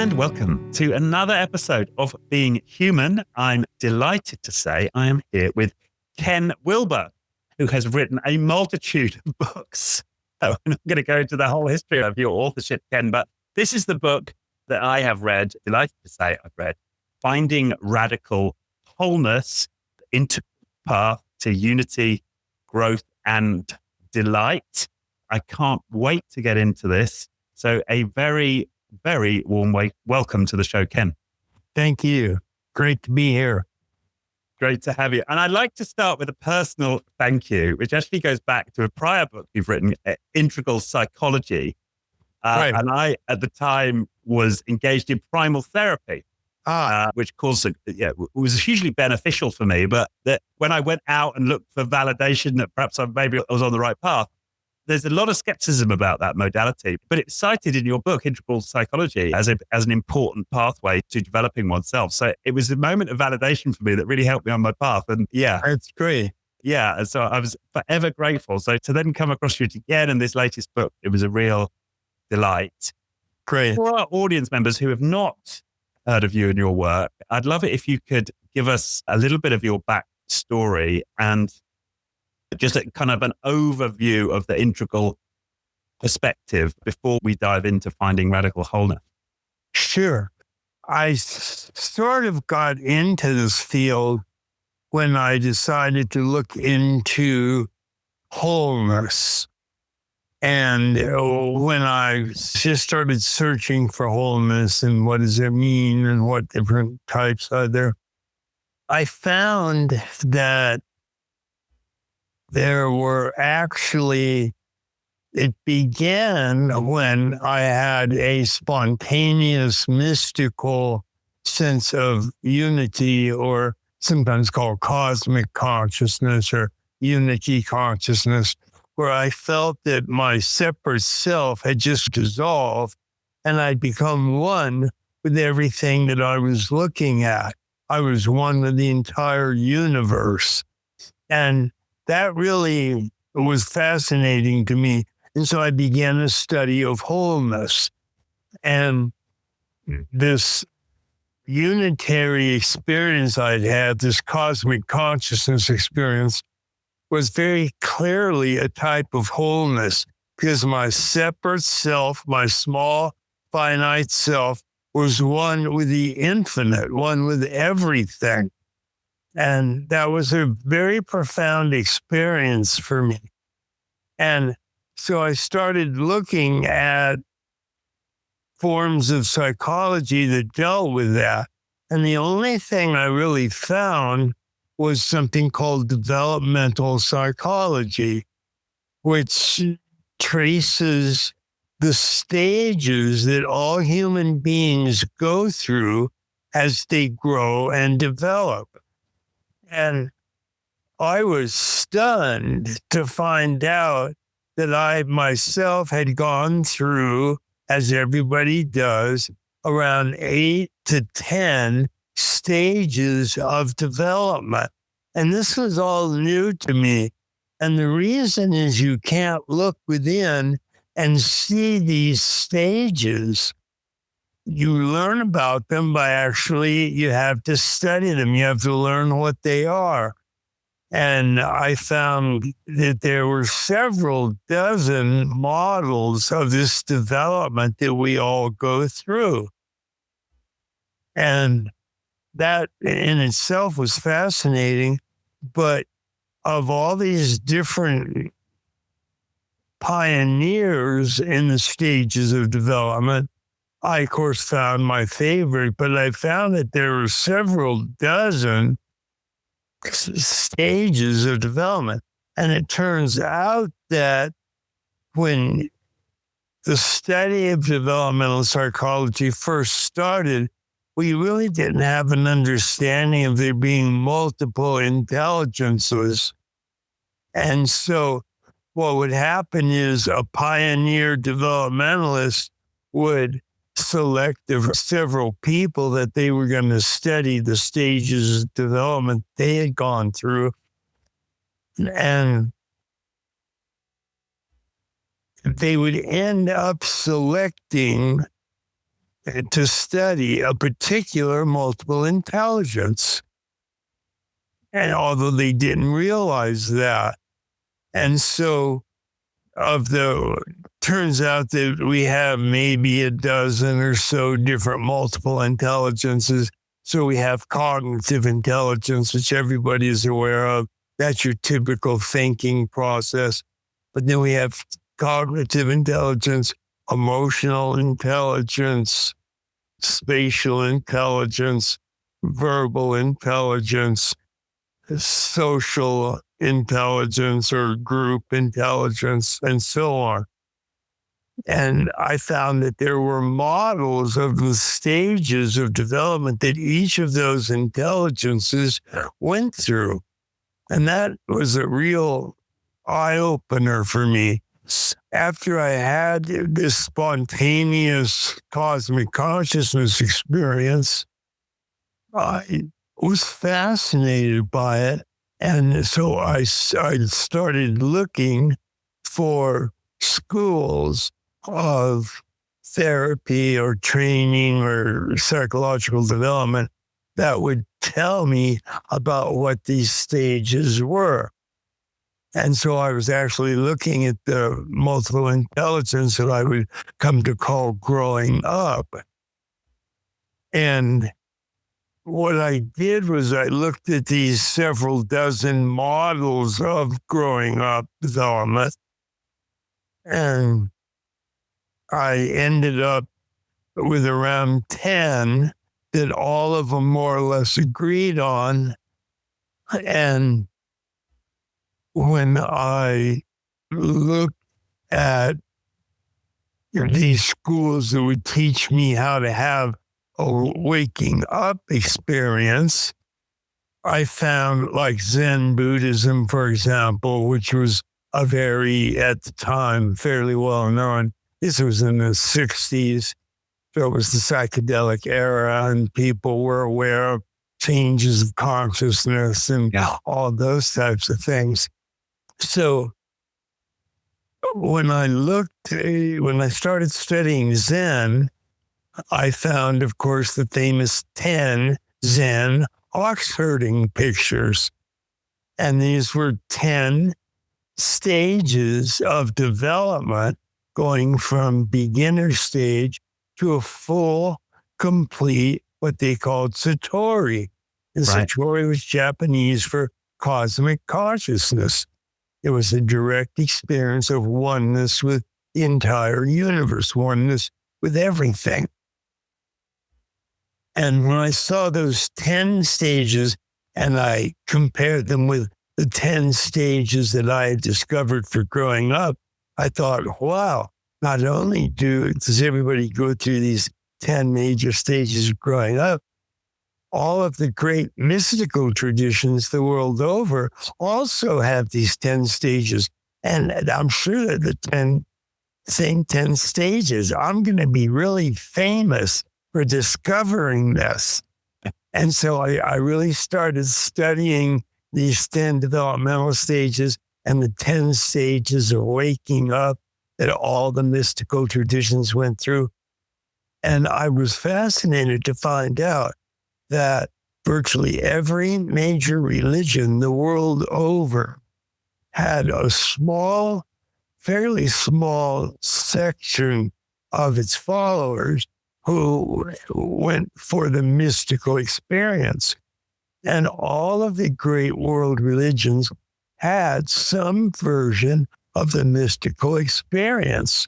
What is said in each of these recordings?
and welcome to another episode of Being Human. I'm delighted to say I am here with Ken Wilber, who has written a multitude of books. So I'm not going to go into the whole history of your authorship, Ken, but this is the book that I have read, delighted to say I've read, Finding Radical Wholeness, the Integral Path to Unity, Growth, and Delight. I can't wait to get into this. So a very, very warm welcome to the show, Ken. Thank you. Great to be here. Great to have you. And I'd like to start with a personal thank you, which actually goes back to a prior book you've written, Integral Psychology. Right. And I, at the time, was engaged in primal therapy, which was hugely beneficial for me. But that when I went out and looked for validation that perhaps maybe I was on the right path, there's a lot of skepticism about that modality, but it's cited in your book, Integral Psychology, as an important pathway to developing oneself. So it was a moment of validation for me that really helped me on my path. And yeah. That's great. Yeah. And so I was forever grateful. So to then come across you again in this latest book, it was a real delight. Great. For our audience members who have not heard of you and your work, I'd love it if you could give us a little bit of your backstory and just a kind of an overview of the integral perspective before we dive into finding radical wholeness. Sure. I sort of got into this field when I decided to look into wholeness. And when I just started searching for wholeness and what does it mean and what different types are there, I found that there were actually, it began when I had a spontaneous, mystical sense of unity, or sometimes called cosmic consciousness or unity consciousness, where I felt that my separate self had just dissolved and I'd become one with everything that I was looking at. I was one with the entire universe. And that really was fascinating to me. And so I began a study of wholeness. And this unitary experience I'd had, this cosmic consciousness experience, was very clearly a type of wholeness, because my separate self, my small, finite self, was one with the infinite, one with everything. And that was a very profound experience for me. And so I started looking at forms of psychology that dealt with that. And the only thing I really found was something called developmental psychology, which traces the stages that all human beings go through as they grow and develop. And I was stunned to find out that I myself had gone through, as everybody does, around 8 to 10 stages of development. And this was all new to me. And the reason is you can't look within and see these stages. You learn about them by you have to study them. You have to learn what they are. And I found that there were several dozen models of this development that we all go through. And that in itself was fascinating. But of all these different pioneers in the stages of development, I, of course, found my favorite, but I found that there were several dozen stages of development. And it turns out that when the study of developmental psychology first started, we really didn't have an understanding of there being multiple intelligences. And so what would happen is a pioneer developmentalist would select several people that they were going to study the stages of development they had gone through. And they would end up selecting to study a particular multiple intelligence. And although they didn't realize that. And so turns out that we have maybe a dozen or so different multiple intelligences. So we have cognitive intelligence, which everybody is aware of. That's your typical thinking process. But then we have cognitive intelligence, emotional intelligence, spatial intelligence, verbal intelligence, social intelligence or group intelligence, and so on. And I found that there were models of the stages of development that each of those intelligences went through. And that was a real eye-opener for me. After I had this spontaneous cosmic consciousness experience, I was fascinated by it. And so I started looking for schools of therapy or training or psychological development that would tell me about what these stages were. And so I was actually looking at the multiple intelligence that I would come to call growing up. And what I did was I looked at these several dozen models of growing up development, and I ended up with around 10 that all of them more or less agreed on. And when I looked at these schools that would teach me how to have a waking up experience, I found like Zen Buddhism, for example, which was at the time, fairly well known. This was in the 60s. So it was the psychedelic era, and people were aware of changes of consciousness and all those types of things. So when I started studying Zen, I found, of course, the famous 10 Zen ox herding pictures. And these were 10 stages of development going from beginner stage to a full, complete, what they called Satori. And Satori was Japanese for cosmic consciousness. It was a direct experience of oneness with the entire universe, oneness with everything. And when I saw those 10 stages and I compared them with the 10 stages that I had discovered for growing up, I thought, wow, not only does everybody go through these 10 major stages of growing up, all of the great mystical traditions the world over also have these 10 stages. And I'm sure that the same 10 stages, I'm going to be really famous for discovering this. And so I really started studying these 10 developmental stages and the 10 stages of waking up that all the mystical traditions went through. And I was fascinated to find out that virtually every major religion the world over had a fairly small section of its followers who went for the mystical experience. And all of the great world religions had some version of the mystical experience.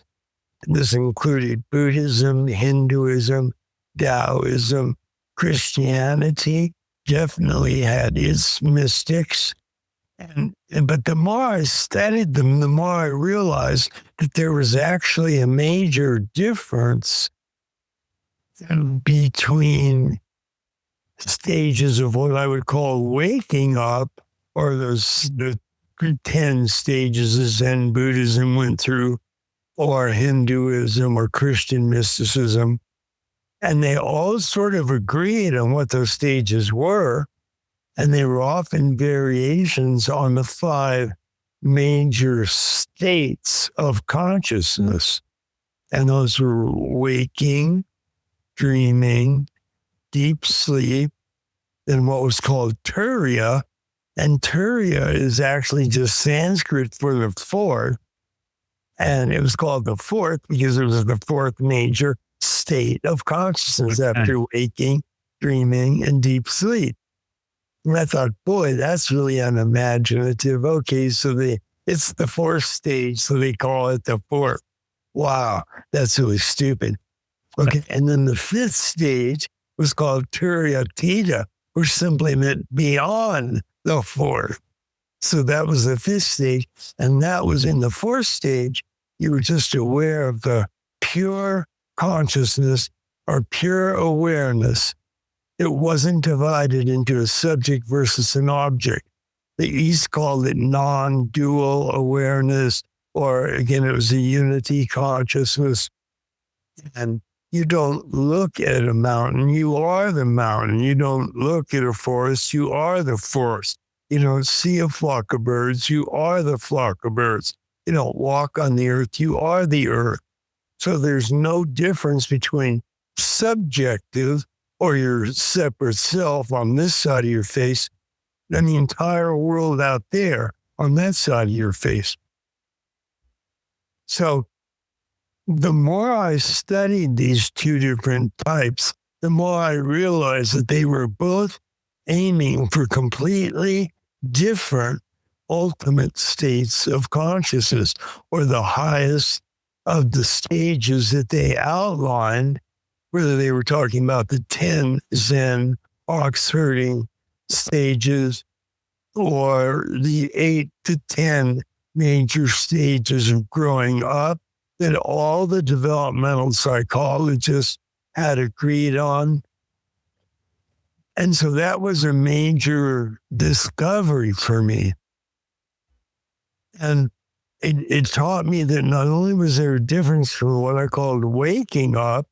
This included Buddhism, Hinduism, Taoism, Christianity definitely had its mystics. But the more I studied them, the more I realized that there was actually a major difference between stages of what I would call waking up, or the 10 stages that Zen Buddhism went through, or Hinduism or Christian mysticism. And they all sort of agreed on what those stages were. And they were often variations on the 5 major states of consciousness. And those were waking, dreaming, deep sleep, and what was called Turiya. And Turiya is actually just Sanskrit for the fourth. And it was called the fourth because it was the fourth major state of consciousness after waking, dreaming, and deep sleep. And I thought, boy, that's really unimaginative. Okay, so it's the fourth stage, so they call it the fourth. Wow, that's really stupid. Okay, and then the fifth stage was called Turiyatita, which simply meant beyond the fourth. So that was the fifth stage, and that was in the fourth stage. You were just aware of the pure consciousness or pure awareness. It wasn't divided into a subject versus an object. The East called it non-dual awareness, or again, it was a unity consciousness. And you don't look at a mountain, you are the mountain. You don't look at a forest, you are the forest. You don't see a flock of birds, you are the flock of birds. You don't walk on the earth, you are the earth. So there's no difference between subjective or your separate self on this side of your face and the entire world out there on that side of your face. So the more I studied these two different types, the more I realized that they were both aiming for completely different ultimate states of consciousness, or the highest of the stages that they outlined, whether they were talking about the 10 Zen ox herding stages or the 8 to 10 major stages of growing up that all the developmental psychologists had agreed on. And so that was a major discovery for me. And it taught me that not only was there a difference from what I called waking up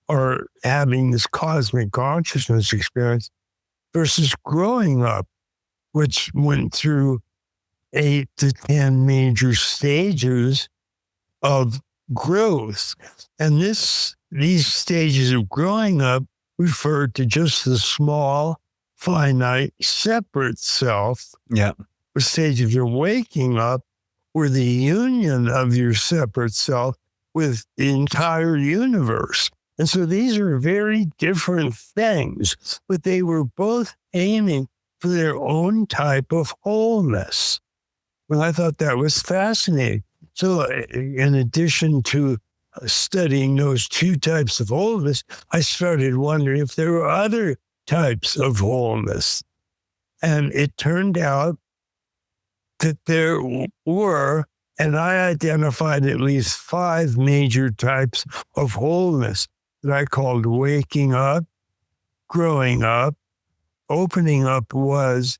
or having this cosmic consciousness experience versus growing up, which went through 8 to 10 major stages of growth. And these stages of growing up refer to just the small, finite, separate self. Yeah. The stages of waking up were the union of your separate self with the entire universe. And so these are very different things, but they were both aiming for their own type of wholeness. Well, I thought that was fascinating. So in addition to studying those two types of wholeness, I started wondering if there were other types of wholeness. And it turned out that there were, and I identified at least 5 major types of wholeness that I called waking up, growing up, opening up was,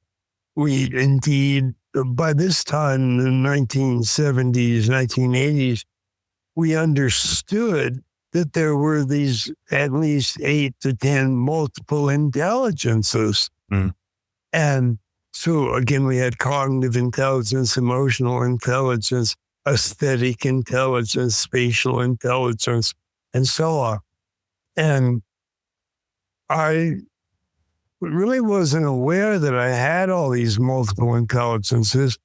we indeed, by this time in the 1970s, 1980s, we understood that there were these at least 8 to 10 multiple intelligences. Mm. And so again, we had cognitive intelligence, emotional intelligence, aesthetic intelligence, spatial intelligence, and so on. And I really wasn't aware that I had all these multiple intelligences.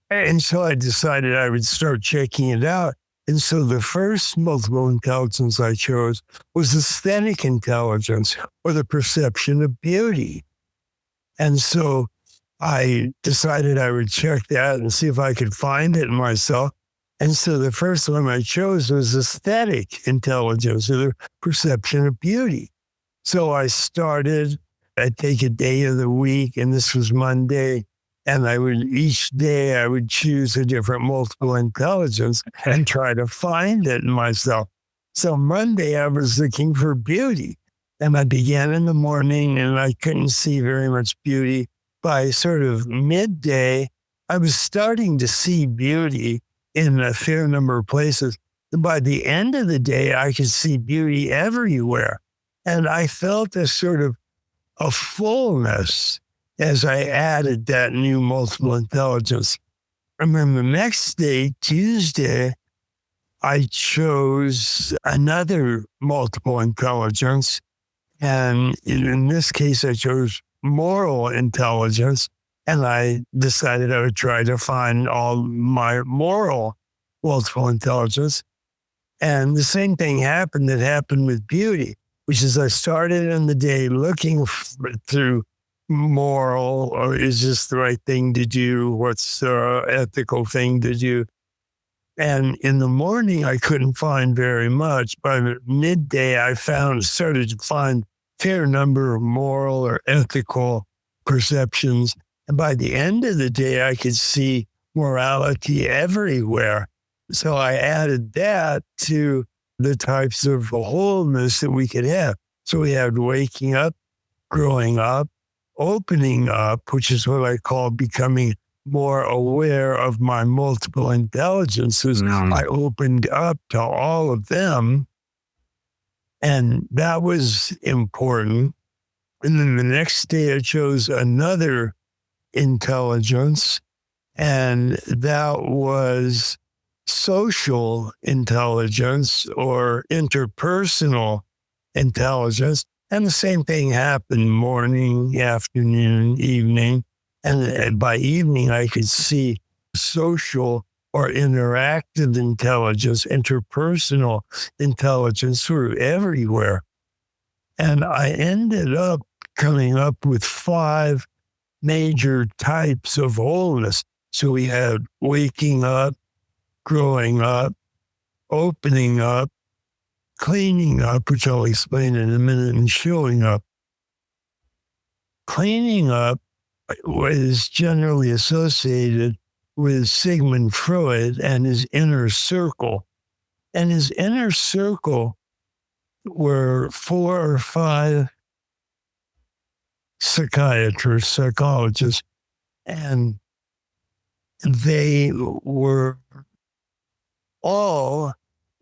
And so I decided I would start checking it out. And so the first multiple intelligence I chose was aesthetic intelligence, or the perception of beauty. And so I decided I would check that and see if I could find it in myself. And so the first one I chose was aesthetic intelligence, or the perception of beauty. So I started, I'd take a day of the week, and this was Monday, and each day I would choose a different multiple intelligence and try to find it in myself. So Monday I was looking for beauty, and I began in the morning, and I couldn't see very much beauty. By sort of midday, I was starting to see beauty in a fair number of places. And by the end of the day, I could see beauty everywhere. And I felt a sort of a fullness as I added that new multiple intelligence. And then the next day, Tuesday, I chose another multiple intelligence. And in this case, I chose moral intelligence. And I decided I would try to find all my moral multiple intelligence. And the same thing happened that happened with beauty, which is I started in the day looking through moral, or is this the right thing to do? What's the ethical thing to do? And in the morning, I couldn't find very much. By midday, I started to find a fair number of moral or ethical perceptions. And by the end of the day, I could see morality everywhere. So I added that to the types of wholeness that we could have. So we had waking up, growing up, opening up, which is what I call becoming more aware of my multiple intelligences. I opened up to all of them. And that was important. And then the next day I chose another intelligence, and that was social intelligence or interpersonal intelligence. And the same thing happened morning, afternoon, evening. And by evening, I could see social or interactive intelligence, interpersonal intelligence through everywhere. And I ended up coming up with 5 major types of wholeness. So we had waking up, growing up, opening up, cleaning up, which I'll explain in a minute, and showing up. Cleaning up was generally associated with Sigmund Freud and his inner circle. And his inner circle were 4 or 5 psychiatrists, psychologists, and they were all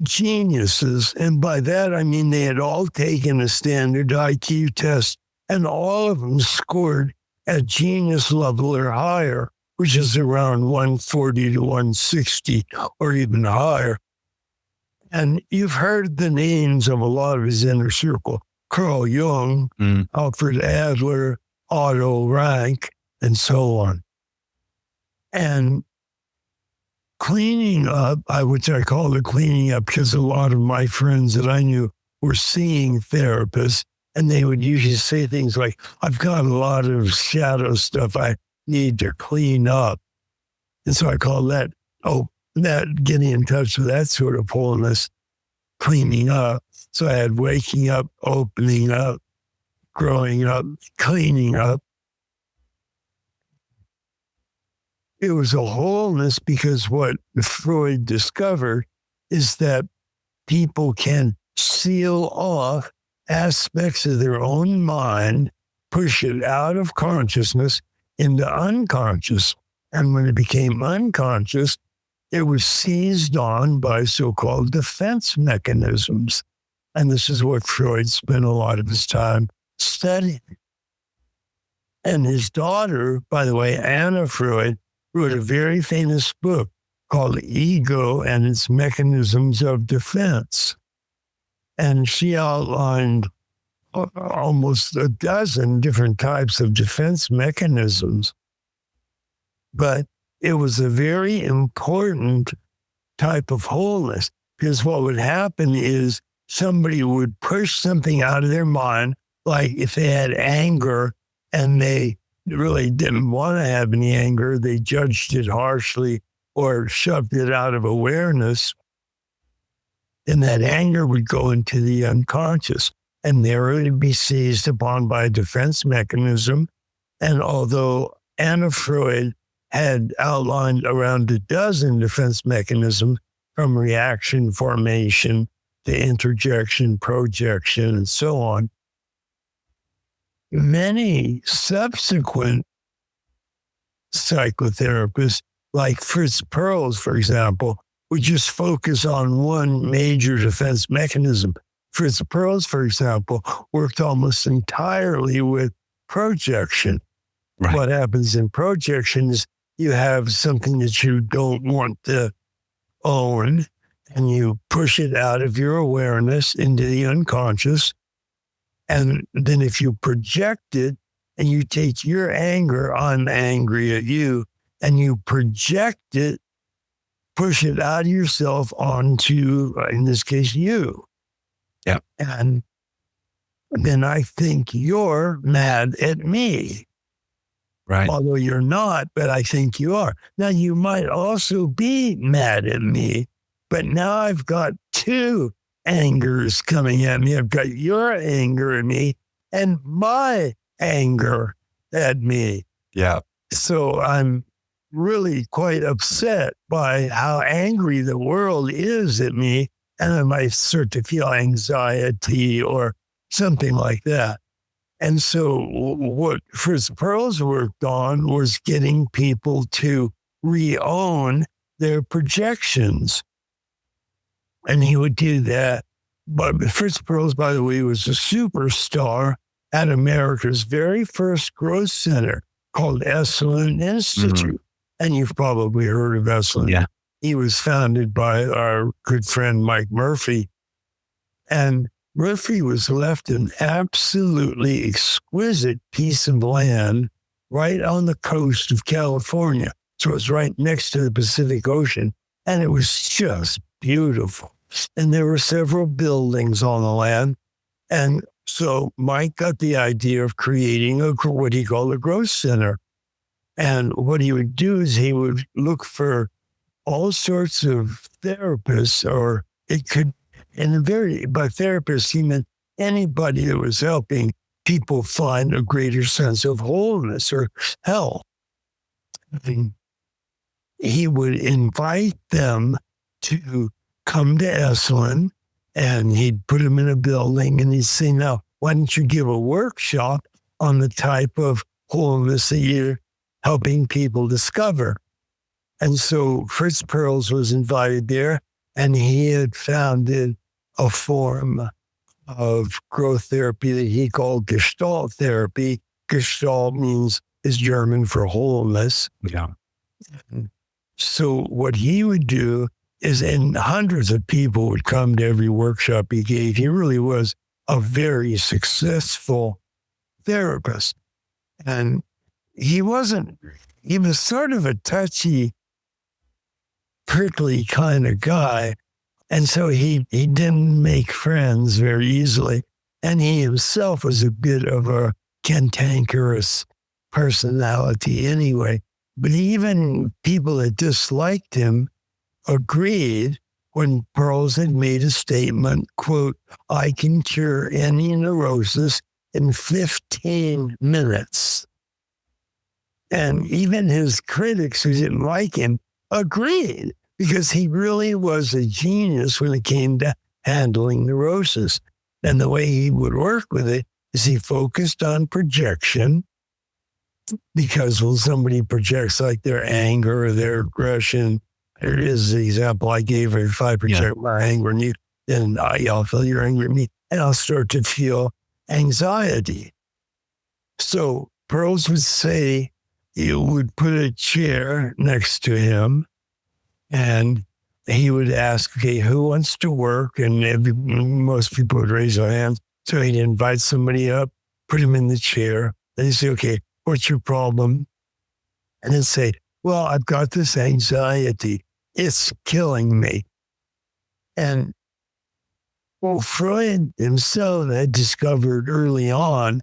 geniuses. And by that, I mean they had all taken a standard IQ test, and all of them scored at genius level or higher, which is around 140 to 160 or even higher. And you've heard the names of a lot of his inner circle: Carl Jung, Alfred Adler, Otto Rank, and so on. And cleaning up, which I call it cleaning up because a lot of my friends that I knew were seeing therapists, and they would usually say things like, I've got a lot of shadow stuff I need to clean up. And so I call that getting in touch with that sort of wholeness, cleaning up. So I had waking up, opening up, growing up, cleaning up. It was a wholeness because what Freud discovered is that people can seal off aspects of their own mind, push it out of consciousness into unconscious. And when it became unconscious, it was seized on by so-called defense mechanisms. And this is what Freud spent a lot of his time studying. And his daughter, by the way, Anna Freud, wrote a very famous book called Ego and Its Mechanisms of Defense. And she outlined almost a dozen different types of defense mechanisms. But it was a very important type of wholeness, because what would happen is somebody would push something out of their mind, like if they had anger and they really didn't want to have any anger, they judged it harshly or shoved it out of awareness, and that anger would go into the unconscious, and there it would be seized upon by a defense mechanism. And although Anna Freud had outlined around a dozen defense mechanisms, from reaction formation to interjection, projection, and so on, many subsequent psychotherapists, like Fritz Perls, for example, would just focus on one major defense mechanism. Fritz Perls, for example, worked almost entirely with projection. Right. What happens in projection is you have something that you don't want to own, and you push it out of your awareness into the unconscious. And then if you project it and you take your anger, I'm angry at you, and you project it, push it out of yourself onto, in this case, you. Yeah. And then I think you're mad at me. Right. Although you're not, but I think you are. Now, you might also be mad at me, but now I've got two angers coming at me. I've got your anger at me and my anger at me. Yeah. So I'm really quite upset by how angry the world is at me. And I might start to feel anxiety or something like that. And so what Fritz Perls worked on was getting people to re-own their projections. And he would do that. But Fritz Perls, by the way, was a superstar at America's very first growth center called Esalen Institute. And you've probably heard of Esalen. Yeah. He was founded by our good friend Mike Murphy. And Murphy was left an absolutely exquisite piece of land right on the coast of California. So it was right next to the Pacific Ocean, and it was just beautiful. And there were several buildings on the land. And so Mike got the idea of creating what he called a growth center. And what he would do is he would look for all sorts of therapists, or it could, by therapists, he meant anybody that was helping people find a greater sense of wholeness or health. And he would invite them to come to Esalen, and he'd put them in a building, and he'd say, now, why don't you give a workshop on the type of wholeness that you're helping people discover? And so Fritz Perls was invited there, and he had founded a form of growth therapy that he called Gestalt therapy. Gestalt is German for wholeness. Yeah. So what he would do is, and hundreds of people would come to every workshop he gave. He really was a very successful therapist. And he was sort of a touchy, prickly kind of guy. And so he didn't make friends very easily. And he himself was a bit of a cantankerous personality anyway. But even people that disliked him agreed when Perls had made a statement, quote, I can cure any neurosis in 15 minutes. And even his critics who didn't like him agreed, because he really was a genius when it came to handling neurosis. And the way he would work with it is he focused on projection, because when somebody projects like their anger or their aggression, there is the example I gave, if I project my anger on you, then I'll feel you're angry at me, and I'll start to feel anxiety. So Perls would say, you would put a chair next to him, and he would ask, okay, who wants to work? And most people would raise their hands. So he'd invite somebody up, put him in the chair. Then he'd say, okay, what's your problem? And then say, well, I've got this anxiety. It's killing me. And well, Freud himself had discovered early on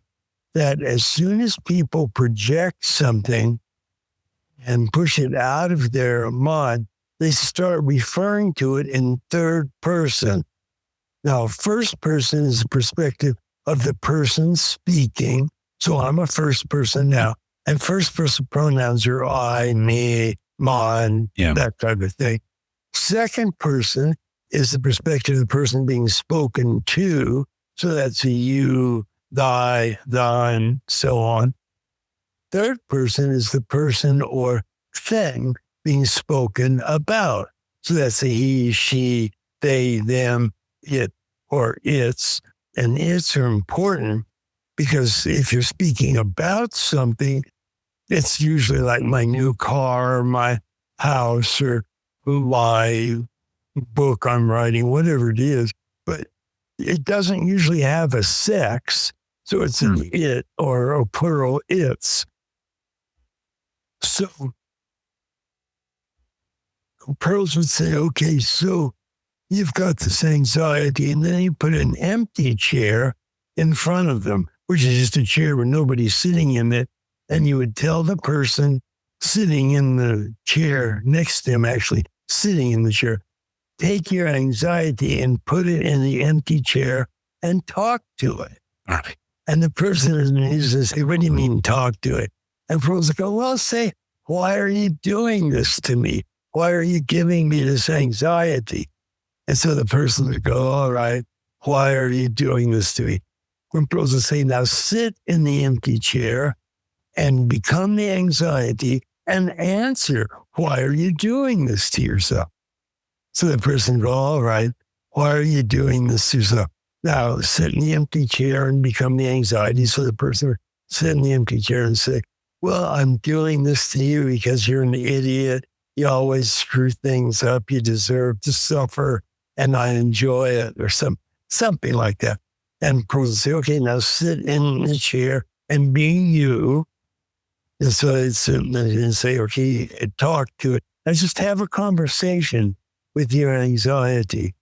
that as soon as people project something and push it out of their mind, they start referring to it in third person. Now, first person is the perspective of the person speaking. So I'm a first person now. And first person pronouns are I, me, mine, that type of thing. Second person is the perspective of the person being spoken to. So that's a you, thy, thine, so on. Third person is the person or thing being spoken about. So that's a he, she, they, them, it, or its. And its are important because if you're speaking about something, it's usually like my new car, or my house, or my book I'm writing, whatever it is, but it doesn't usually have a sex. So it's an it or a plural it's. So Pearls would say, okay, so you've got this anxiety, and then you put an empty chair in front of them, which is just a chair with nobody sitting in it. And you would tell the person sitting in the chair next to him, actually sitting in the chair, take your anxiety and put it in the empty chair and talk to it. And the person is to say, what do you mean talk to it? And Pearls would go, well, say, why are you doing this to me? Why are you giving me this anxiety? And so the person would go, all right, why are you doing this to me? When Pearls would say, now sit in the empty chair and become the anxiety and answer, why are you doing this to yourself? So the person would go, all right, why are you doing this to yourself? Now sit in the empty chair and become the anxiety. So the person would sit in the empty chair and say, well, I'm doing this to you because you're an idiot. You always screw things up. You deserve to suffer, and I enjoy it, or something like that. And Pearls would say, okay, now sit in the chair and be you. And so they'd sit and say, okay, talk to it. And just have a conversation with your anxiety.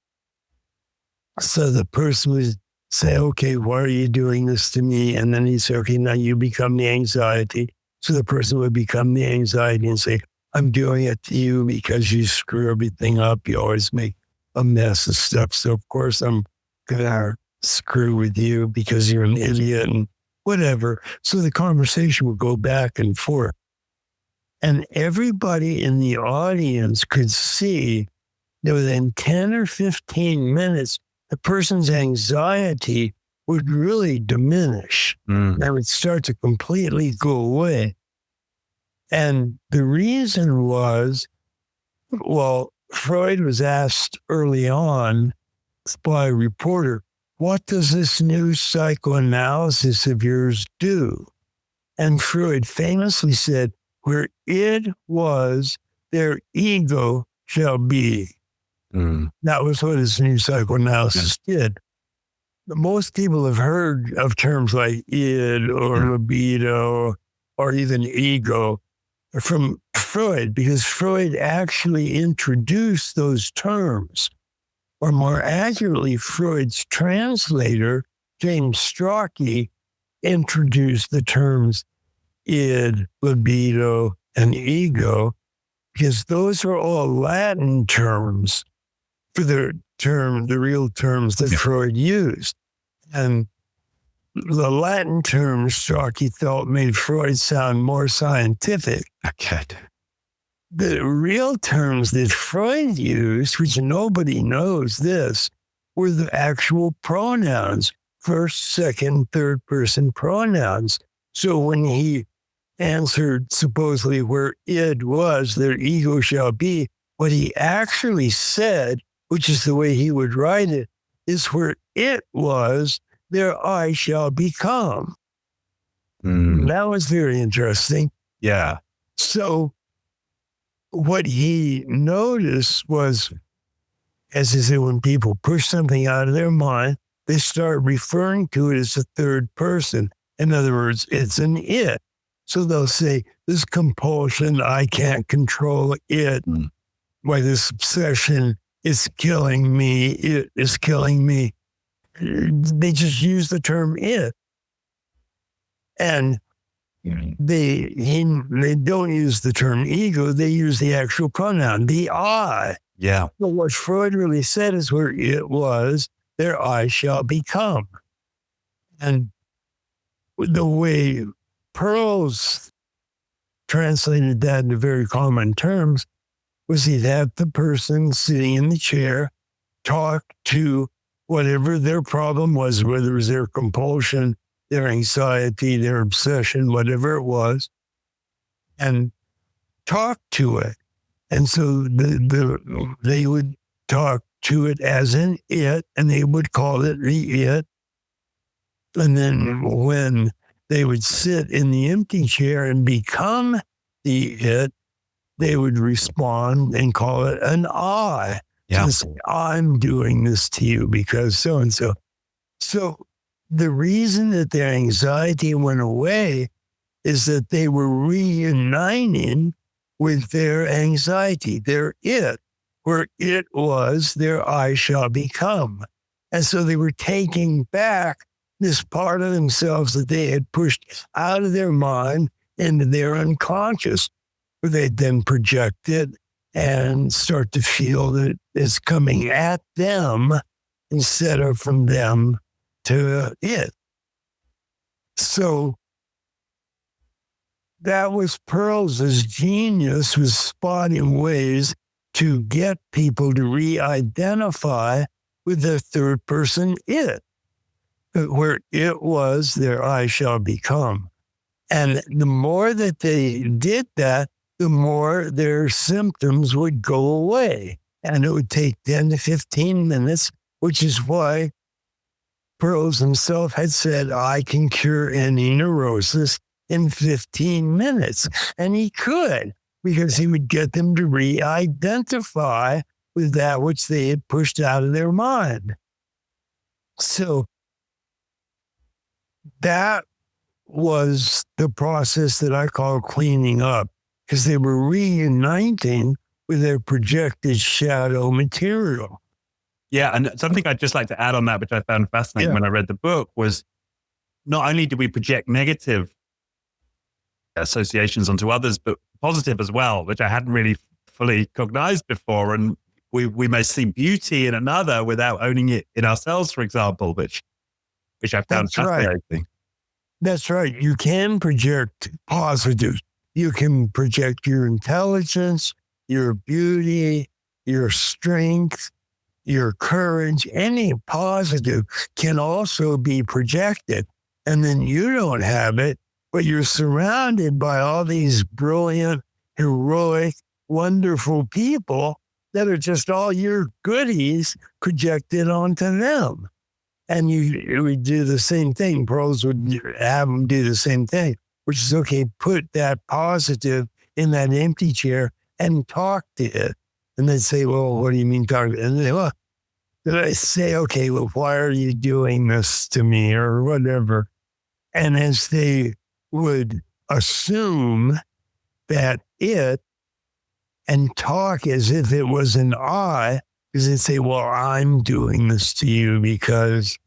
So the person would say, okay, why are you doing this to me? And then he'd say, okay, now you become the anxiety. So the person would become the anxiety and say, I'm doing it to you because you screw everything up. You always make a mess of stuff. So of course I'm going to screw with you because you're an idiot and whatever. So the conversation would go back and forth. And everybody in the audience could see that within 10 or 15 minutes, the person's anxiety would really diminish. And would start to completely go away. And the reason was, well, Freud was asked early on by a reporter, what does this new psychoanalysis of yours do? And Freud famously said, where it was, their ego shall be. That was what his new psychoanalysis did. Most people have heard of terms like id or libido or even ego from Freud, because Freud actually introduced those terms. Or more accurately, Freud's translator, James Strachey, introduced the terms id, libido, and ego, because those are all Latin terms for the real terms that Freud used. And the Latin terms Strachey felt made Freud sound more scientific. Okay. The real terms that Freud used, which nobody knows this, were the actual pronouns, first, second, third person pronouns. So when he answered supposedly where id was, their ego shall be, what he actually said, which is the way he would write it, is where it was, their I shall become. That was very interesting. Yeah. So what he noticed was, as he said, when people push something out of their mind, they start referring to it as a third person. In other words, it's an it. So they'll say, this compulsion, I can't control it. Why this obsession is killing me, it is killing me. They just use the term it. And they don't use the term ego, they use the actual pronoun, the I. Yeah. So what Freud really said is where it was, their I shall become. And the way Pearls translated that into very common terms was he'd have the person sitting in the chair talk to whatever their problem was, whether it was their compulsion, their anxiety, their obsession, whatever it was, and talk to it. And so they would talk to it as an it, and they would call it the it. And then when they would sit in the empty chair and become the it, they would respond and call it an I. Yeah. To say, I'm doing this to you because so and so. So the reason that their anxiety went away is that they were reuniting with their anxiety, their it, where it was their I shall become. And so they were taking back this part of themselves that they had pushed out of their mind into their unconscious, where they'd then project it and start to feel that it's coming at them instead of from them to it. So that was Pearl's genius, was spotting ways to get people to re-identify with the third person it, where it was their I shall become. And the more that they did that, the more their symptoms would go away. And it would take 10 to 15 minutes, which is why Pearls himself had said, I can cure any neurosis in 15 minutes. And he could, because he would get them to re-identify with that which they had pushed out of their mind. So that was the process that I call cleaning up, because they were reuniting with their projected shadow material. Yeah. And something I'd just like to add on that, which I found fascinating when I read the book, was not only do we project negative associations onto others, but positive as well, which I hadn't really fully cognized before. And we may see beauty in another without owning it in ourselves, for example, which I found fascinating. Right. That's right. You can project positive. You can project your intelligence, your beauty, your strength, your courage. Any positive can also be projected. And then you don't have it, but you're surrounded by all these brilliant, heroic, wonderful people that are just all your goodies projected onto them. And you would do the same thing. Pros would have them do the same thing, which is, okay, put that positive in that empty chair and talk to it. And then say, well, what do you mean talk to it? And they, well, then I say, okay, well, why are you doing this to me or whatever? And as they would assume that it and talk as if it was an I, because they'd say, well, I'm doing this to you because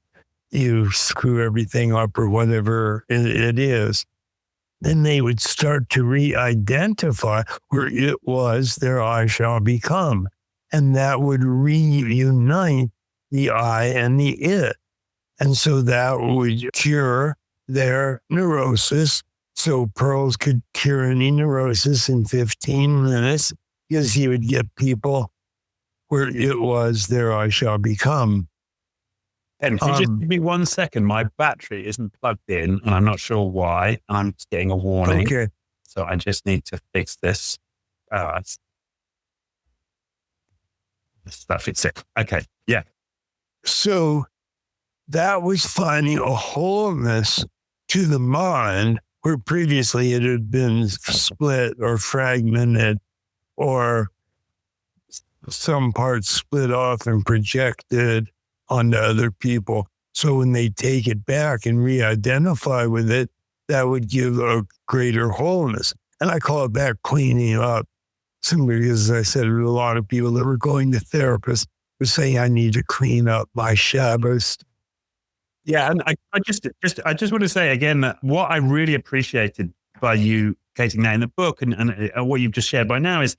you screw everything up or whatever it is. Then they would start to re-identify where it was their I shall become. And that would reunite the I and the it. And so that would cure their neurosis. So Pearls could cure any neurosis in 15 minutes, because he would get people where it was their I shall become. And if you just give me 1 second, my battery isn't plugged in and I'm not sure why. I'm just getting a warning. Okay. So I just need to fix this. That fits it. Okay. Yeah. So that was finding a wholeness to the mind where previously it had been split or fragmented, or some parts split off and projected onto other people. So when they take it back and re-identify with it, that would give a greater wholeness. And I call it that cleaning up. Simply because, as I said, a lot of people that were going to therapists were saying, I need to clean up my shadows. Yeah. And I just want to say again, that what I really appreciated by you stating that in the book and what you've just shared by now is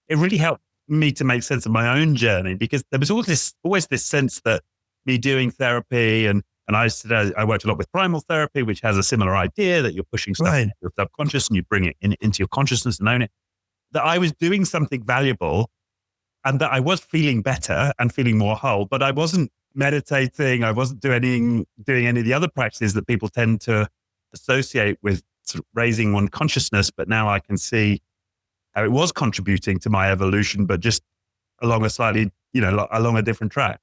it really helped me to make sense of my own journey, because there was always this sense that me doing therapy and I worked a lot with primal therapy, which has a similar idea that you're pushing stuff into your subconscious and you bring it into your consciousness and own it, that I was doing something valuable and that I was feeling better and feeling more whole, but I wasn't meditating. I wasn't doing any of the other practices that people tend to associate with sort of raising one consciousness. But now I can see how it was contributing to my evolution, but just along a slightly, along a different track.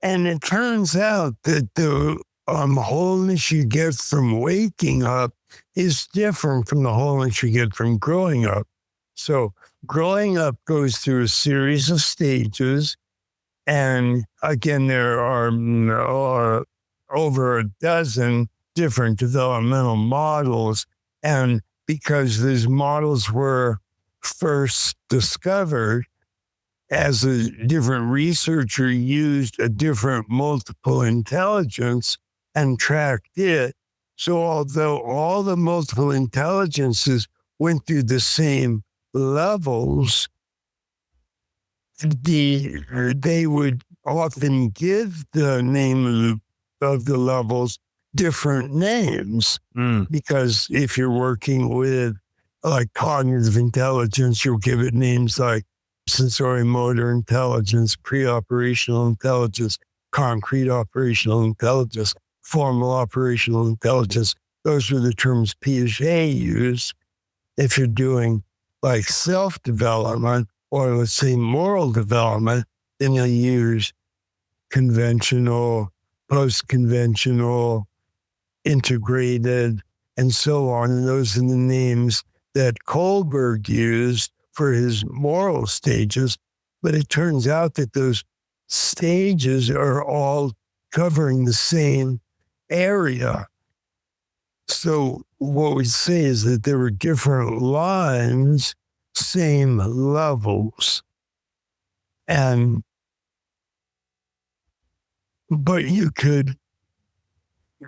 And it turns out that the wholeness you get from waking up is different from the wholeness you get from growing up. So growing up goes through a series of stages. And again, there are over a dozen different developmental models. And because these models were first discovered, as a different researcher used a different multiple intelligence and tracked it. So although all the multiple intelligences went through the same levels, they would often give the name of the levels different names. Because if you're working with like cognitive intelligence, you'll give it names like sensory motor intelligence, pre-operational intelligence, concrete operational intelligence, formal operational intelligence. Those are the terms Piaget used. If you're doing like self-development or let's say moral development, then you'll use conventional, post-conventional, integrated, and so on. And those are the names that Kohlberg used for his moral stages. But it turns out that those stages are all covering the same area. So what we say is that there were different lines, same levels. But you could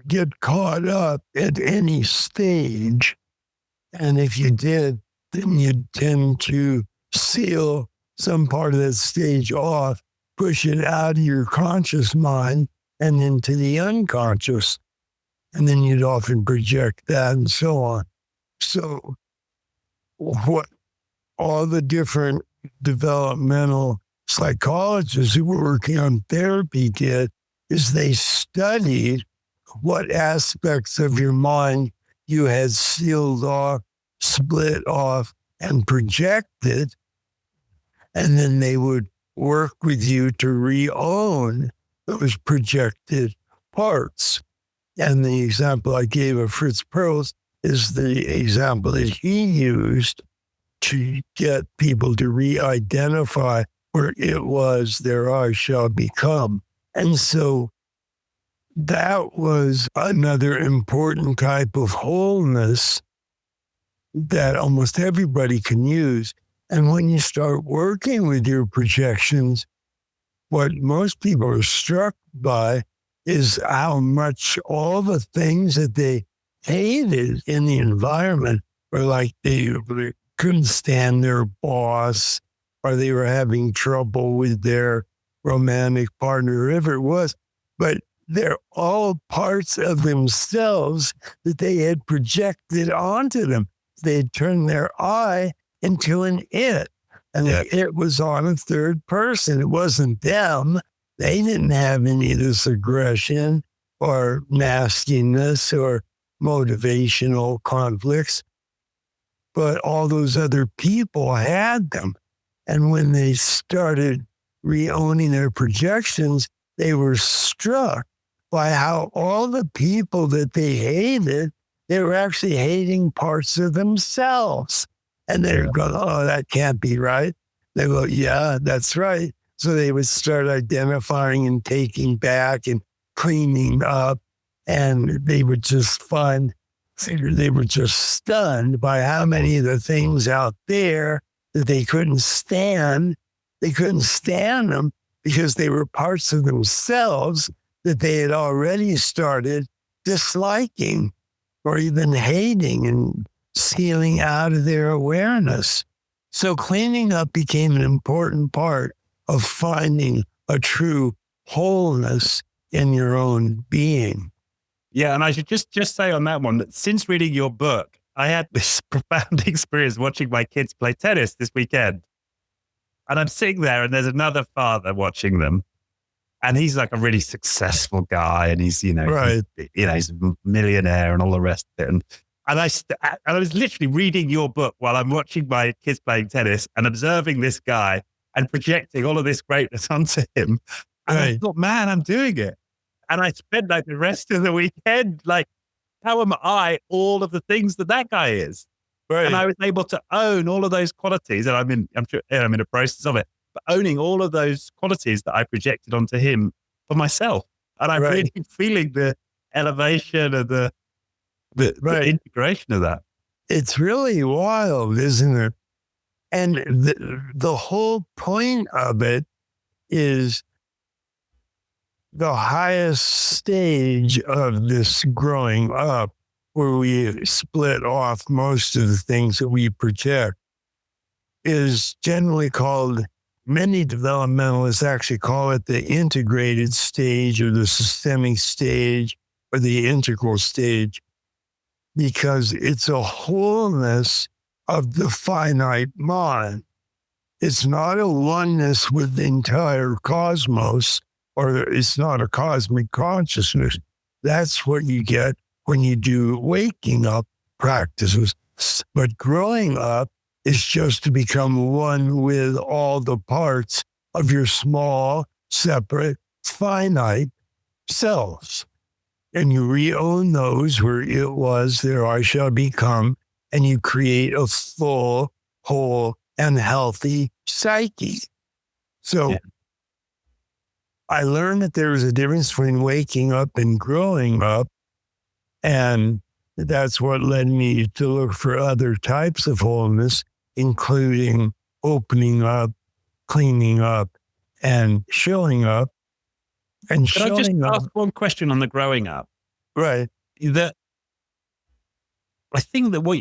get caught up at any stage. And if you did, then you'd tend to seal some part of that stage off, push it out of your conscious mind and into the unconscious. And then you'd often project that and so on. So what all the different developmental psychologists who were working on therapy did is they studied what aspects of your mind you had sealed off, split off, and projected. And then they would work with you to re-own those projected parts. And the example I gave of Fritz Perls is the example that he used to get people to re-identify where it was their I shall become. And so that was another important type of wholeness that almost everybody can use. And when you start working with your projections, what most people are struck by is how much all the things that they hated in the environment were like they couldn't stand their boss, or they were having trouble with their romantic partner, whoever it was. But they're all parts of themselves that they had projected onto them. They had turned their I into an it. And it was on a third person. It wasn't them. They didn't have any of this aggression or nastiness or motivational conflicts. But all those other people had them. And when they started re-owning their projections, they were struck by how all the people that they hated, they were actually hating parts of themselves. And they were going, oh, that can't be right. They go, yeah, that's right. So they would start identifying and taking back and cleaning up. And they would just they were just stunned by how many of the things out there that they couldn't stand. They couldn't stand them because they were parts of themselves that they had already started disliking or even hating and sealing out of their awareness. So cleaning up became an important part of finding a true wholeness in your own being. Yeah, and I should just say on that one that since reading your book, I had this profound experience watching my kids play tennis this weekend. And I'm sitting there and there's another father watching them. And he's like a really successful guy. And he's, Right. he's a millionaire and all the rest of it. And I was literally reading your book while I'm watching my kids playing tennis and observing this guy and projecting all of this greatness onto him. And I thought, man, I'm doing it. And I spent like the rest of the weekend, like, how am I all of the things that guy is? And I Right. was able to own all of those qualities, and I'm in a process of it, but owning all of those qualities that I projected onto him for myself. And I'm Right. really feeling the elevation of the Right. integration of that. It's really wild, isn't it? And the whole point of it is the highest stage of this growing up, where we split off most of the things that we project, is generally called, many developmentalists actually call it the integrated stage or the systemic stage or the integral stage, because it's a wholeness of the finite mind. It's not a oneness with the entire cosmos, or it's not a cosmic consciousness. That's what you get when you do waking up practices. But growing up is just to become one with all the parts of your small, separate, finite selves. And you re-own those where it was there I shall become, and you create a full, whole, and healthy psyche. So Yeah. I learned that there was a difference between waking up and growing up. And that's what led me to look for other types of wholeness, including opening up, cleaning up, and showing up. And Could I just showing up, ask one question on the growing up? right, That I think that what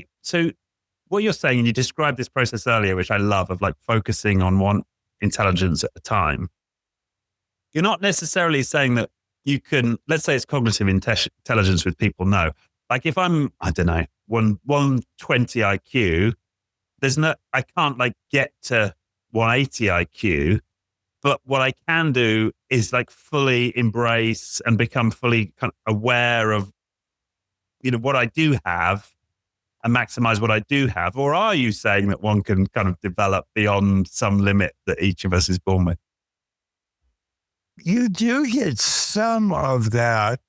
you're saying, and you described this process earlier, which I love, of like focusing on one intelligence at a time. You're not necessarily saying that you can, let's say it's cognitive intelligence, which people know. Like if I'm, I don't know, 120 IQ, I can't like get to 180 IQ, but what I can do is like fully embrace and become fully kind of aware of, what I do have and maximize what I do have. Or are you saying that one can kind of develop beyond some limit that each of us is born with? you do get some of that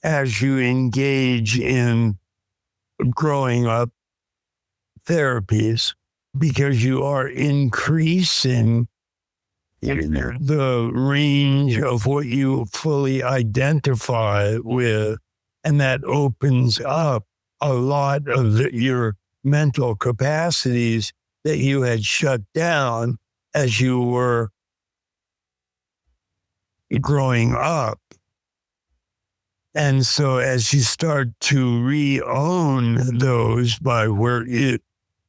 as you engage in growing up therapies, because you are increasing the range of what you fully identify with. And that opens up a lot of your mental capacities that you had shut down as you were growing up. And so as you start to re-own those by where it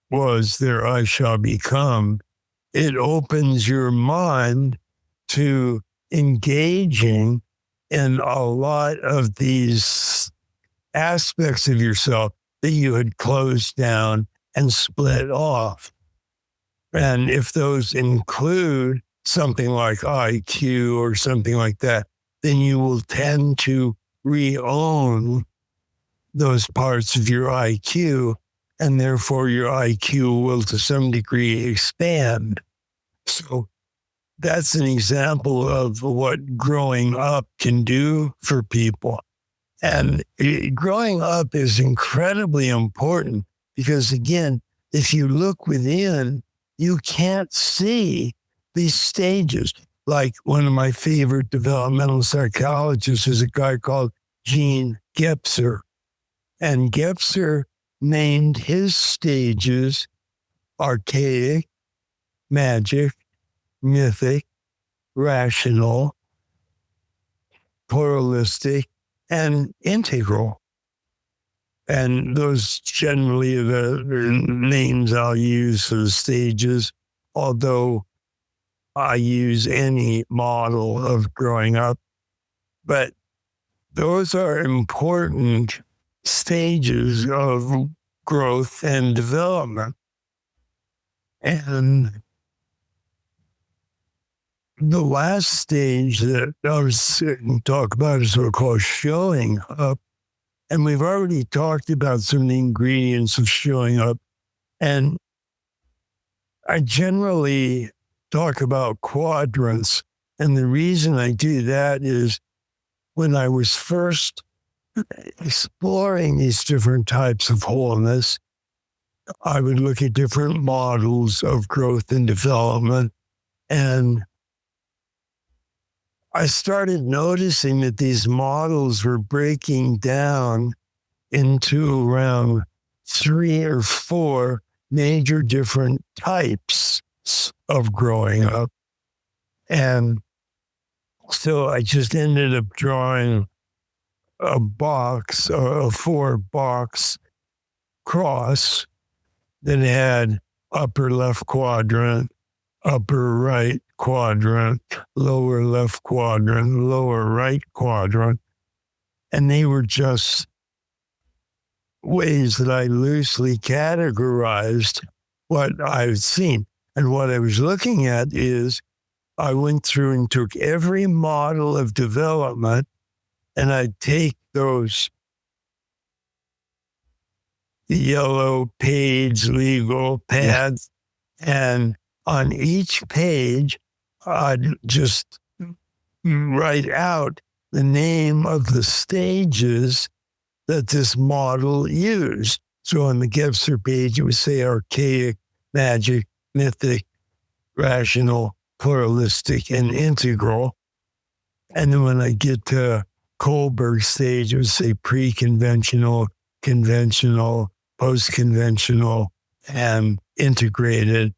was there I shall become, it opens your mind to engaging in a lot of these aspects of yourself that you had closed down and split off. And if those include something like IQ or something like that, then you will tend to re-own those parts of your IQ, and therefore your IQ will to some degree expand. So that's an example of what growing up can do for people. And growing up is incredibly important because, again, if you look within, you can't see these stages. Like one of my favorite developmental psychologists is a guy called Gene Gebser. And Gebser named his stages archaic, magic, mythic, rational, pluralistic, and integral. And those generally are the names I'll use for the stages, although I use any model of growing up. But those are important stages of growth and development. And the last stage that I was going to talk about is what I call showing up. And we've already talked about some of the ingredients of showing up. And I generally talk about quadrants. And the reason I do that is when I was first exploring these different types of wholeness, I would look at different models of growth and development. And I started noticing that these models were breaking down into around 3 or 4 major different types of growing up. And so I just ended up drawing a box, a 4-box cross that had upper left quadrant, upper right quadrant, lower left quadrant, lower right quadrant. And they were just ways that I loosely categorized what I've seen. And what I was looking at is I went through and took every model of development, and I'd take those yellow page legal pads, and on each page, I'd just write out the name of the stages that this model used. So on the Gebser page, it would say archaic, magic, mythic, rational, pluralistic, and integral. And then when I get to Kohlberg's stage, it would say pre-conventional, conventional, post-conventional, and integrated.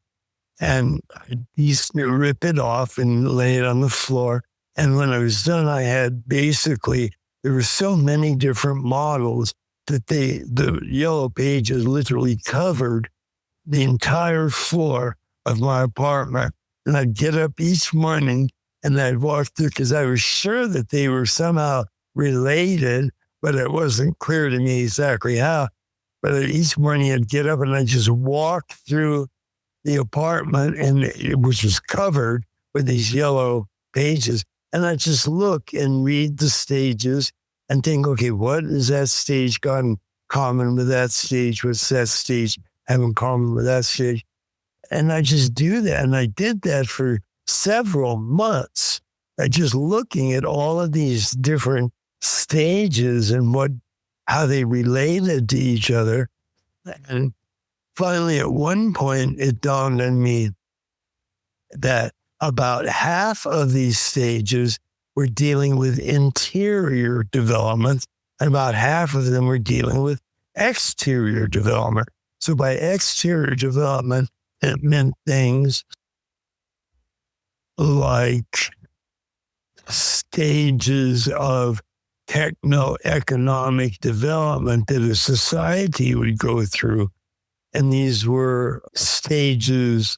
And I used to rip it off and lay it on the floor. And when I was done, I had basically, there were so many different models that the yellow pages literally covered the entire floor of my apartment. And I'd get up each morning and I'd walk through because I was sure that they were somehow related, but it wasn't clear to me exactly how. But each morning I'd get up and I'd just walk through the apartment, and it was just covered with these yellow pages. And I'd just look and read the stages and think, okay, what is that stage got in common with that stage? What's that stage have in common with that stage? And I just do that. And I did that for several months. I just looking at all of these different stages and how they related to each other. And finally, at one point, it dawned on me that about half of these stages were dealing with interior development, and about half of them were dealing with exterior development. So by exterior development, it meant things like stages of techno-economic development that a society would go through. And these were stages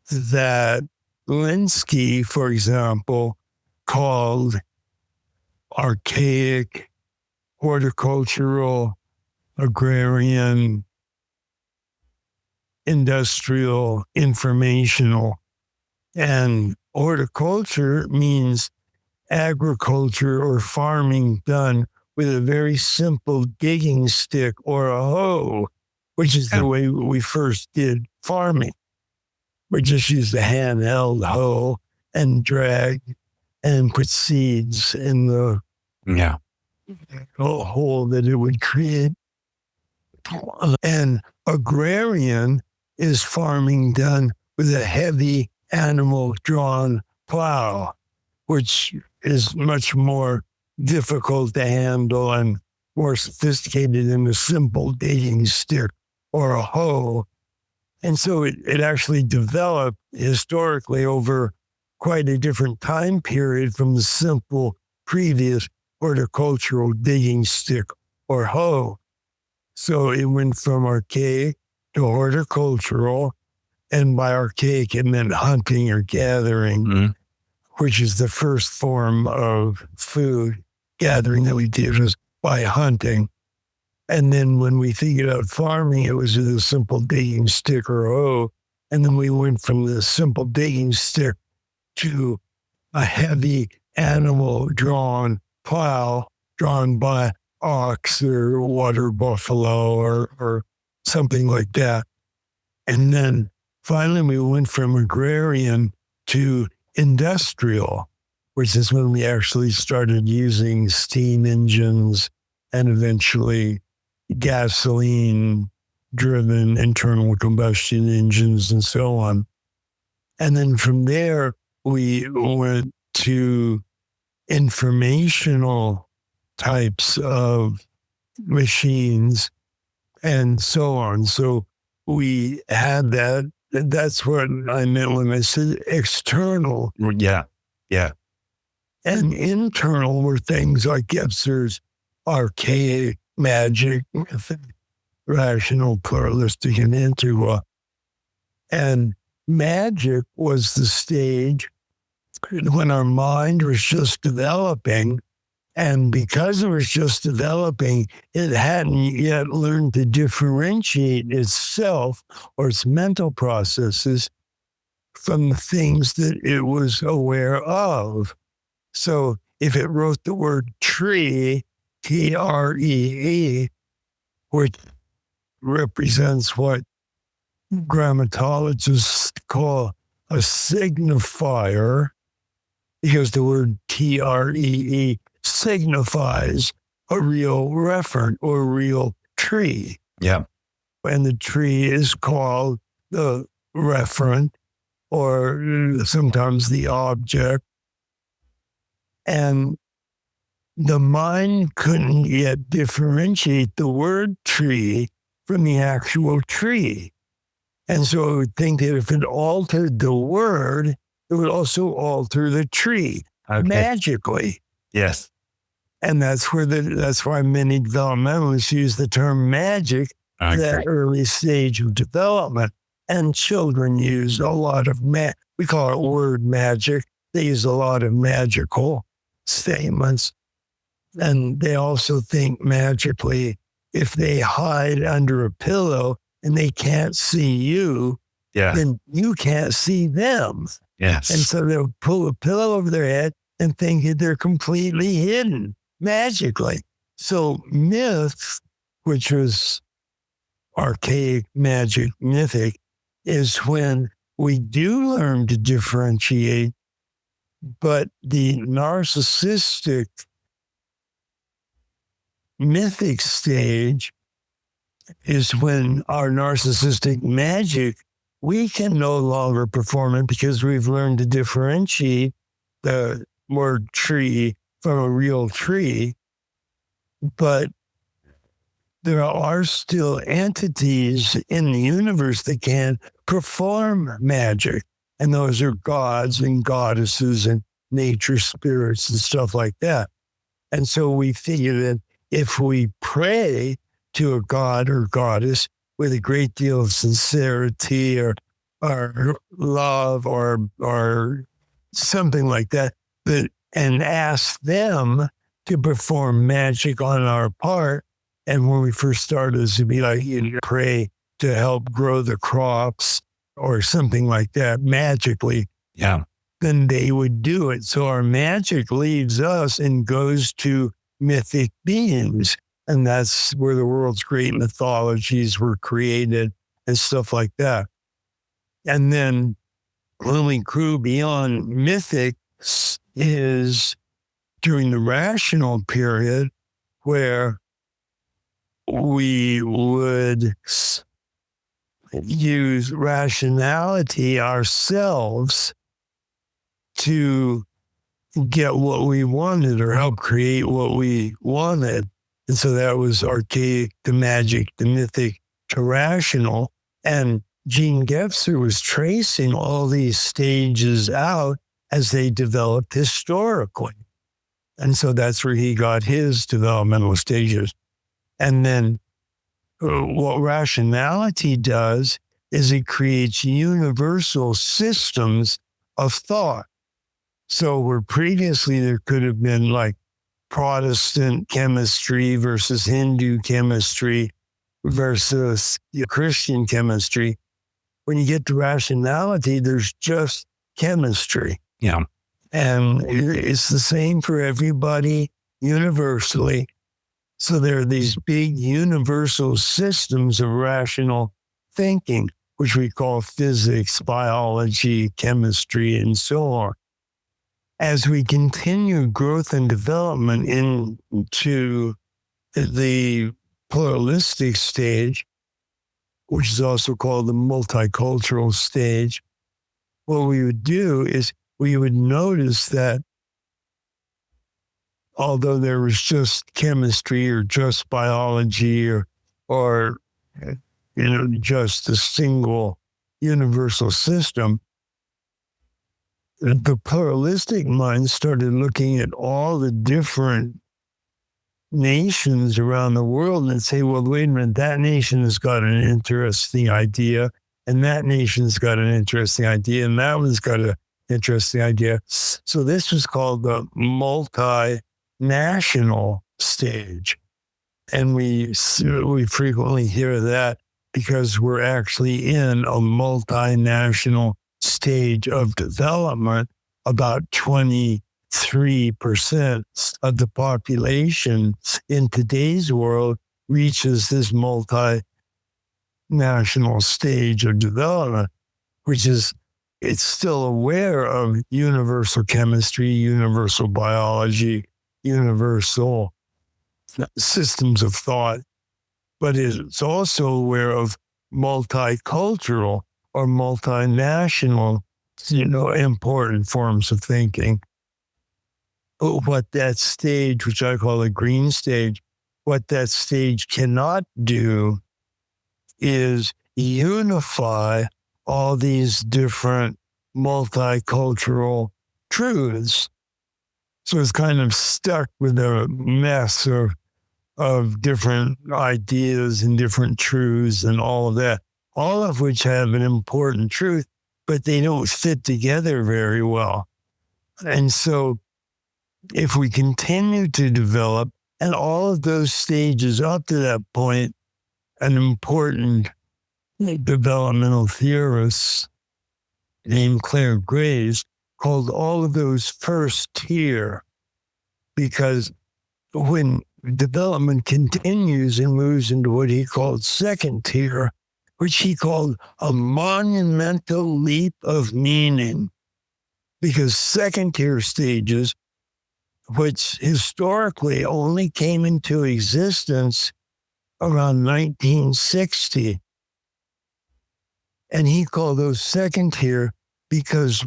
that Linsky, for example, called archaic, horticultural, agrarian, industrial, informational. And horticulture means agriculture or farming done with a very simple digging stick or a hoe, which is the way we first did farming. We just used a handheld hoe and drag and put seeds in the hole that it would create. And agrarian is farming done with a heavy animal-drawn plow, which is much more difficult to handle and more sophisticated than a simple digging stick or a hoe. And so it actually developed historically over quite a different time period from the simple previous horticultural digging stick or hoe. So it went from archaic to horticultural, and by archaic it meant hunting or gathering, which is the first form of food gathering that we did was by hunting. And then when we figured out farming, it was with a simple digging stick or hoe. And then we went from the simple digging stick to a heavy animal-drawn plow drawn by ox or water buffalo or something like that. And then finally we went from agrarian to industrial, which is when we actually started using steam engines and eventually gasoline driven internal combustion engines and so on. And then from there, we went to informational types of machines and so on. So we had that. That's what I meant when I said external. Yeah. Yeah. And internal were things like Gebser's archaic magic, rational, pluralistic, and integral. And magic was the stage when our mind was just developing. And because it was just developing, it hadn't yet learned to differentiate itself or its mental processes from the things that it was aware of. So if it wrote the word tree, Tree, which represents what grammatologists call a signifier, because the word Tree signifies a real referent or real tree. Yeah. And the tree is called the referent or sometimes the object. And the mind couldn't yet differentiate the word tree from the actual tree. And so it would think that if it altered the word, it would also alter the tree magically. Yes. And that's why many developmentalists use the term magic, that early stage of development. And children use a lot of we call it word magic. They use a lot of magical statements. And they also think magically, if they hide under a pillow and they can't see you, then you can't see them. Yes. And so they'll pull a pillow over their head and think that they're completely hidden magically. So myth, which was archaic, magic, mythic, is when we do learn to differentiate, but the narcissistic mythic stage is when our narcissistic magic, we can no longer perform it because we've learned to differentiate the word tree from a real tree. But there are still entities in the universe that can perform magic. And those are gods and goddesses and nature spirits and stuff like that. And so we figure that if we pray to a god or goddess with a great deal of sincerity or love or something like that, and ask them to perform magic on our part. And when we first started, it would be like, you pray to help grow the crops or something like that magically. Yeah. Then they would do it. So our magic leaves us and goes to mythic beings. And that's where the world's great mythologies were created and stuff like that. And then when we grew beyond mythic is during the rational period where we would use rationality ourselves to get what we wanted or help create what we wanted. And so that was archaic to magic, to mythic to rational. And Gene Gebser was tracing all these stages out as they developed historically. And so that's where he got his developmental stages. And then what rationality does is it creates universal systems of thought. So where previously there could have been like Protestant chemistry versus Hindu chemistry versus Christian chemistry, when you get to rationality, there's just chemistry. Yeah. And it's the same for everybody universally. So there are these big universal systems of rational thinking, which we call physics, biology, chemistry, and so on. As we continue growth and development into the pluralistic stage, which is also called the multicultural stage, what we would do is we would notice that although there was just chemistry or just biology or just a single universal system, the pluralistic mind started looking at all the different nations around the world and say, well, wait a minute, that nation has got an interesting idea, and that nation's got an interesting idea, and that one's got an interesting idea. So this was called the multinational stage. And we frequently hear that because we're actually in a multinational stage of development. About 23% of the population in today's world reaches this multinational stage of development, which is, it's still aware of universal chemistry, universal biology, universal systems of thought, but it's also aware of multicultural or multinational, important forms of thinking. What that stage, which I call the green stage, what that stage cannot do is unify all these different multicultural truths. So it's kind of stuck with a mess of different ideas and different truths and all of that, all of which have an important truth, but they don't fit together very well. And so if we continue to develop, and all of those stages up to that point, an important developmental theorist named Claire Graves called all of those first tier, because when development continues and moves into what he called second tier, which he called a monumental leap of meaning, because second tier stages, which historically only came into existence around 1960, and he called those second tier because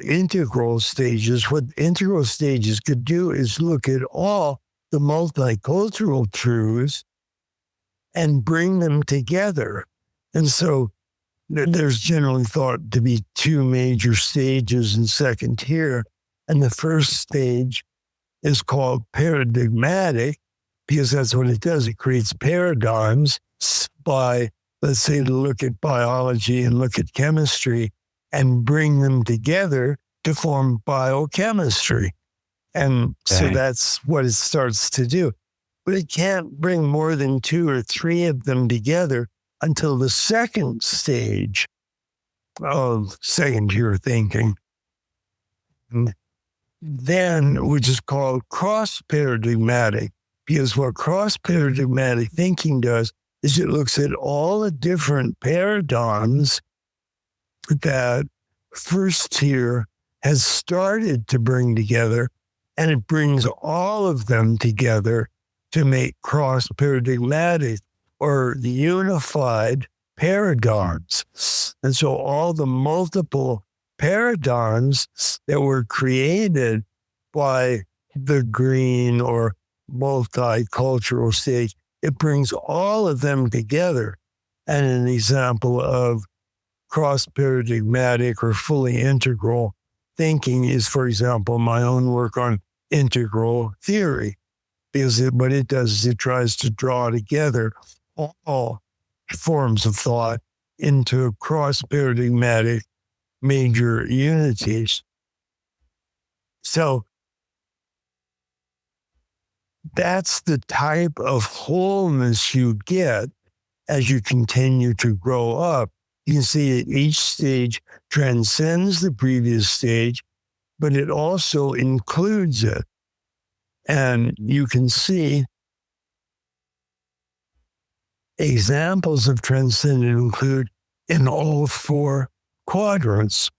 integral stages, what integral stages could do is look at all the multicultural truths and bring them together. And so there's generally thought to be two major stages in second tier. And the first stage is called paradigmatic, because that's what it does. It creates paradigms by, let's say, to look at biology and look at chemistry and bring them together to form biochemistry. And so that's what it starts to do. But it can't bring more than two or three of them together until the second stage of second tier thinking. And then, which is called cross-paradigmatic, because what cross-paradigmatic thinking does is it looks at all the different paradigms that first tier has started to bring together, and it brings all of them together to make cross-paradigmatic or the unified paradigms. And so all the multiple paradigms that were created by the green or multicultural stage, it brings all of them together. And an example of cross-paradigmatic or fully integral thinking is, for example, my own work on integral theory, because what it does is it tries to draw together all forms of thought into cross-paradigmatic major unities. So that's the type of wholeness you get as you continue to grow up. You can see that each stage transcends the previous stage, but it also includes it. And you can see examples of transcendence include in all four quadrants.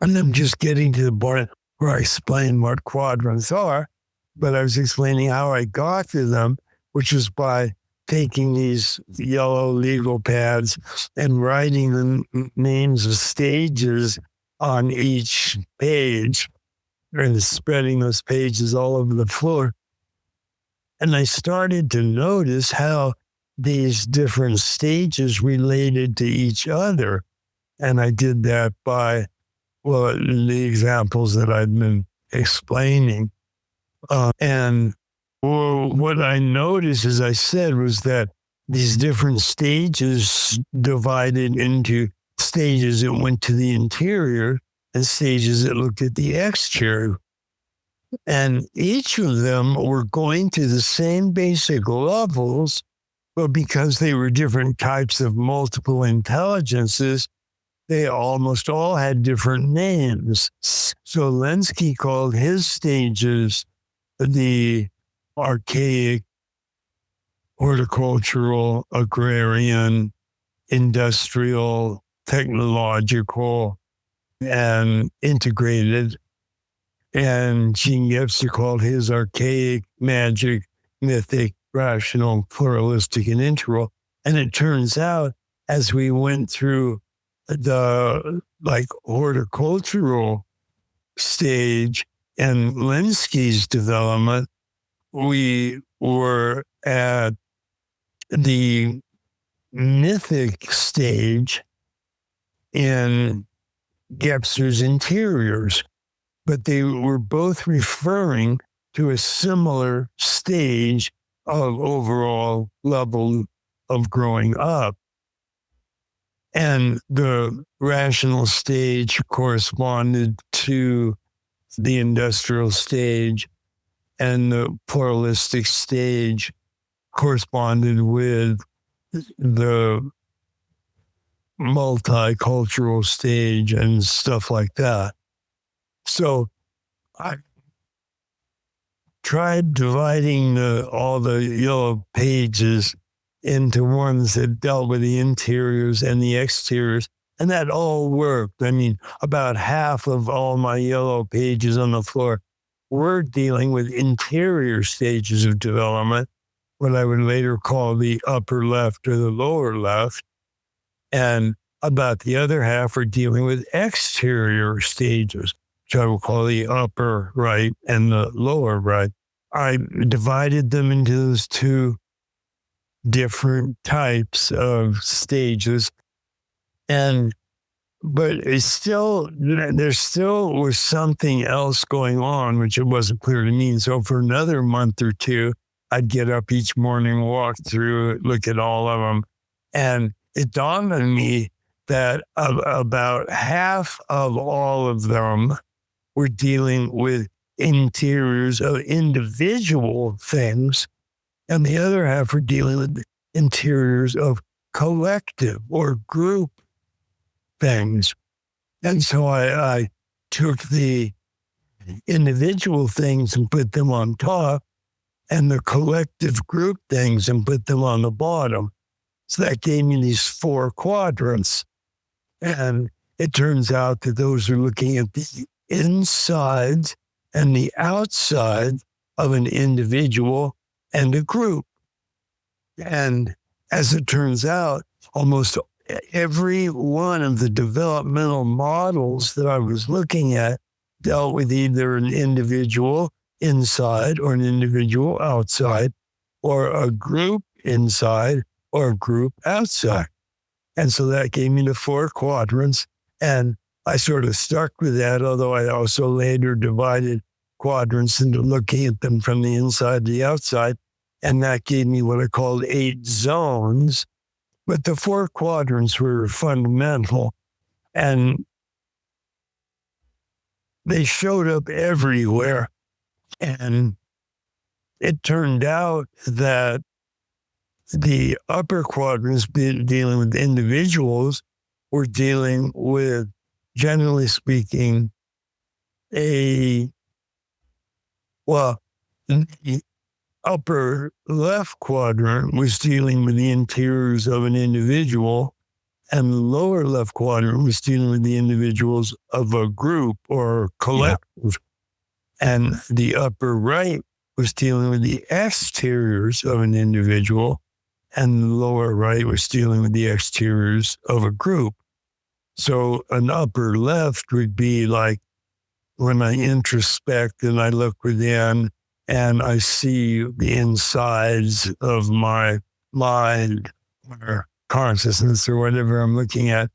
And I'm just getting to the point where I explain what quadrants are, but I was explaining how I got to them, which is by taking these yellow legal pads and writing the names of stages on each page and spreading those pages all over the floor. And I started to notice how these different stages related to each other. And I did that by, well, the examples that I'd been explaining. And what I noticed, as I said, was that these different stages divided into stages that went to the interior and stages that looked at the exterior. And each of them were going to the same basic levels, but because they were different types of multiple intelligences, they almost all had different names. So Lenski called his stages the archaic, horticultural, agrarian, industrial, technological, and integrated. And Gene Gebser called his archaic, magic, mythic, rational, pluralistic, and integral. And it turns out, as we went through the horticultural stage and Lenski's development, we were at the mythic stage in Gebser's interiors, but they were both referring to a similar stage of overall level of growing up. And the rational stage corresponded to the industrial stage, and the pluralistic stage corresponded with the multicultural stage and stuff like that. So I tried dividing all the yellow pages into ones that dealt with the interiors and the exteriors, and that all worked. I mean, about half of all my yellow pages on the floor were dealing with interior stages of development, what I would later call the upper left or the lower left, and about the other half are dealing with exterior stages, which I will call the upper right and the lower right. I divided them into those two different types of stages. But it's still, there still was something else going on, which it wasn't clear to me. So for another month or two, I'd get up each morning, walk through, look at all of them. And it dawned on me that about half of all of them were dealing with interiors of individual things, and the other half were dealing with interiors of collective or group things. And so I took the individual things and put them on top, and the collective group things and put them on the bottom. So that gave me these 4 quadrants. And it turns out that those are looking at the inside and the outside of an individual and a group. And as it turns out, almost every one of the developmental models that I was looking at dealt with either an individual inside or an individual outside, or a group inside or a group outside. And so that gave me the 4 quadrants. And I sort of stuck with that, although I also later divided quadrants into looking at them from the inside to the outside. And that gave me what I called 8 zones. But the 4 quadrants were fundamental, and they showed up everywhere. And it turned out that the upper quadrants dealing with individuals were dealing with, generally speaking, the upper left quadrant was dealing with the interiors of an individual, and the lower left quadrant was dealing with the individuals of a group or collective. Yeah. And the upper right was dealing with the exteriors of an individual, and the lower right was dealing with the exteriors of a group. So an upper left would be like when I introspect and I look within and I see the insides of my mind or consciousness or whatever I'm looking at.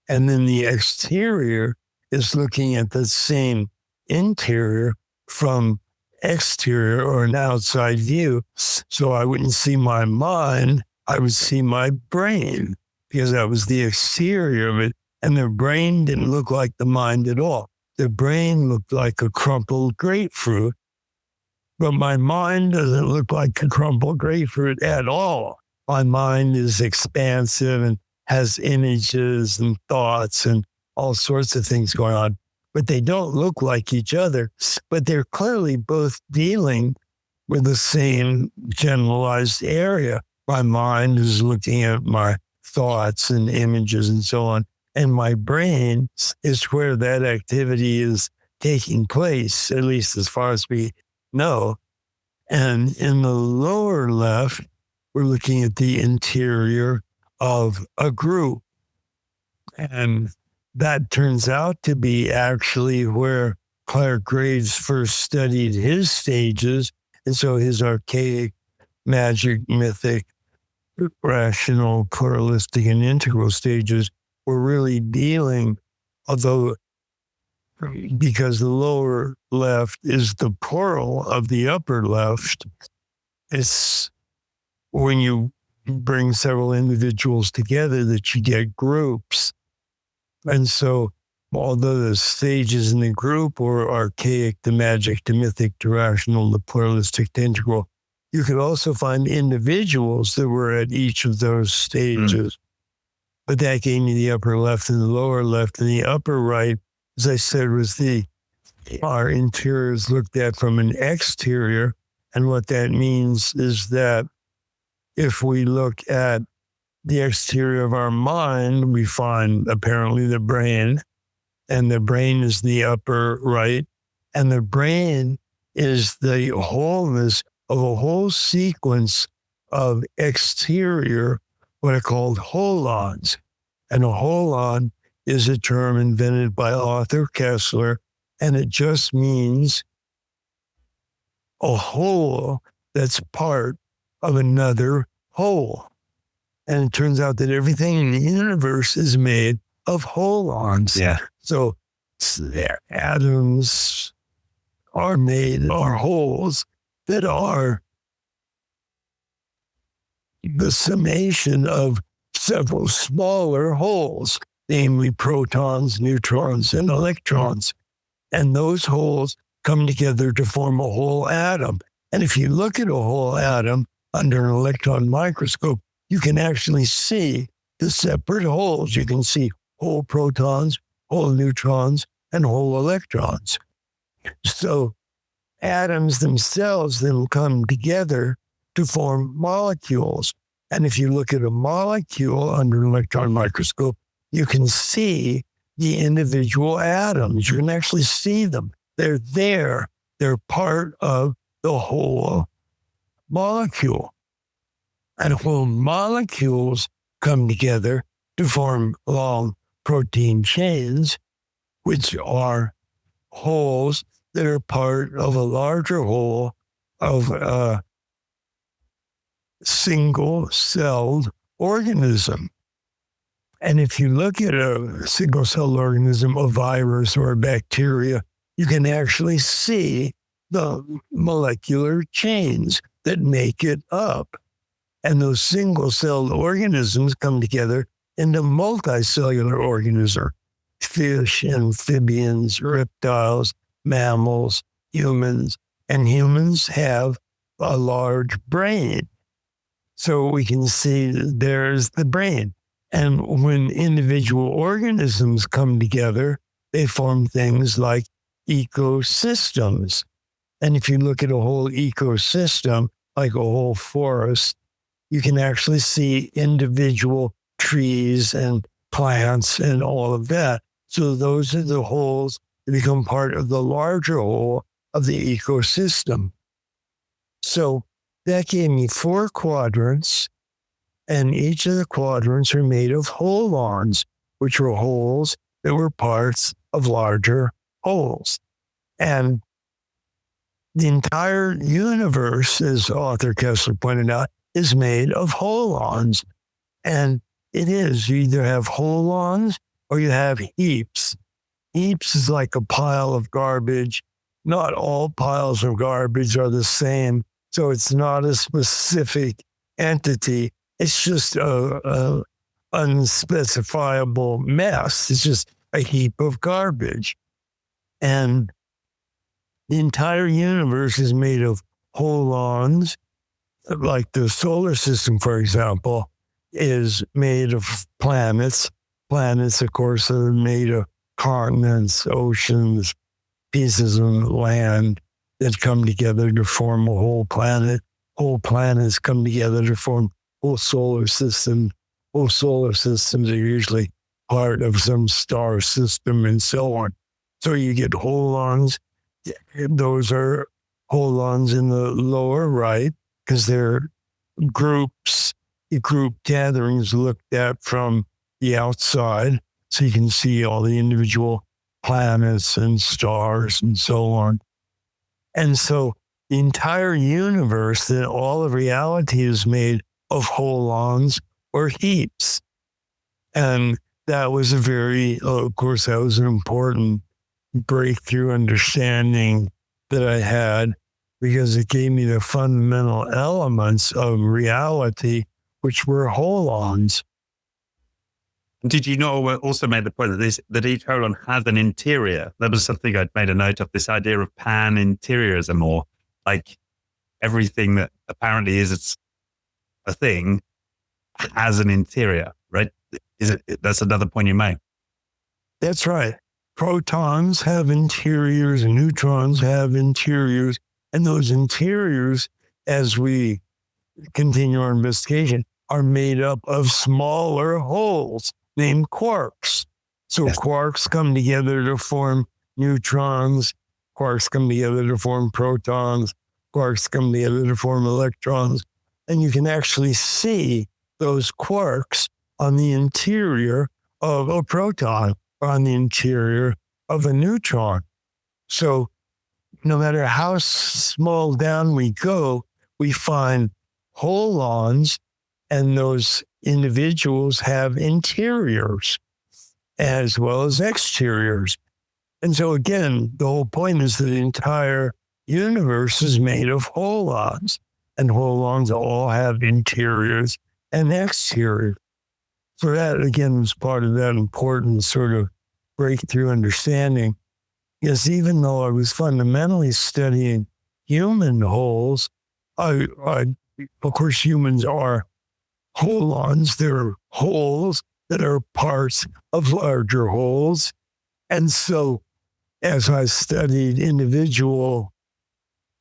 And then the exterior is looking at the same interior from exterior or an outside view. So I wouldn't see my mind, I would see my brain because that was the exterior of it. And the brain didn't look like the mind at all. The brain looked like a crumpled grapefruit, but my mind doesn't look like a crumpled grapefruit at all. My mind is expansive and has images and thoughts and all sorts of things going on, but they don't look like each other. But they're clearly both dealing with the same generalized area. My mind is looking at my thoughts and images and so on. And my brain is where that activity is taking place, at least as far as we know. And in the lower left, we're looking at the interior of a group. And that turns out to be actually where Clark Graves first studied his stages. And so his archaic, magic, mythic, rational, pluralistic, and integral stages were really dealing, although because the lower left is the plural of the upper left, it's when you bring several individuals together that you get groups. And so although the stages in the group were archaic, the magic, the mythic, the rational, the pluralistic, the integral, you could also find individuals that were at each of those stages. But that gave me the upper left and the lower left, and the upper right, as I said, was our interiors looked at from an exterior. And what that means is that if we look at the exterior of our mind, we find apparently the brain, and the brain is the upper right, and the brain is the wholeness of a whole sequence of exterior, what are called holons. And a holon is a term invented by Arthur Koestler, and it just means a whole that's part of another whole. And it turns out that everything in the universe is made of holons. Yeah. So atoms are wholes that are the summation of several smaller wholes, namely protons, neutrons, and electrons. And those wholes come together to form a whole atom. And if you look at a whole atom under an electron microscope, you can actually see the separate holes. You can see whole protons, whole neutrons, and whole electrons. So atoms themselves then come together to form molecules. And if you look at a molecule under an electron microscope, you can see the individual atoms. You can actually see them. They're there. They're part of the whole molecule. And when molecules come together to form long protein chains, which are wholes that are part of a larger whole of a single-celled organism. And if you look at a single-celled organism, a virus or a bacteria, you can actually see the molecular chains that make it up. And those single-celled organisms come together into multicellular organisms: fish, amphibians, reptiles, mammals, humans. And humans have a large brain. So we can see there's the brain. And when individual organisms come together, they form things like ecosystems. And if you look at a whole ecosystem, like a whole forest, you can actually see individual trees and plants and all of that. So those are the wholes that become part of the larger whole of the ecosystem. So that gave me 4 quadrants. And each of the quadrants are made of holons, which were holes that were parts of larger holes. And the entire universe, as author Kessler pointed out, is made of holons. And it is. You either have holons or you have heaps. Heaps is like a pile of garbage. Not all piles of garbage are the same. So it's not a specific entity. It's just a unspecifiable mess. It's just a heap of garbage. And the entire universe is made of holons, like the solar system, for example, is made of planets. Planets, of course, are made of continents, oceans, pieces of land that come together to form a whole planet. Whole planets come together to form whole solar system. Whole solar systems are usually part of some star system and so on. So you get holons. Those are holons in the lower right because they're groups, group gatherings looked at from the outside. So you can see all the individual planets and stars and so on. And so the entire universe, that all of reality is made of holons or heaps. And that was of course, that was an important breakthrough understanding that I had because it gave me the fundamental elements of reality, which were holons. Did you not also make the point that each holon has an interior? That was something I'd made a note of, this idea of pan-interiorism, or like everything that apparently is a thing has an interior, right? That's another point you make. That's right. Protons have interiors and neutrons have interiors. And those interiors, as we continue our investigation, are made up of smaller holes named quarks. So yes. Quarks come together to form neutrons. Quarks come together to form protons. Quarks come together to form electrons. And you can actually see those quarks on the interior of a proton or on the interior of a neutron. So no matter how small down we go, we find holons, and those individuals have interiors as well as exteriors. And so again, the whole point is that the entire universe is made of holons, and holons all have interiors and exteriors. So that, again, was part of that important sort of breakthrough understanding. Yes, even though I was fundamentally studying human holes, of course, humans are holons. They're holes that are parts of larger holes. And so as I studied individual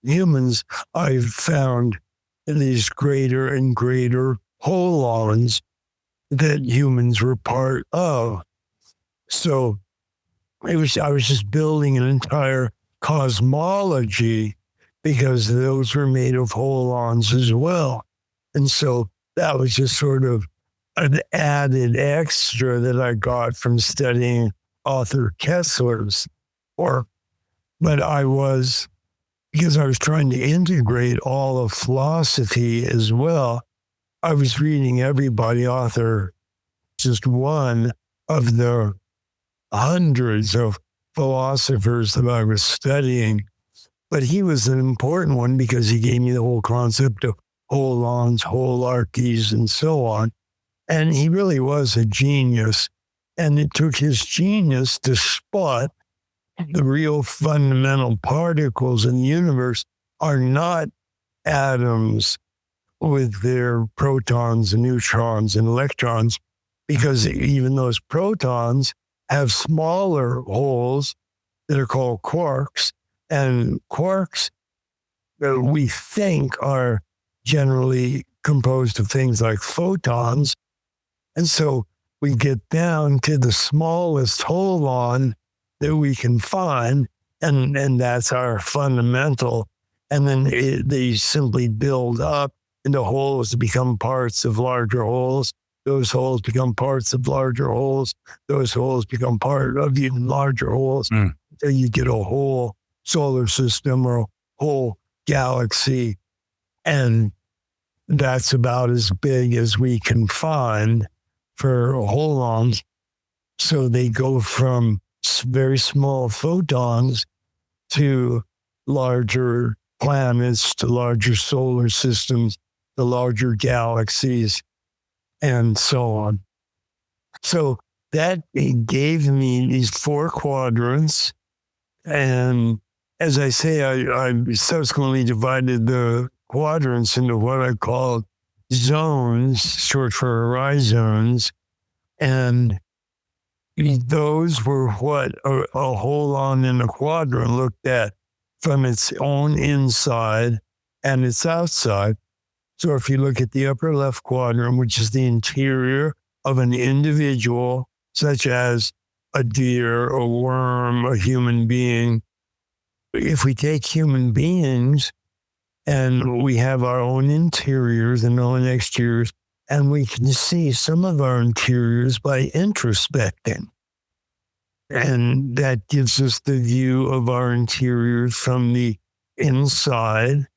humans, I found these greater and greater holons that humans were part of. So I was just building an entire cosmology because those were made of holons as well. And so that was just sort of an added extra that I got from studying author Kessler's work. But because I was trying to integrate all of philosophy as well, I was reading everybody, author, just one of the hundreds of philosophers that I was studying. But he was an important one because he gave me the whole concept of holons, holarchies, and so on. And he really was a genius. And it took his genius to spot the real fundamental particles in the universe are not atoms with their protons and neutrons and electrons, because even those protons have smaller holes that are called quarks. And quarks that we think are generally composed of things like photons. And so we get down to the smallest holon that we can find, and that's our fundamental. And then they simply build up into holes to become parts of larger holes. Those holes become parts of larger holes. Those holes become part of even larger holes. Mm. Until you get a whole solar system or a whole galaxy. And that's about as big as we can find for holons. So they go from very small photons to larger planets, to larger solar systems, to larger galaxies, and so on. So that gave me these 4 quadrants. And as I say, I subsequently divided the quadrants into what I called zones, short for horizons. And those were what a holon in a quadrant looked at from its own inside and its outside. So if you look at the upper left quadrant, which is the interior of an individual, such as a deer, a worm, a human being, if we take human beings and we have our own interiors and our own exteriors, and we can see some of our interiors by introspecting. And that gives us the view of our interiors from the inside.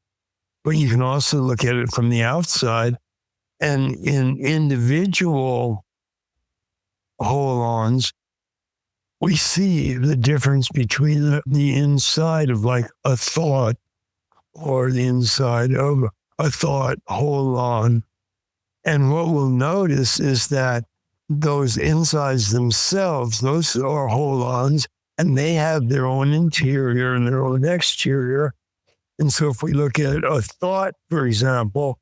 But you can also look at it from the outside. And in individual holons, we see the difference between the inside of like a thought or the inside of a thought holon. And what we'll notice is that those insides themselves, those are holons, and they have their own interior and their own exterior. And so if we look at a thought, for example,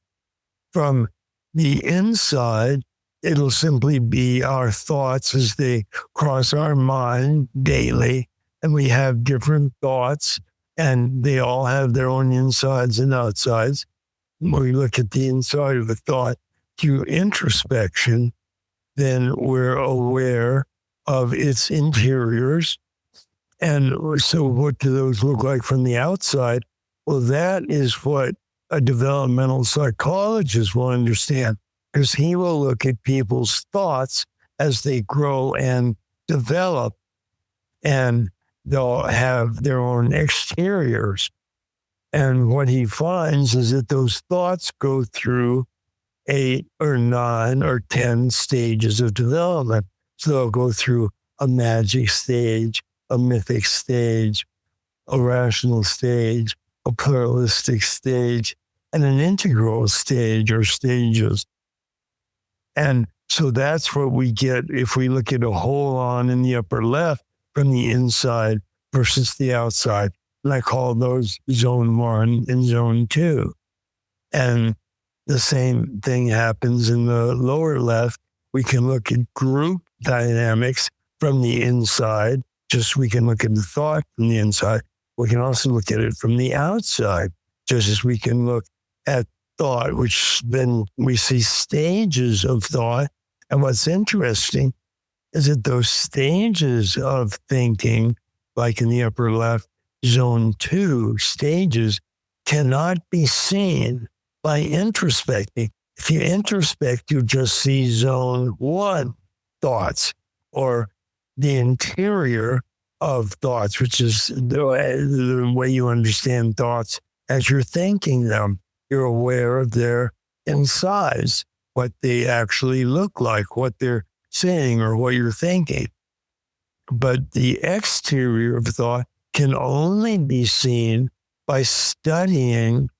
from the inside, it'll simply be our thoughts as they cross our mind daily. And we have different thoughts, and they all have their own insides and outsides. When we look at the inside of a thought through introspection, then we're aware of its interiors. And so what do those look like from the outside? Well, that is what a developmental psychologist will understand, because he will look at people's thoughts as they grow and develop, and they'll have their own exteriors. And what he finds is that those thoughts go through 8 or 9 or 10 stages of development. So they'll go through a magic stage, a mythic stage, a rational stage, a pluralistic stage, and an integral stage or stages. And so that's what we get if we look at a holon in the upper left from the inside versus the outside. And I call those zone 1 and zone 2. And the same thing happens in the lower left. We can look at group dynamics from the inside, just we can look at the thought from the inside. We can also look at it from the outside, just as we can look at thought, which then we see stages of thought. And what's interesting is that those stages of thinking, like in the upper left, zone 2 stages, cannot be seen by introspecting. If you introspect, you just see zone 1 thoughts, or the interior of thoughts, which is the way you understand thoughts as you're thinking them. You're aware of their insides, what they actually look like, what they're saying, or what you're thinking. But the exterior of thought can only be seen by studying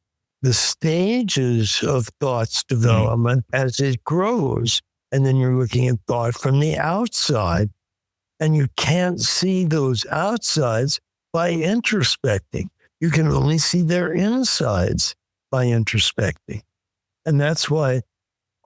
the stages of thought's development as it grows. And then you're looking at thought from the outside. And you can't see those outsides by introspecting. You can only see their insides by introspecting. And that's why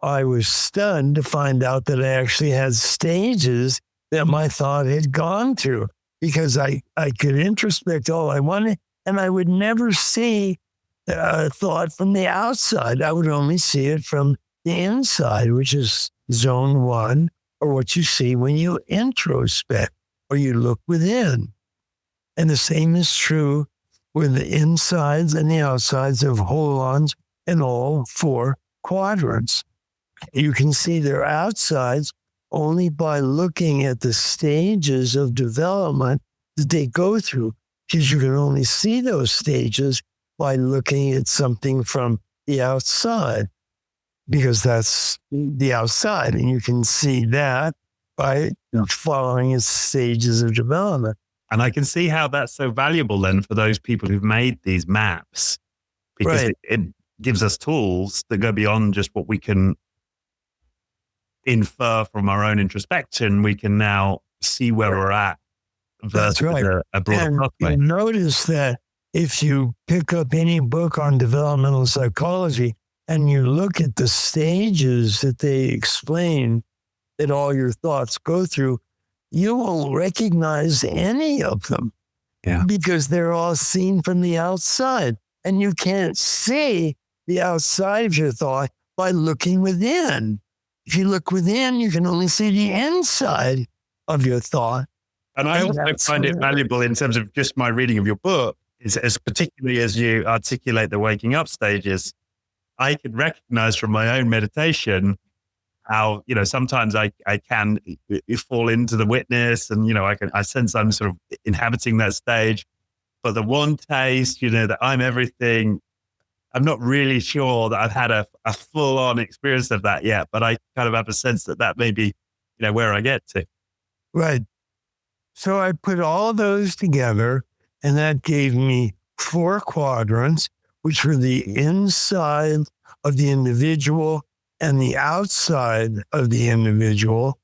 I was stunned to find out that I actually had stages that my thought had gone through, because I could introspect all I wanted, and I would never see thought from the outside. I would only see it from the inside, which is zone 1, or what you see when you introspect or you look within. And the same is true with the insides and the outsides of holons in all 4 quadrants. You can see their outsides only by looking at the stages of development that they go through, because you can only see those stages by looking at something from the outside, because that's the outside, and you can see that by following its stages of development. And I can see how that's so valuable then for those people who've made these maps, because Right. it gives us tools that go beyond just what we can infer from our own introspection. We can now see where we're at That's versus right. a broader And pathway. you notice that if you pick up any book on developmental psychology and you look at the stages that they explain that all your thoughts go through, you won't recognize any of them. Yeah. Because they're all seen from the outside. And you can't see the outside of your thought by looking within. If you look within, you can only see the inside of your thought. And I also find it valuable in terms of just my reading of your book, is as particularly as you articulate the waking up stages, I can recognize from my own meditation how, sometimes I can fall into the witness, and, I sense I'm sort of inhabiting that stage. But the one taste, that I'm everything, I'm not really sure that I've had a full on experience of that yet, but I kind of have a sense that may be, where I get to. Right. So I put all those together, and that gave me 4 quadrants, which were the inside of the individual and the outside of the individual,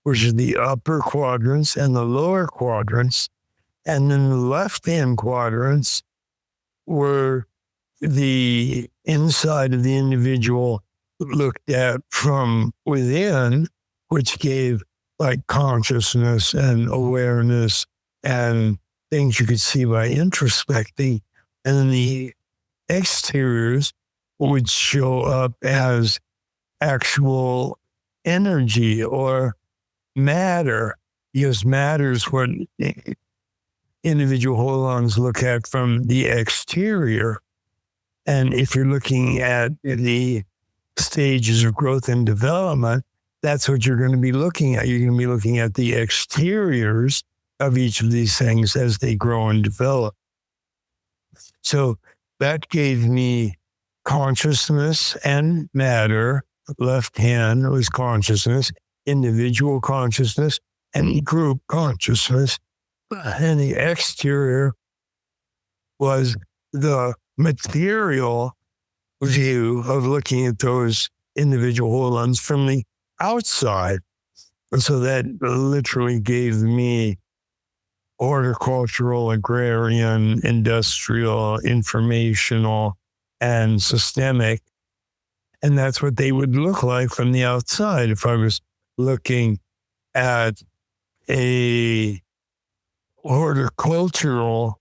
which are the upper quadrants and the lower quadrants. And then the left-hand quadrants were the inside of the individual looked at from within, which gave like consciousness and awareness and things you could see by introspecting. And then the exteriors would show up as actual energy or matter, because matter is what individual holons look at from the exterior. And if you're looking at the stages of growth and development, that's what you're going to be looking at. You're going to be looking at the exteriors of each of these things as they grow and develop. So that gave me consciousness and matter. Left hand was consciousness, individual consciousness, and group consciousness. And the exterior was the material view of looking at those individual holons from the outside. And so that literally gave me horticultural, agrarian, industrial, informational, and systemic. And that's what they would look like from the outside. If I was looking at a horticultural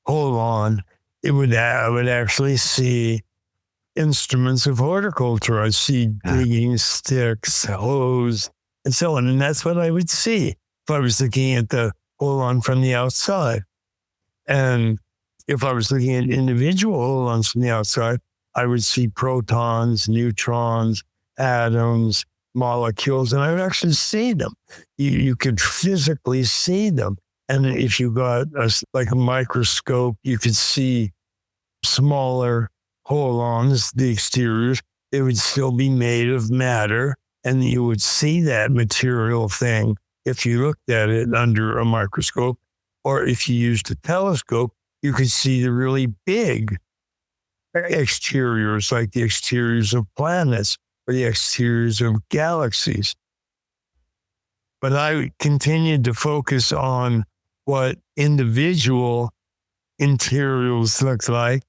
holon, I would actually see instruments of horticulture. I'd see digging sticks, hoes, and so on. And that's what I would see if I was looking at the holon from the outside. And if I was looking at individual holons from the outside, I would see protons, neutrons, atoms, molecules, and I would actually see them. You could physically see them. And if you got like a microscope, you could see smaller holons, the exteriors. It would still be made of matter, and you would see that material thing if you looked at it under a microscope. Or if you used a telescope, you could see the really big exteriors, like the exteriors of planets or the exteriors of galaxies. But I continued to focus on what individual interiors look like,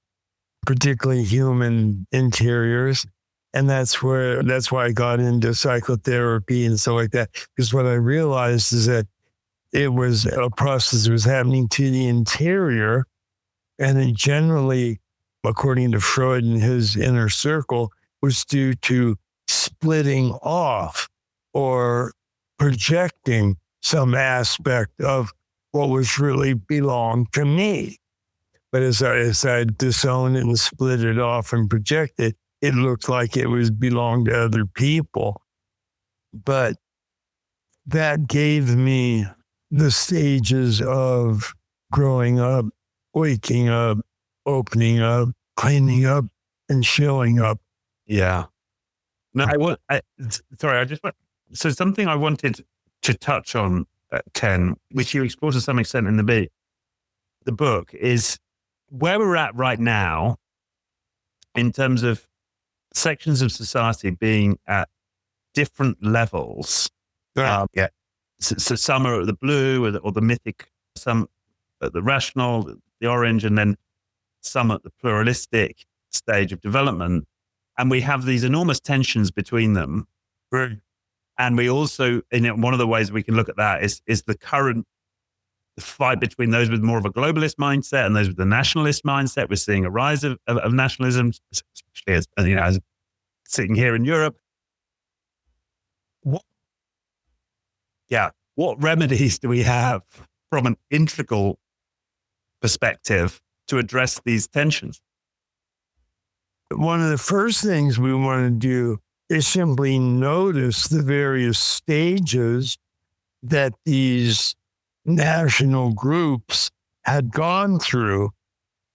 particularly human interiors. And that's why I got into psychotherapy and stuff like that. Because what I realized is that it was a process that was happening to the interior. And it generally, according to Freud and his inner circle, was due to splitting off or projecting some aspect of what was really belonged to me. But as I disowned it and split it off and projected, it looked like it belonged to other people. But that gave me the stages of growing up, waking up, opening up, cleaning up, and showing up. Yeah. No, sorry, I just want, so something I wanted to touch on, Ken, which you explore to some extent in the book, is where we're at right now in terms of sections of society being at different levels. Right. Yeah. So some are at the blue or the mythic, some at the rational, the orange, and then some at the pluralistic stage of development. And we have these enormous tensions between them. Right. And we also, one of the ways we can look at that is the current fight between those with more of a globalist mindset and those with the nationalist mindset. We're seeing a rise of nationalism, especially as sitting here in Europe. What remedies do we have from an integral perspective to address these tensions? One of the first things we want to do is simply notice the various stages that these national groups had gone through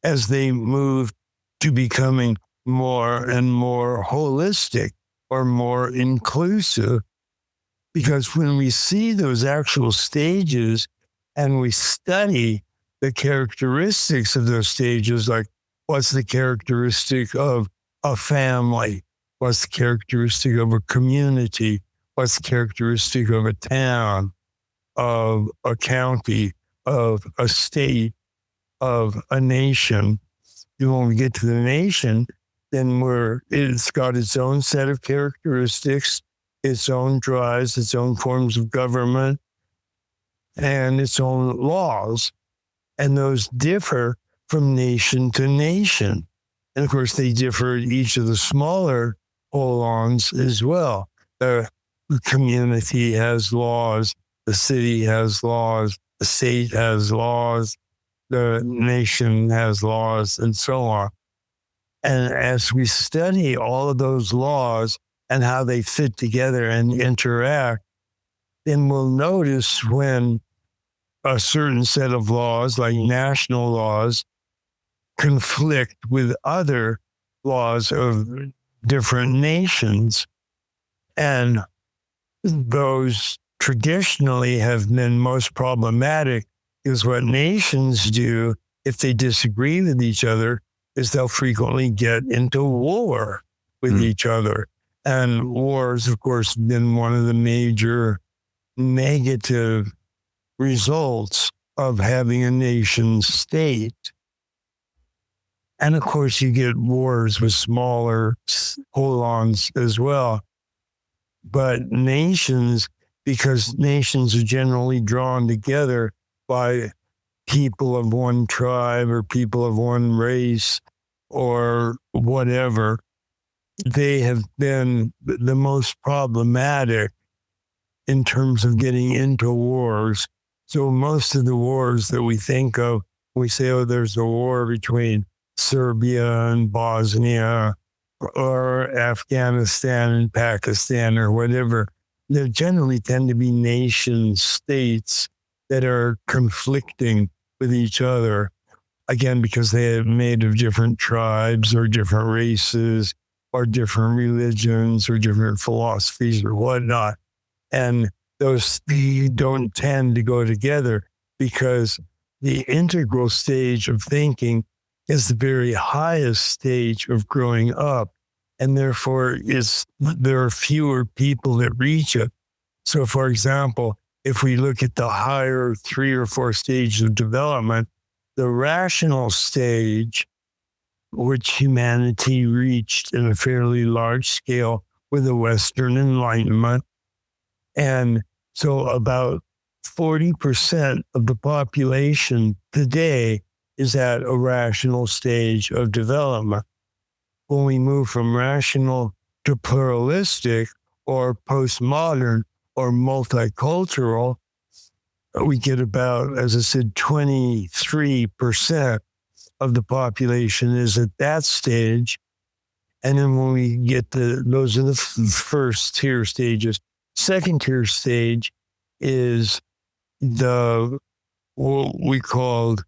as they moved to becoming more and more holistic or more inclusive. Because when we see those actual stages and we study the characteristics of those stages, like what's the characteristic of a family? What's the characteristic of a community? What's the characteristic of a town, of a county, of a state, of a nation? When we get to the nation, then it's got its own set of characteristics, its own drives, its own forms of government, and its own laws. And those differ from nation to nation. And of course, they differ in each of the smaller holons as well. The community has laws, the city has laws, the state has laws, the nation has laws, and so on. And as we study all of those laws and how they fit together and interact, then we'll notice when a certain set of laws, like national laws, conflict with other laws of different nations. And those traditionally have been most problematic, is what nations do if they disagree with each other is they'll frequently get into war with each other. And wars, of course, been one of the major negative results of having a nation state. And of course, you get wars with smaller holons as well. But nations, because nations are generally drawn together by people of one tribe or people of one race or whatever, they have been the most problematic in terms of getting into wars. So most of the wars that we think of, we say, oh, there's a war between Serbia and Bosnia or Afghanistan and Pakistan or whatever. They generally tend to be nation states that are conflicting with each other, again, because they are made of different tribes or different races or different religions or different philosophies or whatnot. And those don't tend to go together because the integral stage of thinking is the very highest stage of growing up. And therefore, there are fewer people that reach it. So, for example, if we look at the higher 3 or 4 stages of development, the rational stage, which humanity reached in a fairly large scale with the Western Enlightenment. And so about 40% of the population today is at a rational stage of development. When we move from rational to pluralistic or postmodern or multicultural, we get about, as I said, 23% of the population is at that stage. And then when we get those are the first tier stages. Second tier stage is what we called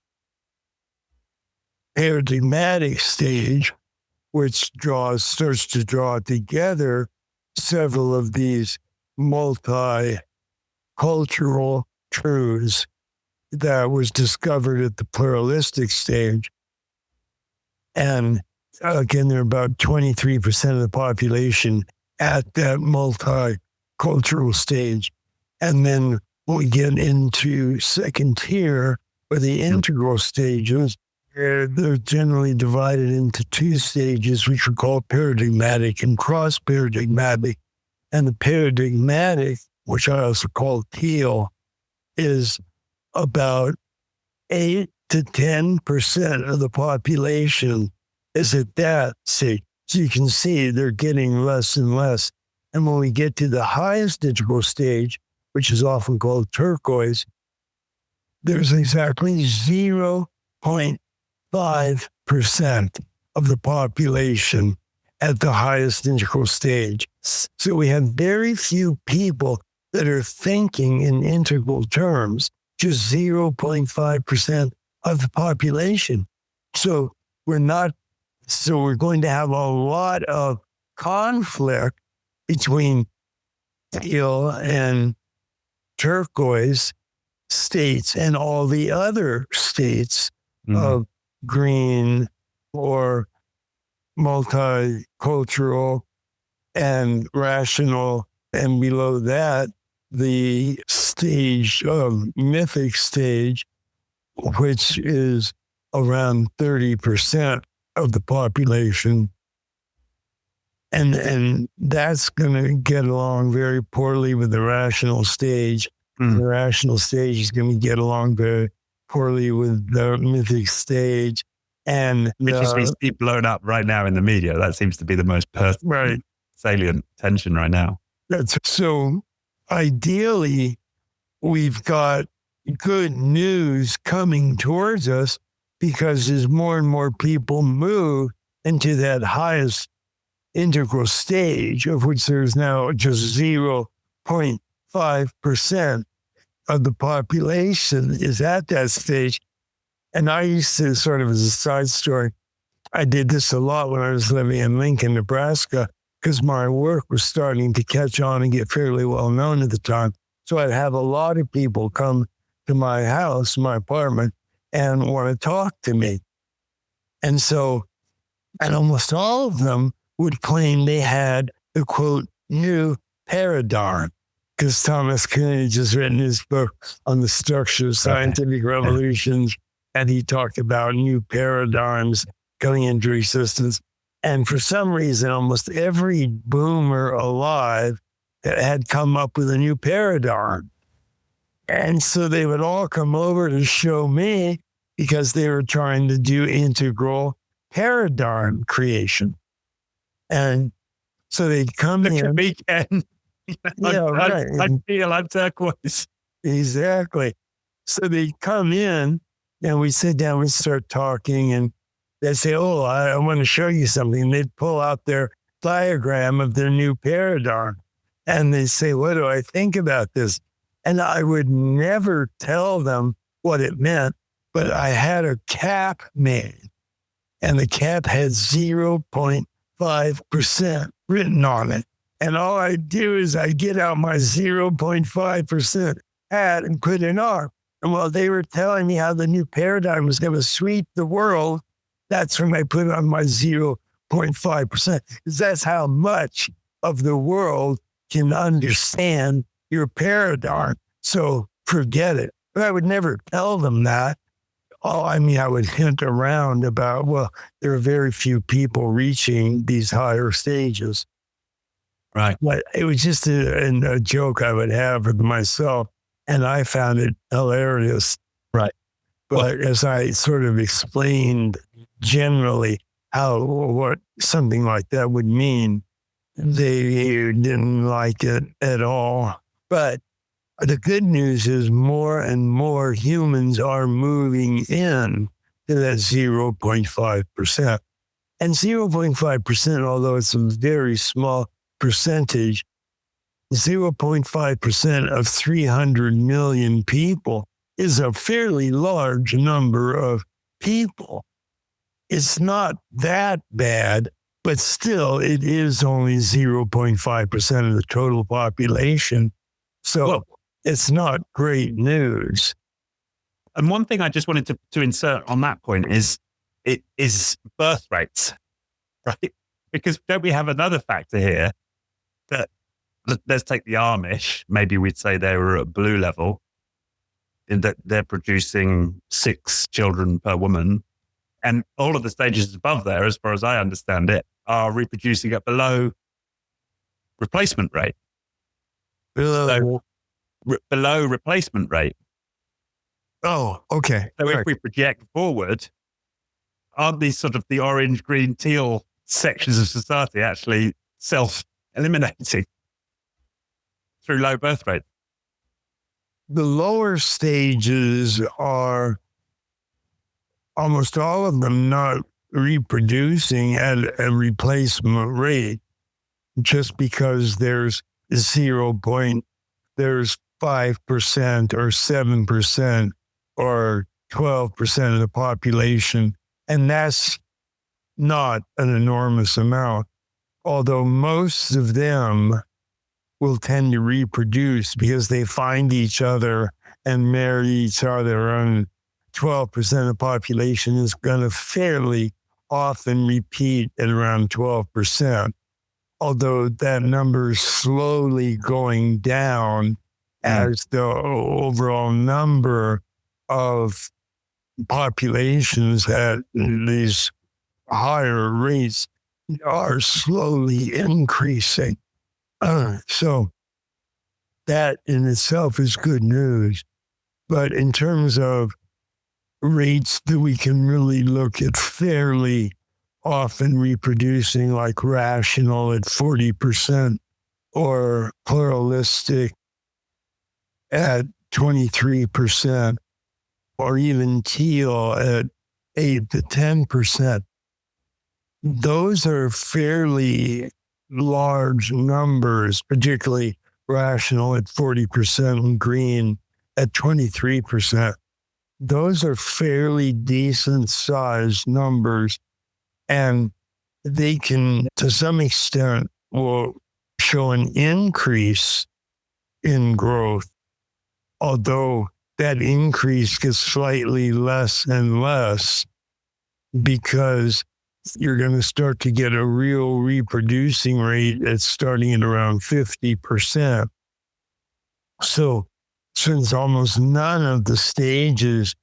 paradigmatic stage, which starts to draw together several of these multicultural truths that was discovered at the pluralistic stage. And again, there are about 23% of the population at that multicultural stage. And then when we get into second tier, or the integral stages, they're generally divided into two stages, which are called paradigmatic and cross-paradigmatic. And the paradigmatic, which I also call teal, is about 8 to 10% of the population is at that stage. So you can see they're getting less and less. And when we get to the highest integral stage, which is often called turquoise, there's exactly 0.5% of the population at the highest integral stage. So we have very few people that are thinking in integral terms, just 0.5% of the population. So we're going to have a lot of conflict between teal and turquoise states and all the other states of green or multicultural and rational. And below that, the stage of mythic stage, which is around 30% of the population. And that's going to get along very poorly with the rational stage. The rational stage is going to get along very poorly with the mythic stage. And which is we see blown up right now in the media. That seems to be the most salient tension right now. So ideally, we've got good news coming towards us, because as more and more people move into that highest integral stage, of which there's now just 0.5% of the population is at that stage. And I used to, sort of as a side story, I did this a lot when I was living in Lincoln, Nebraska, because my work was starting to catch on and get fairly well known at the time. So I'd have a lot of people come to my house, my apartment, and want to talk to me. And almost all of them would claim they had the quote, new paradigm, because Thomas Kuhn just written his book on the structure of scientific revolutions, and he talked about new paradigms coming into existence. And for some reason, almost every boomer alive had come up with a new paradigm. And so they would all come over to show me, because they were trying to do integral paradigm creation. And so they'd come in. I feel I'm turquoise. Exactly. So they'd come in and we'd sit down and start talking, and they'd say, oh, I want to show you something. And they'd pull out their diagram of their new paradigm. And they'd say, what do I think about this? And I would never tell them what it meant, but I had a cap made, and the cap had 0.5% written on it. And all I do is I get out my 0.5% hat and put it on. And while they were telling me how the new paradigm was going to sweep the world, that's when I put on my 0.5%. Because that's how much of the world can understand your paradigm. So forget it. But I would never tell them that. I would hint around about, well, there are very few people reaching these higher stages. Right. But it was just a joke I would have with myself, and I found it hilarious. Right. But as I sort of explained generally what something like that would mean, they didn't like it at all. But the good news is more and more humans are moving in to that 0.5%. And 0.5%, although it's a very small percentage, 0.5% of 300 million people is a fairly large number of people. It's not that bad, but still it is only 0.5% of the total population. So it's not great news. And one thing I just wanted to insert on that point is birth rates, right? Because don't we have another factor here that, let's take the Amish, maybe we'd say they were at blue level, in that they're producing 6 children per woman. And all of the stages above there, as far as I understand it, are reproducing at below replacement rate. Below replacement rate. Oh, okay. So if we project forward, aren't these sort of the orange, green, teal sections of society actually self-eliminating through low birth rate? The lower stages are almost all of them not reproducing at a replacement rate, just because there's 5% or 7% or 12% of the population. And that's not an enormous amount, although most of them will tend to reproduce because they find each other and marry each other, and 12% of the population is going to fairly often repeat at around 12%, although that number is slowly going down as the overall number of populations at these higher rates are slowly increasing. So that in itself is good news. But in terms of rates that we can really look at fairly often reproducing, like rational at 40% or pluralistic at 23%, or even teal at 8 to 10%. Those are fairly large numbers, particularly rational at 40% and green at 23%. Those are fairly decent sized numbers, and they can, to some extent, will show an increase in growth, although that increase gets slightly less and less because you're going to start to get a real reproducing rate that's starting at around 50%. So since almost none of the stages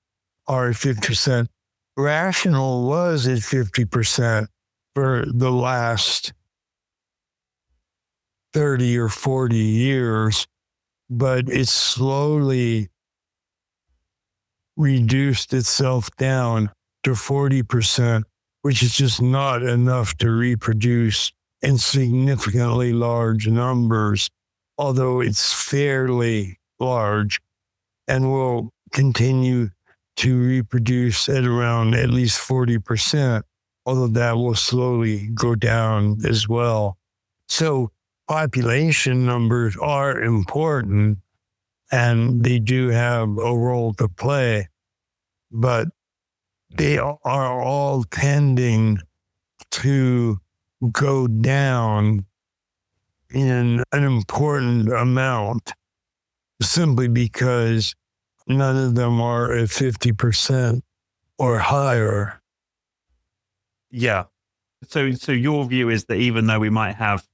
are at 50%, rational was at 50% for the last 30 or 40 years, but it's slowly reduced itself down to 40%, which is just not enough to reproduce in significantly large numbers, although it's fairly large and will continue to reproduce at around at least 40%, although that will slowly go down as well. So population numbers are important and they do have a role to play, but they are all tending to go down in an important amount simply because none of them are at 50% or higher. Yeah. So your view is that even though we might have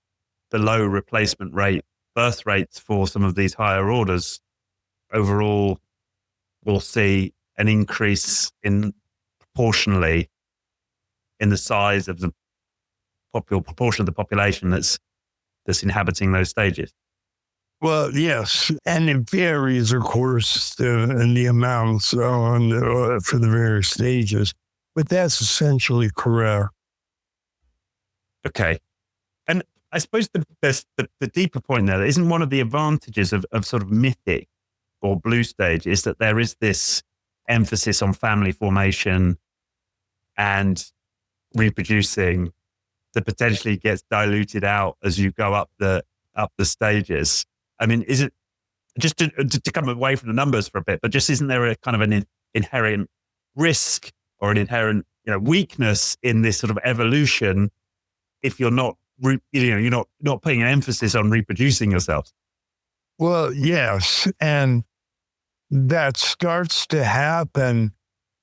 the low replacement rate birth rates for some of these higher orders, overall we'll see an increase in proportionally in the size of the proportion of the population that's inhabiting those stages. Well, yes, and it varies, of course, in the amounts for the various stages, but that's essentially correct. Okay. And I suppose the deeper point there, isn't one of the advantages of sort of mythic or blue stage is that there is this emphasis on family formation and reproducing that potentially gets diluted out as you go up the stages. I mean, is it just to come away from the numbers for a bit, but just isn't there a kind of an inherent risk or an inherent weakness in this sort of evolution if you're not you're not putting an emphasis on reproducing yourself? Well, yes, and that starts to happen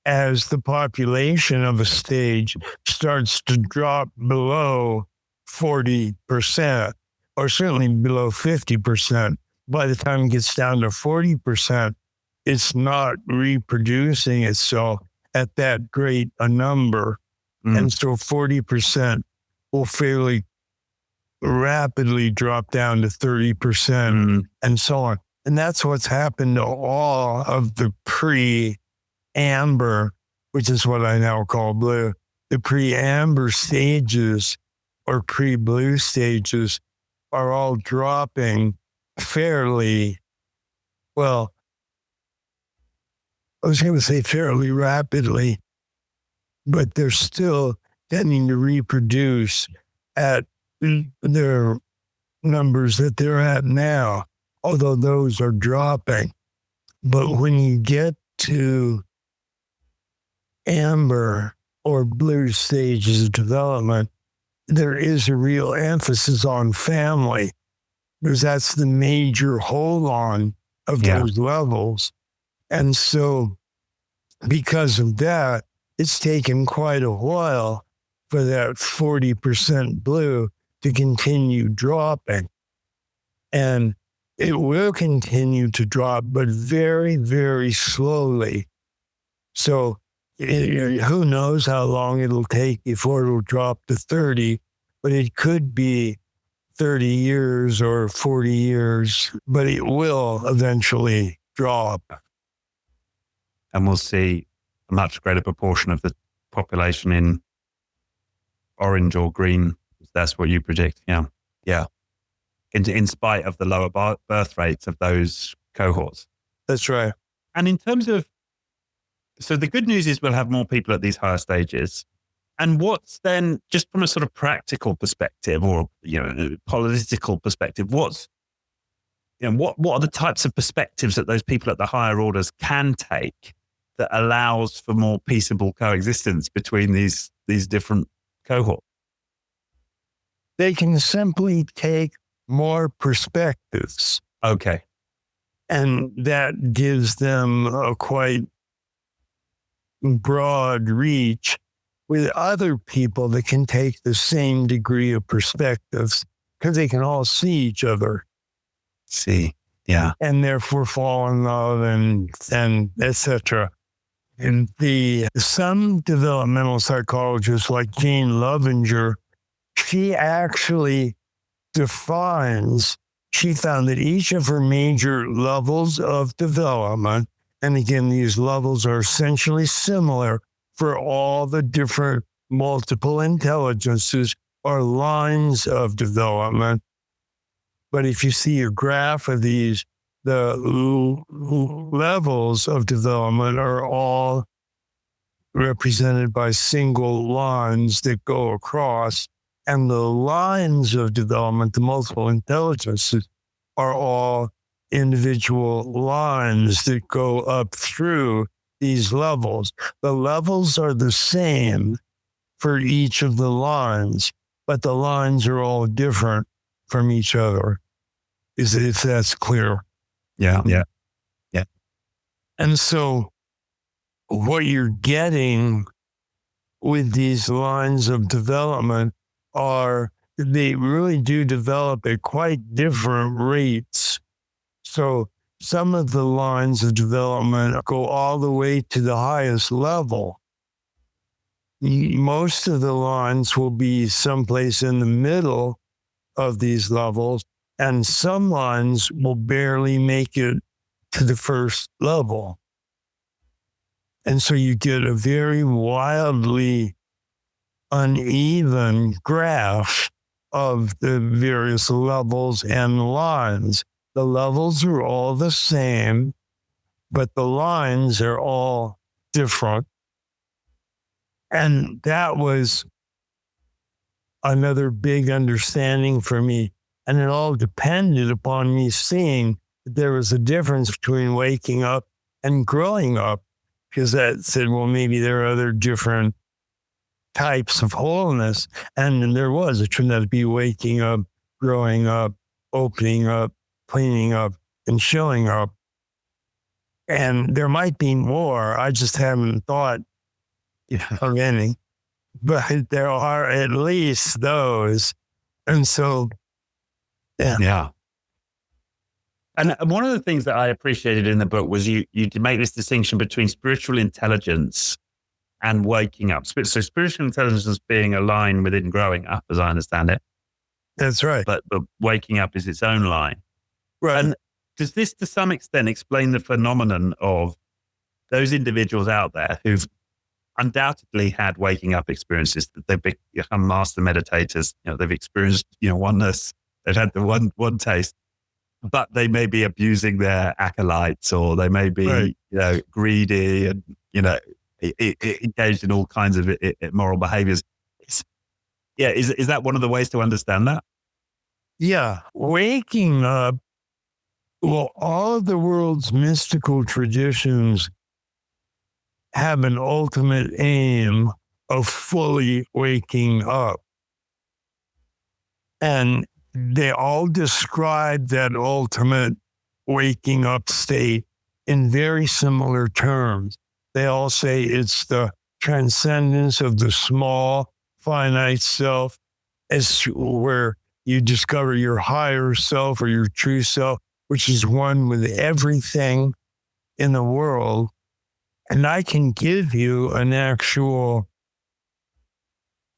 as the population of a stage starts to drop below 40%, or certainly below 50%. By the time it gets down to 40%, it's not reproducing itself at that great a number. And so 40% will fairly rapidly drop down to 30% and so on. And that's what's happened to all of the pre-amber, which is what I now call blue, the pre-amber stages or pre-blue stages are all dropping fairly, well, I was going to say fairly rapidly, but they're still tending to reproduce at their numbers that they're at now, although those are dropping. But when you get to amber or blue stages of development, there is a real emphasis on family, because that's the major hold on of those levels. And so because of that, it's taken quite a while for that 40% blue to continue dropping. And it will continue to drop, but very, very slowly. So who knows how long it'll take before it'll drop to 30, but it could be 30 years or 40 years, but it will eventually drop. And we'll see a much greater proportion of the population in orange or green. That's what you predict. Yeah. Yeah. In spite of the lower birth rates of those cohorts. That's right. And in terms of, so the good news is we'll have more people at these higher stages. And what's then, just from a sort of practical perspective or, political perspective, what are the types of perspectives that those people at the higher orders can take that allows for more peaceable coexistence between these different cohorts? They can simply take more perspectives. Okay. And that gives them a quite broad reach with other people that can take the same degree of perspectives, because they can all see each other. See. Yeah. And therefore fall in love and etc. And some developmental psychologists like Jane Lovinger, she actually defines, she found that each of her major levels of development, and again, these levels are essentially similar for all the different multiple intelligences or lines of development. But if you see a graph of these, the levels of development are all represented by single lines that go across, and the lines of development, the multiple intelligences, are all individual lines that go up through these levels. The levels are the same for each of the lines, but the lines are all different from each other, if that's clear. Yeah. And so what you're getting with these lines of development are they really do develop at quite different rates. So some of the lines of development go all the way to the highest level. Most of the lines will be someplace in the middle of these levels, and some lines will barely make it to the first level. And so you get a very wildly uneven graph of the various levels and lines. The levels are all the same, but the lines are all different. And that was another big understanding for me. And it all depended upon me seeing that there was a difference between waking up and growing up, because that said, well, maybe there are other different types of wholeness. And there was. It turned out to be waking up, growing up, opening up, cleaning up, and showing up. And there might be more. I just haven't thought of any. But there are at least those. And so, Yeah. And one of the things that I appreciated in the book was you make this distinction between spiritual intelligence and waking up. So spiritual intelligence being a line within growing up, as I understand it. That's right. But waking up is its own line. Right. And does this to some extent explain the phenomenon of those individuals out there who've undoubtedly had waking up experiences, that they've become master meditators, they've experienced, oneness, they've had the one taste, but they may be abusing their acolytes, or they may be, greedy and, engaged in all kinds of immoral behaviors. Is that one of the ways to understand that? Yeah. Waking up, well, all of the world's mystical traditions have an ultimate aim of fully waking up. And they all describe that ultimate waking up state in very similar terms. They all say it's the transcendence of the small, finite self, as where you discover your higher self or your true self, which is one with everything in the world. And I can give you an actual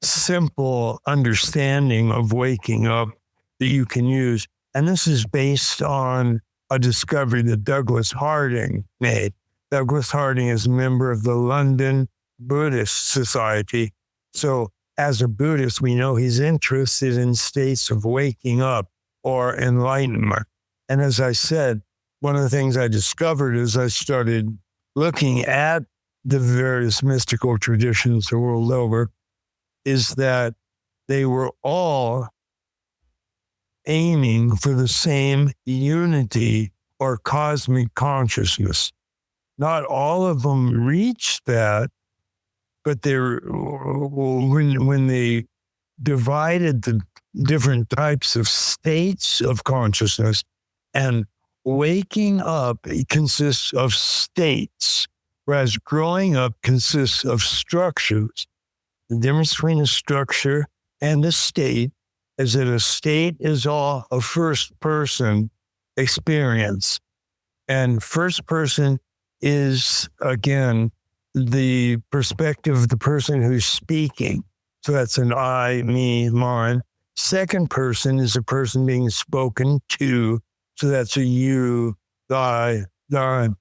simple understanding of waking up that you can use. And this is based on a discovery that Douglas Harding made. Douglas Harding is a member of the London Buddhist Society. So as a Buddhist, we know he's interested in states of waking up or enlightenment. And as I said, one of the things I discovered as I started looking at the various mystical traditions the world over is that they were all aiming for the same unity or cosmic consciousness. Not all of them reached that, but when they divided the different types of states of consciousness, and waking up, it consists of states, whereas growing up consists of structures. The difference between a structure and a state is that a state is all a first-person experience. And first person is, again, the perspective of the person who's speaking. So that's an I, me, mine. Second person is a person being spoken to. So that's a you, thy, thine.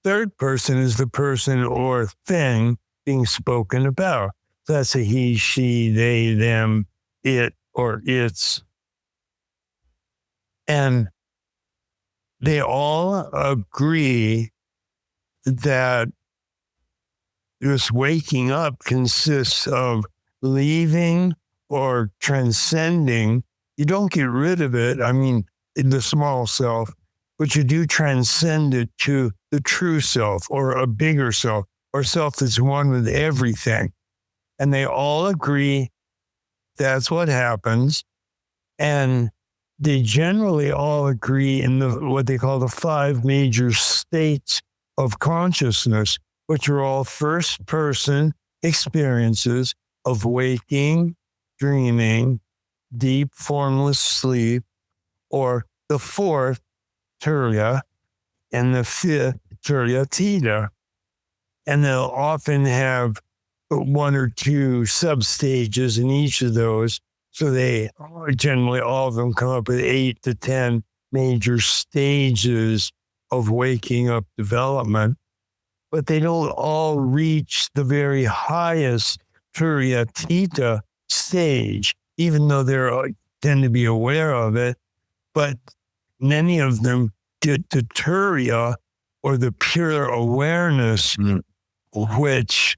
Third person is the person or thing being spoken about. So that's a he, she, they, them, it, or its. And they all agree that this waking up consists of leaving or transcending. You don't get rid of it, in the small self, but you do transcend it to the true self or a bigger self or self that's one with everything. And they all agree that's what happens. And they generally all agree in what they call the 5 major states of consciousness, which are all first-person experiences of waking, dreaming, deep, formless sleep, or the 4th, Turiya, and the 5th, Turiya Theta. And they'll often have 1 or 2 sub-stages in each of those. So they generally, all of them come up with 8 to 10 major stages of waking up development. But they don't all reach the very highest Turiya Theta stage, even though they tend to be aware of it. But many of them get to Turiya, or the pure awareness, which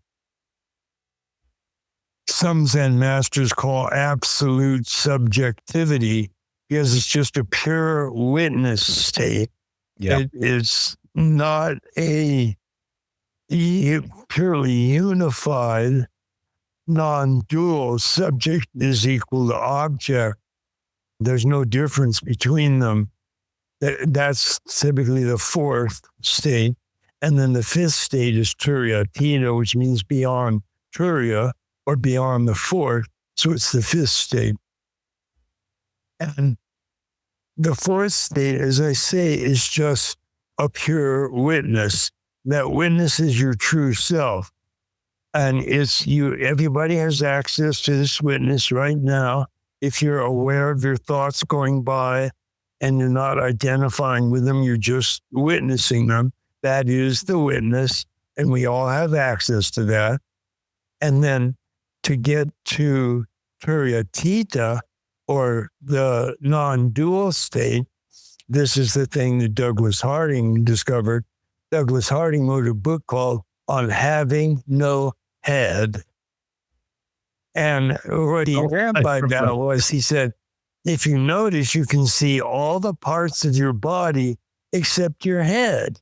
some Zen masters call absolute subjectivity, because it's just a pure witness state. Yeah. It is not a purely unified, non-dual. Subject is equal to object. There's no difference between them. That's typically the fourth state. And then the fifth state is Turiya, which means beyond Turiya, or beyond the fourth. So it's the fifth state. And the fourth state, as I say, is just a pure witness. That witness is your true self. And it's you. Everybody has access to this witness right now. If you're aware of your thoughts going by and you're not identifying with them, you're just witnessing them. That is the witness, and we all have access to that. And then to get to Turiya, or the non-dual state, this is the thing that Douglas Harding discovered. Douglas Harding wrote a book called On Having No Head. And what he meant by that was, he said, if you notice, you can see all the parts of your body except your head.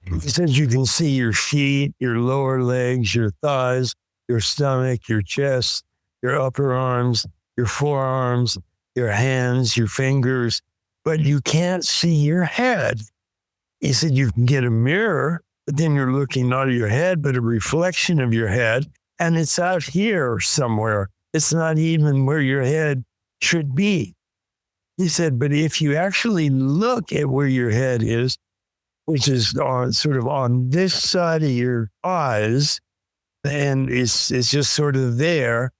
He says you can see your feet, your lower legs, your thighs, your stomach, your chest, your upper arms, your forearms, your hands, your fingers, but you can't see your head. He said you can get a mirror, but then you're looking not at your head, but a reflection of your head, and it's out here somewhere. It's not even where your head should be. He said, but if you actually look at where your head is, which is sort of on this side of your eyes, and it's just sort of there.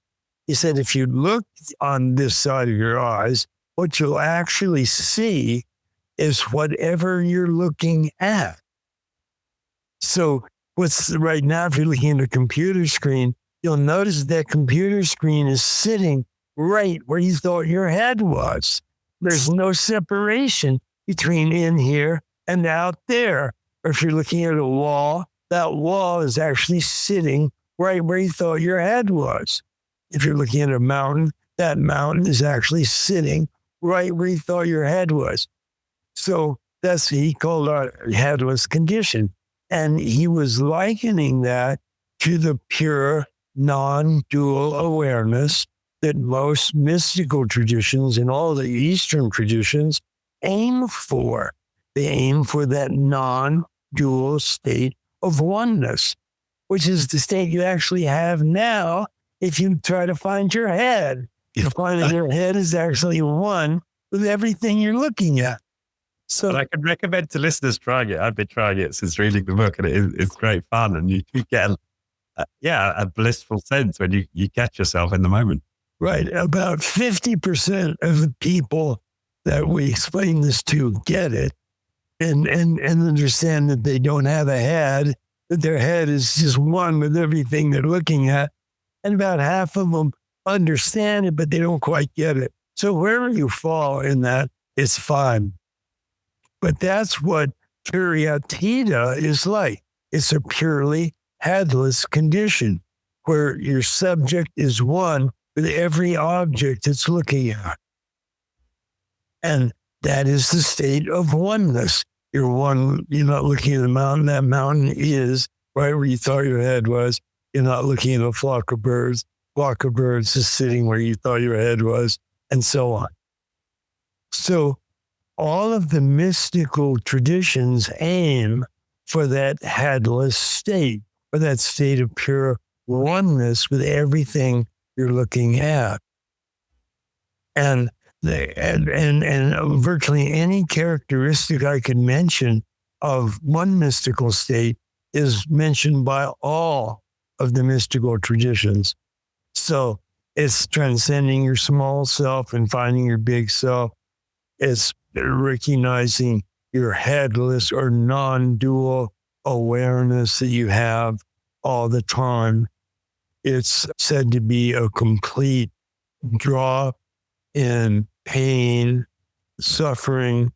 He said, if you look on this side of your eyes, what you'll actually see is whatever you're looking at. So what's right now, if you're looking at a computer screen, you'll notice that computer screen is sitting right where you thought your head was. There's no separation between in here and out there. Or if you're looking at a wall, that wall is actually sitting right where you thought your head was. If you're looking at a mountain, that mountain is actually sitting right where you thought your head was. So that's what he called our headless condition. And he was likening that to the pure non-dual awareness that most mystical traditions and all the Eastern traditions aim for. They aim for that non-dual state of oneness, which is the state you actually have now if you try to find your head. You find that your head is actually one with everything you're looking at. So but I can recommend to listeners trying it. I've been trying it since reading the book, and it's great fun. And you get a blissful sense when you catch yourself in the moment. Right. About 50% of the people that we explain this to get it and understand that they don't have a head, that their head is just one with everything they're looking at. And about half of them understand it, but they don't quite get it. So wherever you fall in that, it's fine. But that's what Turiya is like. It's a purely headless condition where your subject is one with every object it's looking at. And that is the state of oneness. You're one, you're not looking at the mountain. That mountain is right where you thought your head was. You're not looking at a flock of birds. Flock of birds is sitting where you thought your head was, and so on. So all of the mystical traditions aim for that headless state, for that state of pure oneness with everything you're looking at. And virtually any characteristic I could mention of one mystical state is mentioned by all of the mystical traditions. So it's transcending your small self and finding your big self. It's recognizing your headless or non-dual awareness that you have all the time. It's said to be a complete drop in pain, suffering.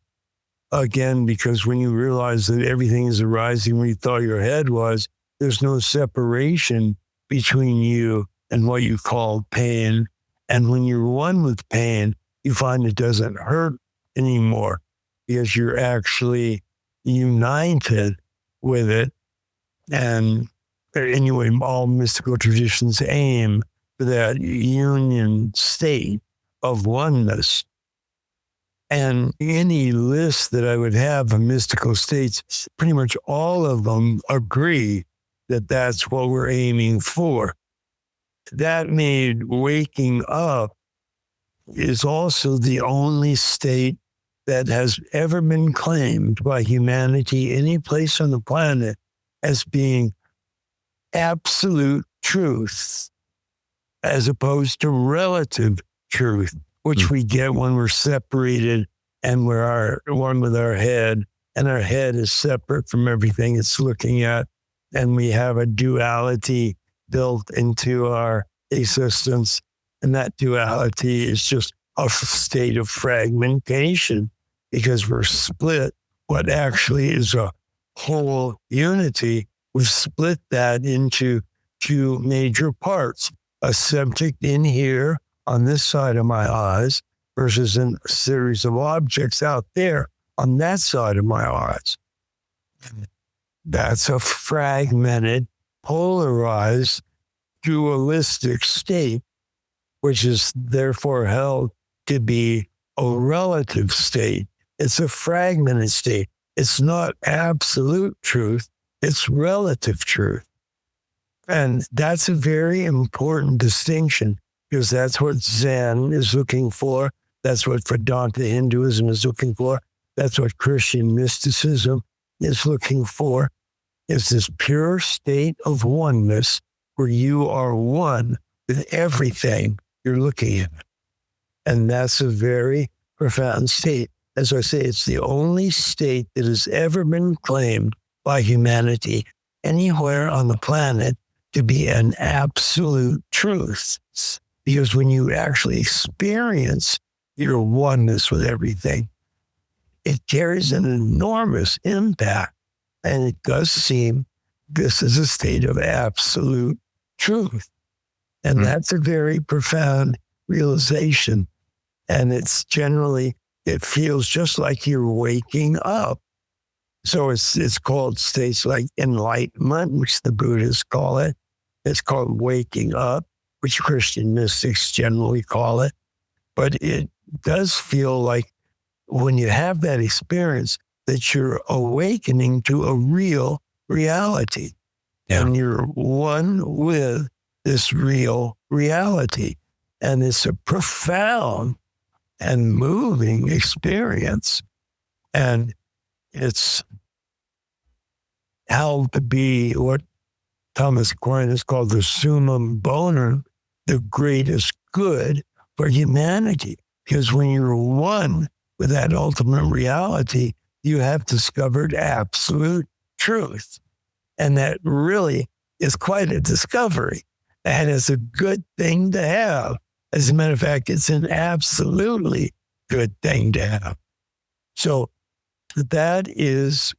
Again, because when you realize that everything is arising where you thought your head was, there's no separation between you and what you call pain. And when you're one with pain, you find it doesn't hurt anymore because you're actually united with it. And anyway, all mystical traditions aim for that union state of oneness. And any list that I would have of mystical states, pretty much all of them agree that that's what we're aiming for. That made waking up is also the only state that has ever been claimed by humanity any place on the planet as being absolute truth, as opposed to relative truth, which we get when we're separated and we're one with our head, and our head is separate from everything it's looking at, and we have a duality built into our existence, and that duality is just a state of fragmentation because we're split. What actually is a whole unity, we've split that into two major parts: a subject in here on this side of my eyes versus a series of objects out there on that side of my eyes. That's a fragmented, polarized, dualistic state, which is therefore held to be a relative state. It's a fragmented state. It's not absolute truth. It's relative truth. And that's a very important distinction because that's what Zen is looking for. That's what Vedanta Hinduism is looking for. That's what Christian mysticism is looking for. It's this pure state of oneness where you are one with everything you're looking at. And that's a very profound state. As I say, it's the only state that has ever been claimed by humanity anywhere on the planet to be an absolute truth. Because when you actually experience your oneness with everything, it carries an enormous impact. And it does seem this is a state of absolute truth. And that's a very profound realization. And it's generally, it feels just like you're waking up. So it's called states like enlightenment, which the Buddhists call it. It's called waking up, which Christian mystics generally call it. But it does feel like when you have that experience that you're awakening to a real reality. Yeah. And you're one with this real reality. And it's a profound and moving experience. And it's held to be what Thomas Aquinas called the summum bonum, the greatest good for humanity. Because when you're one with that ultimate reality, you have discovered absolute truth. And that really is quite a discovery. And it's a good thing to have. As a matter of fact, it's an absolutely good thing to have. So that is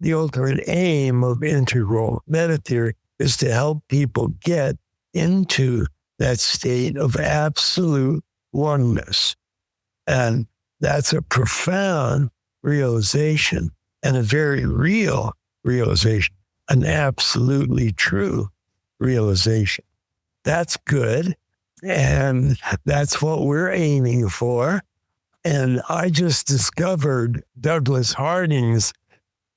the ultimate aim of integral meta theory, is to help people get into that state of absolute oneness. And that's a profound realization and a very real realization, an absolutely true realization. That's good. And that's what we're aiming for. And I just discovered Douglas Harding's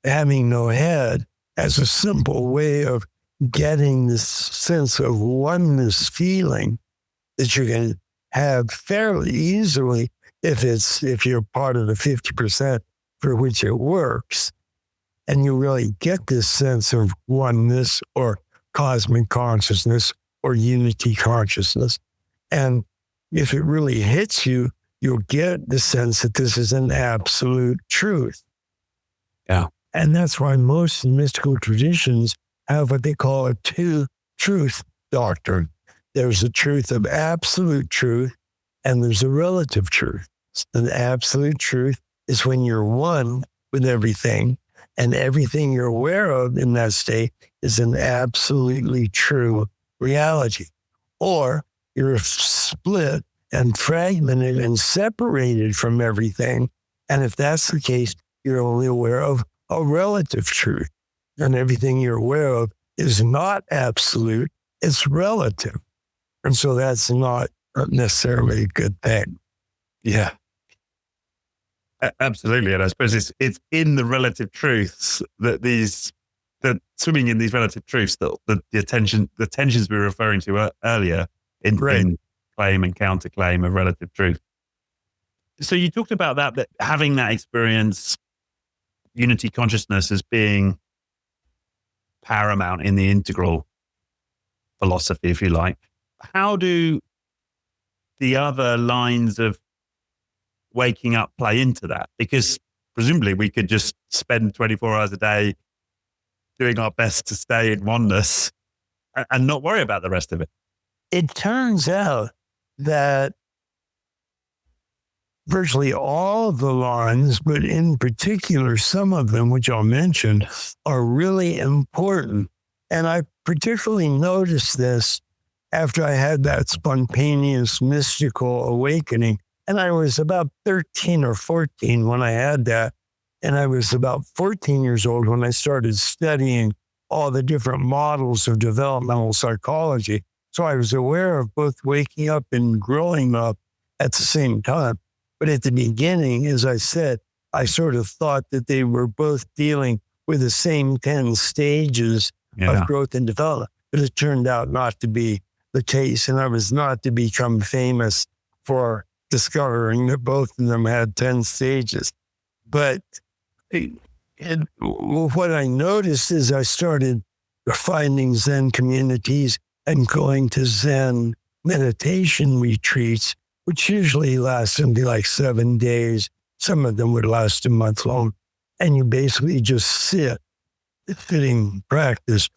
having no head as a simple way of getting this sense of oneness feeling that you can have fairly easily if you're part of the 50% for which it works. And you really get this sense of oneness or cosmic consciousness or unity consciousness. And if it really hits you, you'll get the sense that this is an absolute truth. Yeah. And that's why most mystical traditions have what they call a two-truth doctrine. There's a truth of absolute truth, and there's a relative truth. An absolute truth is when you're one with everything, and everything you're aware of in that state is an absolutely true reality. or you're split and fragmented and separated from everything. And if that's the case, you're only aware of a relative truth. And everything you're aware of is not absolute, it's relative. And so that's not necessarily a good thing. Yeah. Absolutely. And I suppose it's in the relative truths that swimming in these relative truths that the tensions we were referring to earlier in claim and counterclaim of relative truth. So you talked about that having that experience, unity consciousness as being paramount in the integral philosophy, if you like. How do the other lines of waking up play into that? Because presumably we could just spend 24 hours a day doing our best to stay in oneness and not worry about the rest of it. It turns out that virtually all of the lines, but in particular, some of them, which I'll mention, are really important. And I particularly noticed this after I had that spontaneous mystical awakening. And I was about 13 or 14 when I had that. And I was about 14 years old when I started studying all the different models of developmental psychology. So I was aware of both waking up and growing up at the same time. But at the beginning, as I said, I sort of thought that they were both dealing with the same 10 stages of growth and development. But it turned out not to be the case. And I was not to become famous for discovering that both of them had 10 stages. But what I noticed is I started finding Zen communities and going to Zen meditation retreats, which usually lasted like 7 days. Some of them would last a month long. And you basically just sitting practice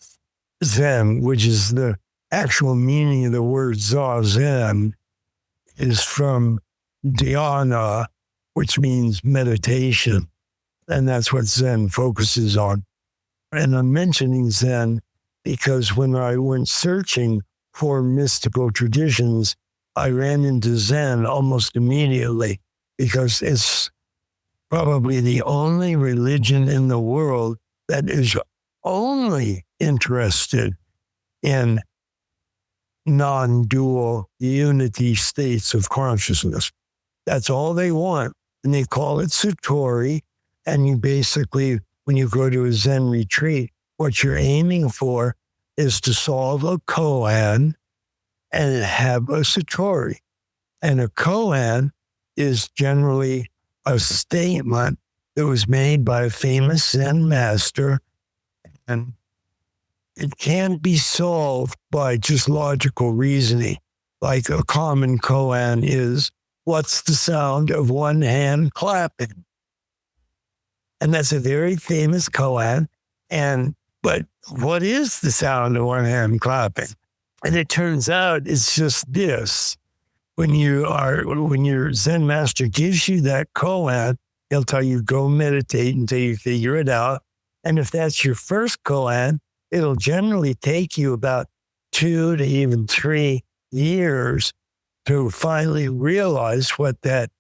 Zen, which is the actual meaning of the word Zazen, is from dhyana, which means meditation. And that's what Zen focuses on. And I'm mentioning Zen because when I went searching for mystical traditions, I ran into Zen almost immediately because it's probably the only religion in the world that is only interested in non-dual unity states of consciousness. That's all they want. And they call it Satori. And you basically, when you go to a Zen retreat, what you're aiming for is to solve a koan and have a Satori. And a koan is generally a statement that was made by a famous Zen master, and it can't be solved by just logical reasoning. Like a common koan is, what's the sound of one hand clapping? And that's a very famous koan. But what is the sound of one hand clapping? And it turns out it's just this. When your Zen master gives you that koan, he'll tell you, go meditate until you figure it out. And if that's your first koan, it'll generally take you about 2 to even 3 years to finally realize what that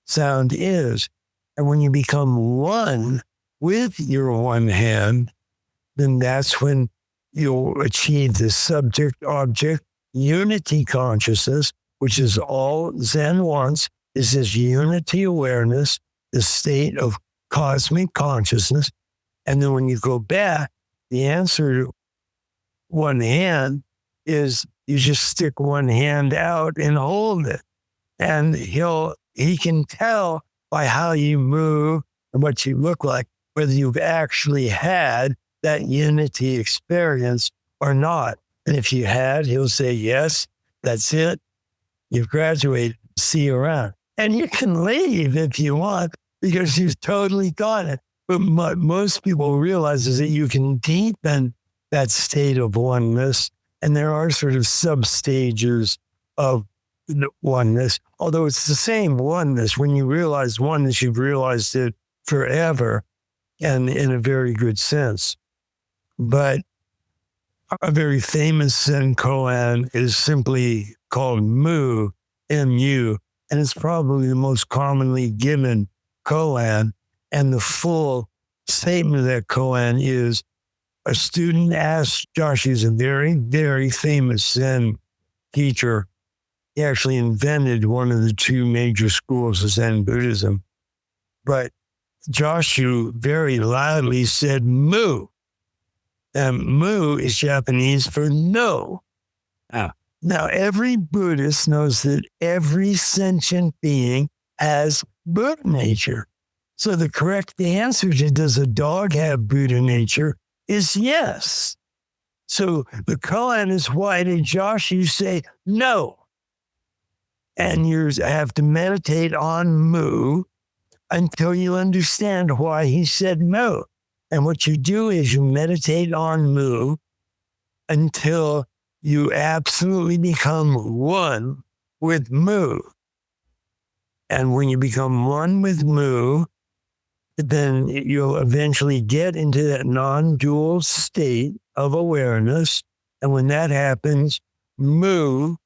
sound is. And when you become one with your one hand, then that's when you'll achieve the subject-object unity consciousness, which is all Zen wants, is this unity awareness, the state of cosmic consciousness. And then when you go back, the answer to one hand is you just stick one hand out and hold it. And he can tell by how you move and what you look like, whether you've actually had that unity experience or not. And if you had, he'll say, yes, that's it. You've graduated. See you around. And you can leave if you want because you've totally got it. But what most people realize is that you can deepen that state of oneness. And there are sort of sub-stages of oneness, although it's the same oneness. When you realize oneness, you've realized it forever and in a very good sense. But A very famous Zen koan is simply called Mu, M-U, and it's probably the most commonly given koan. And the full statement of that koan is, a student asked Josh, who's a very, very famous Zen teacher. He actually invented one of the two major schools of Zen Buddhism. But Joshu very loudly said, Mu. And Mu is Japanese for no. Oh. Now, every Buddhist knows that every sentient being has Buddha nature. So the correct answer to does a dog have Buddha nature is yes. So the koan is why did Joshu say no? And you have to meditate on Mu until you understand why he said no. And what you do is you meditate on Mu until you absolutely become one with Mu. And when you become one with Mu, then you'll eventually get into that non-dual state of awareness. And when that happens, Mu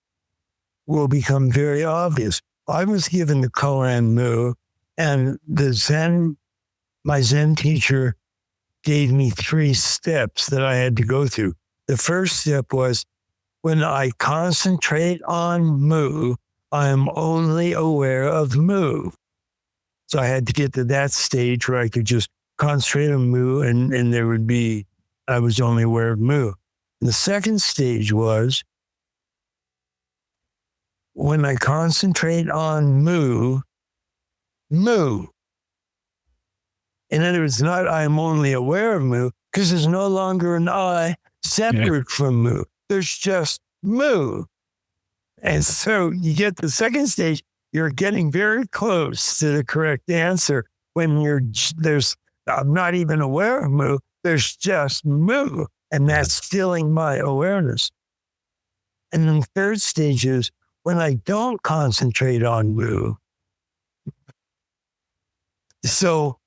will become very obvious. I was given the koan Mu, and my Zen teacher gave me 3 steps that I had to go through. The first step was, when I concentrate on Mu, I am only aware of Mu. So I had to get to that stage where I could just concentrate on Mu and I was only aware of Mu. And the second stage was, when I concentrate on Mu. In other words, not I am only aware of Mu, because there's no longer an I separate from Mu. There's just Mu. And so you get the second stage, you're getting very close to the correct answer when I'm not even aware of Mu, there's just Mu, and that's filling my awareness. And then the third stage is when I don't concentrate on Mu. So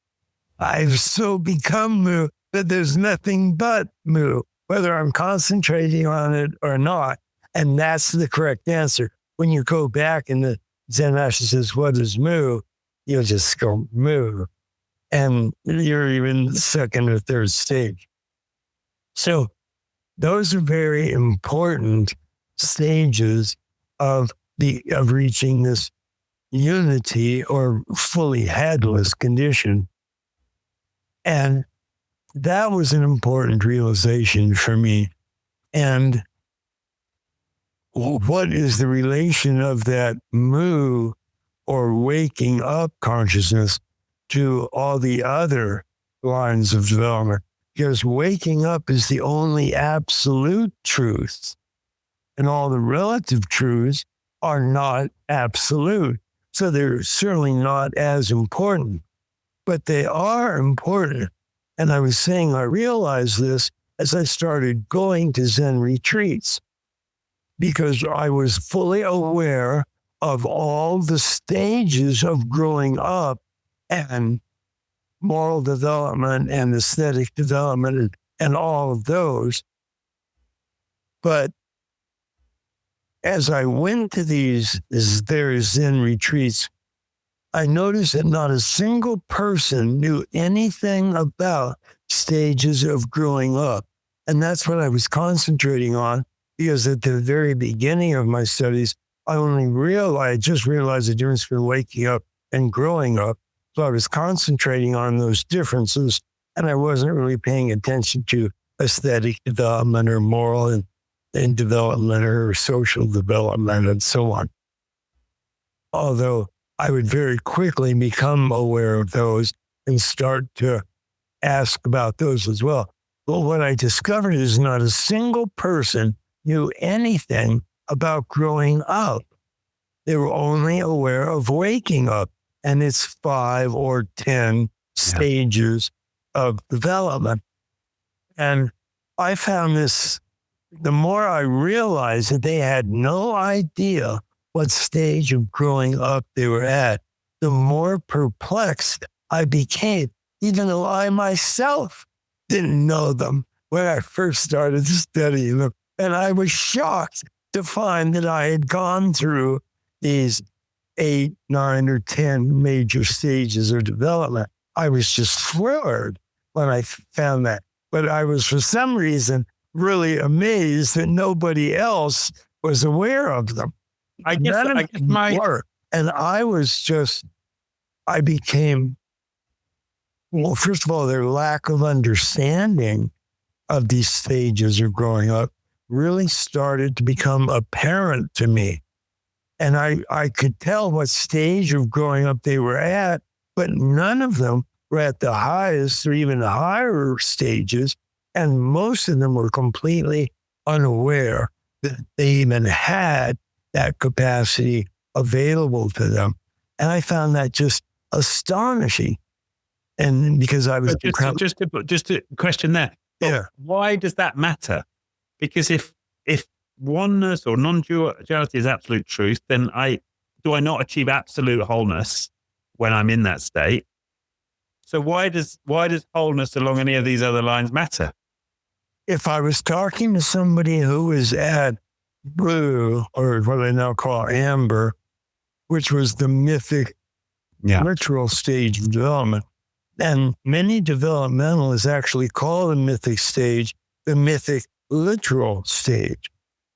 I've so become Mu that there's nothing but Mu, whether I'm concentrating on it or not. And that's the correct answer. When you go back and the Zen master says, what is Mu? You'll just go Mu. And you're in the second or third stage. So those are very important stages of reaching this unity or fully headless condition. And that was an important realization for me. And what is the relation of that Mu or waking up consciousness to all the other lines of development? Because waking up is the only absolute truth, and all the relative truths are not absolute. So they're certainly not as important, but they are important. And I was saying, I realized this as I started going to Zen retreats, because I was fully aware of all the stages of growing up and moral development and aesthetic development and all of those. But as I went to these Zen retreats, I noticed that not a single person knew anything about stages of growing up. And that's what I was concentrating on, because at the very beginning of my studies, I just realized the difference between waking up and growing up. So I was concentrating on those differences, and I wasn't really paying attention to aesthetic development or moral and development or social development and so on. Although I would very quickly become aware of those and start to ask about those as well. But what I discovered is not a single person knew anything about growing up. They were only aware of waking up, and it's 5 or 10 stages of development. And I found this, the more I realized that they had no idea what stage of growing up they were at, the more perplexed I became, even though I myself didn't know them. when I first started studying them. And I was shocked to find that I had gone through these 8, 9, or 10 major stages of development. I was just floored when I found that. But I was, for some reason, really amazed that nobody else was aware of them. I guess my And I became, well, first of all, their lack of understanding of these stages of growing up really started to become apparent to me. And I could tell what stage of growing up they were at, but none of them were at the highest or even the higher stages. And most of them were completely unaware that they even had that capacity available to them. And I found that just astonishing. And because I was just to question there, yeah. Why does that matter? Because if oneness or non-duality is absolute truth, then do I not achieve absolute wholeness when I'm in that state? So why does wholeness along any of these other lines matter? If I was talking to somebody who was at blue, or what they now call amber, which was the mythic literal stage of development, and many developmentalists actually call the mythic stage the mythic literal stage,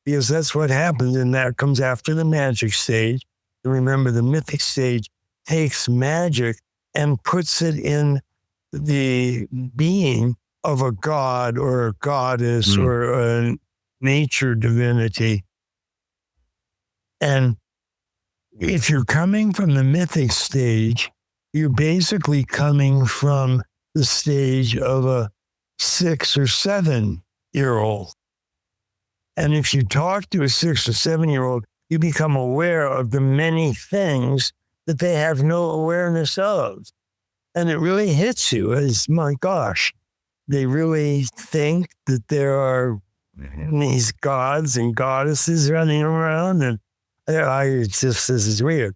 because that's what happens, and that comes after the magic stage. And remember, the mythic stage takes magic and puts it in the being of a god or a goddess or a nature divinity. And if you're coming from the mythic stage, you're basically coming from the stage of a 6 or 7-year-old. And if you talk to a 6 or 7-year-old, you become aware of the many things that they have no awareness of. And it really hits you as, my gosh, they really think that there are these gods and goddesses running around. And this is weird.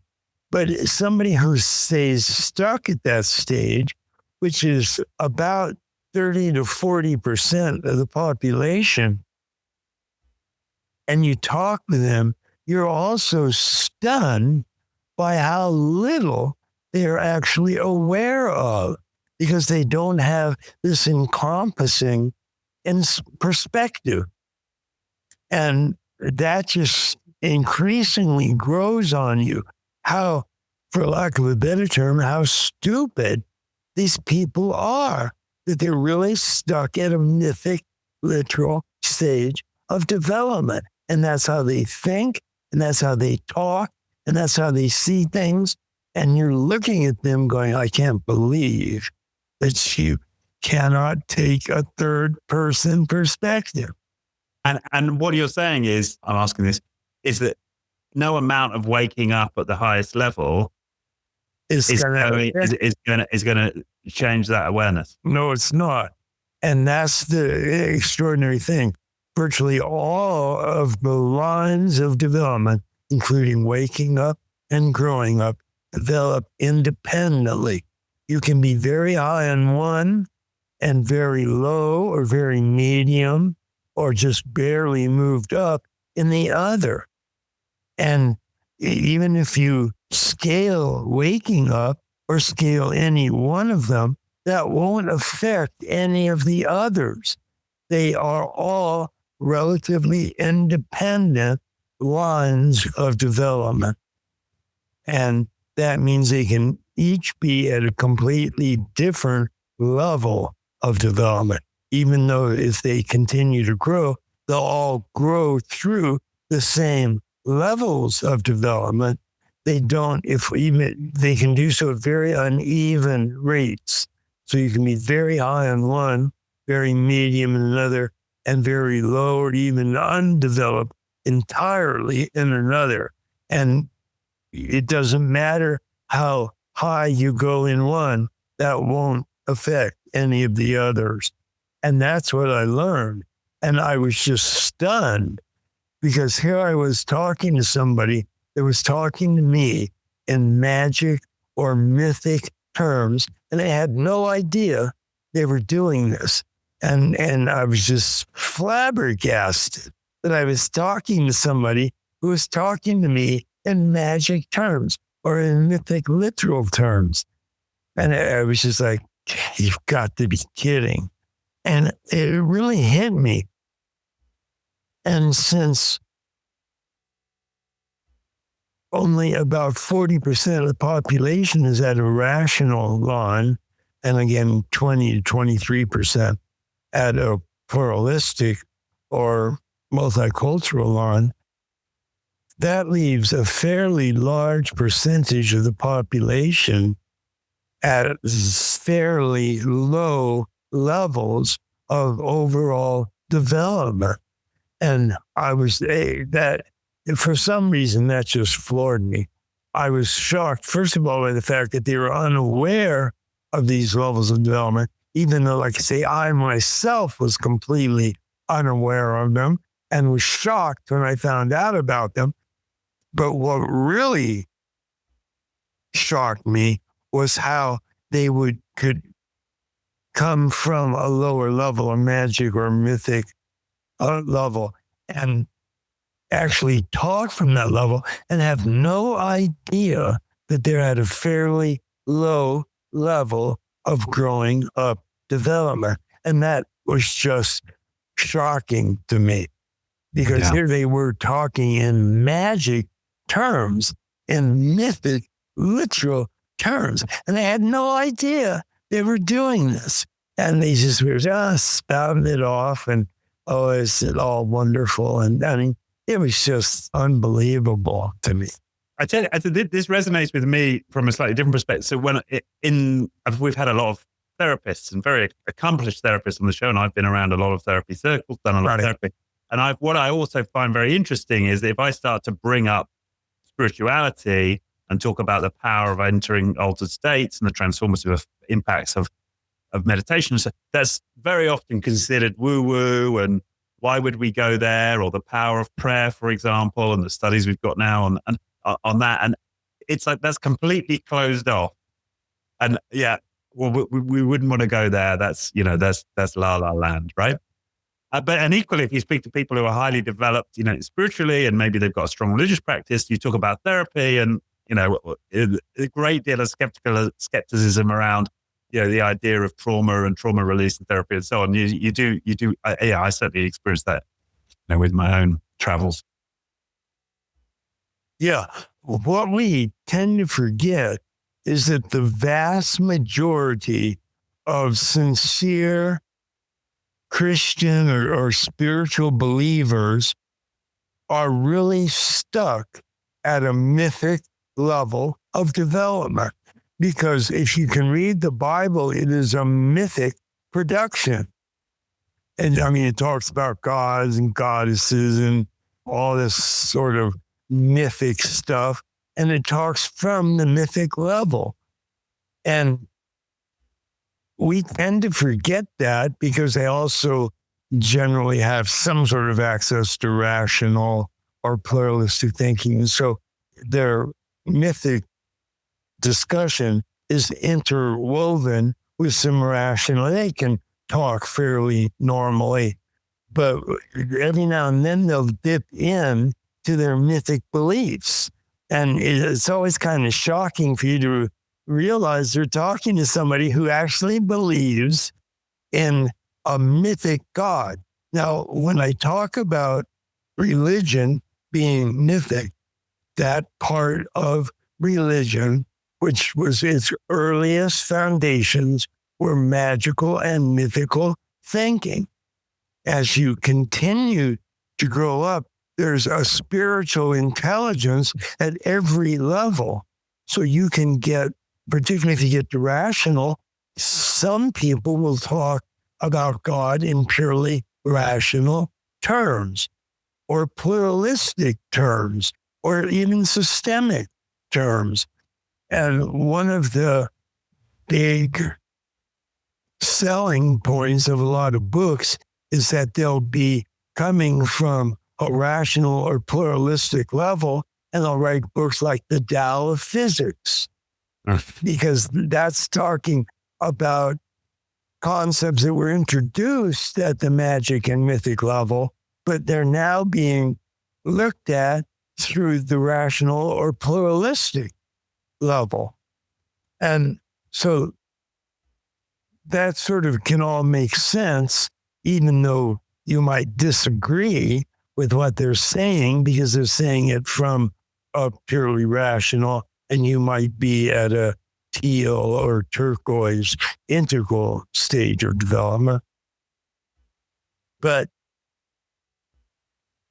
But somebody who stays stuck at that stage, which is about 30 to 40% of the population, and you talk with them, you're also stunned by how little they're actually aware of, because they don't have this encompassing perspective. And that just increasingly grows on you. How, for lack of a better term, how stupid these people are, that they're really stuck at a mythic, literal stage of development. And that's how they think, and that's how they talk, and that's how they see things. And you're looking at them going, I can't believe that you cannot take a third-person perspective. And what you're saying is, I'm asking this, is that no amount of waking up at the highest level is going to change that awareness. No, it's not. And that's the extraordinary thing. Virtually all of the lines of development, including waking up and growing up, develop independently. You can be very high on one and very low or very medium or just barely moved up in the other. And even if you scale waking up or scale any one of them, that won't affect any of the others. They are all relatively independent lines of development. And that means they can each be at a completely different level of development. Even though if they continue to grow, they'll all grow through the same levels of development. They don't, they can do so at very uneven rates. So you can be very high on one, very medium in another, and very low or even undeveloped entirely in another. And it doesn't matter how high you go in one, that won't affect any of the others. And that's what I learned. And I was just stunned, because here I was talking to somebody that was talking to me in magic or mythic terms, and I had no idea they were doing this. And I was just flabbergasted that I was talking to somebody who was talking to me in magic terms or in mythic literal terms. And I was just like, you've got to be kidding. And it really hit me. And since only about 40% of the population is at a rational line, and again, 20 to 23% at a pluralistic or multicultural line, that leaves a fairly large percentage of the population at fairly low levels of overall development. And I was that for some reason that just floored me. I was shocked, first of all, by the fact that they were unaware of these levels of development, even though, like I say, I myself was completely unaware of them and was shocked when I found out about them. But what really shocked me was how they could come from a lower level, a magic or mythic level, and actually talk from that level and have no idea that they're at a fairly low level of growing up development. And that was just shocking to me, because here they were talking in magic terms, in mythic, literal terms, and they had no idea they were doing this. And they just were spouting it off, and it's all wonderful. And I mean, it was just unbelievable to me. I tell you, this resonates with me from a slightly different perspective. So we've had a lot of therapists and very accomplished therapists on the show, and I've been around a lot of therapy circles, done a lot of therapy. And what I also find very interesting is that if I start to bring up spirituality and talk about the power of entering altered states and the transformative impacts of meditation, so that's very often considered woo-woo, and why would we go there? Or the power of prayer, for example, and the studies we've got now on that. And it's like, that's completely closed off. And we wouldn't want to go there. That's la la land, right? And equally, if you speak to people who are highly developed, spiritually, and maybe they've got a strong religious practice, you talk about therapy, and a great deal of skepticism around the idea of trauma and trauma release and therapy and so on. You do. I certainly experienced that with my own travels. Yeah. What we tend to forget is that the vast majority of sincere Christian or spiritual believers are really stuck at a mythic level of development. Because if you can read the Bible, it is a mythic production. And I mean, it talks about gods and goddesses and all this sort of mythic stuff. And it talks from the mythic level. And we tend to forget that because they also generally have some sort of access to rational or pluralistic thinking. And so their mythic discussion is interwoven with some rational. They can talk fairly normally, but every now and then they'll dip in to their mythic beliefs. And it's always kind of shocking for you to realize they're talking to somebody who actually believes in a mythic God. Now, when I talk about religion being mythic, that part of religion, which was its earliest foundations, were magical and mythical thinking. As you continue to grow up, there's a spiritual intelligence at every level. So you can get, particularly if you get to rational, some people will talk about God in purely rational terms, or pluralistic terms, or even systemic terms. And one of the big selling points of a lot of books is that they'll be coming from a rational or pluralistic level, and they'll write books like The Tao of Physics, because that's talking about concepts that were introduced at the magic and mythic level, but they're now being looked at through the rational or pluralistic level. And so that sort of can all make sense, even though you might disagree with what they're saying, because they're saying it from a purely rational, and you might be at a teal or turquoise integral stage of development. But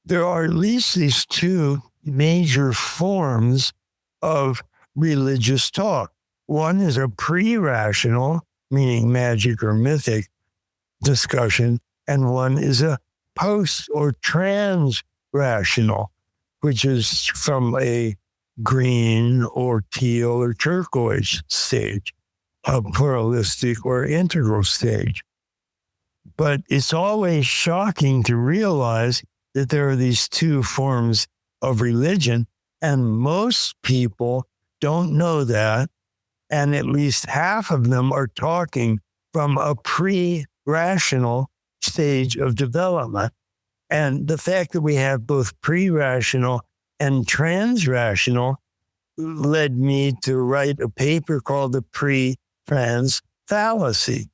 there are at least these two major forms of religious talk. One is a pre-rational, meaning magic or mythic discussion, and one is a post or trans-rational, which is from a green or teal or turquoise stage, a pluralistic or integral stage. But it's always shocking to realize that there are these two forms of religion, and most people don't know that, and at least half of them are talking from a pre-rational stage of development. And the fact that we have both pre-rational and trans-rational led me to write a paper called the pre-trans fallacy.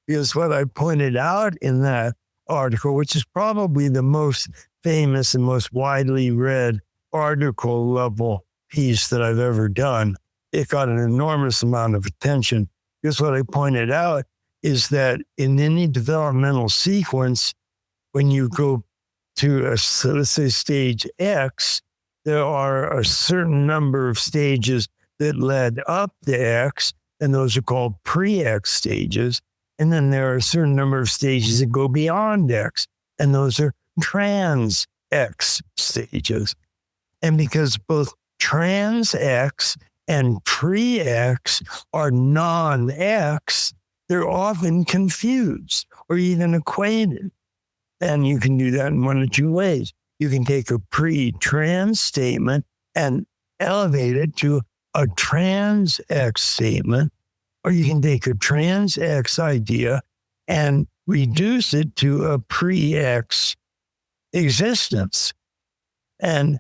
Because what I pointed out in that article, which is probably the most famous and most widely read article level piece that I've ever done, it got an enormous amount of attention. Because what I pointed out is that in any developmental sequence, when you go to let's say stage X, there are a certain number of stages that led up to X, and those are called pre-X stages. And then there are a certain number of stages that go beyond X, and those are trans-X stages. And because both trans-X and pre-X are non-X, they're often confused or even equated. And you can do that in one of two ways. You can take a pre-trans statement and elevate it to a trans-X statement, or you can take a trans-X idea and reduce it to a pre-X existence. And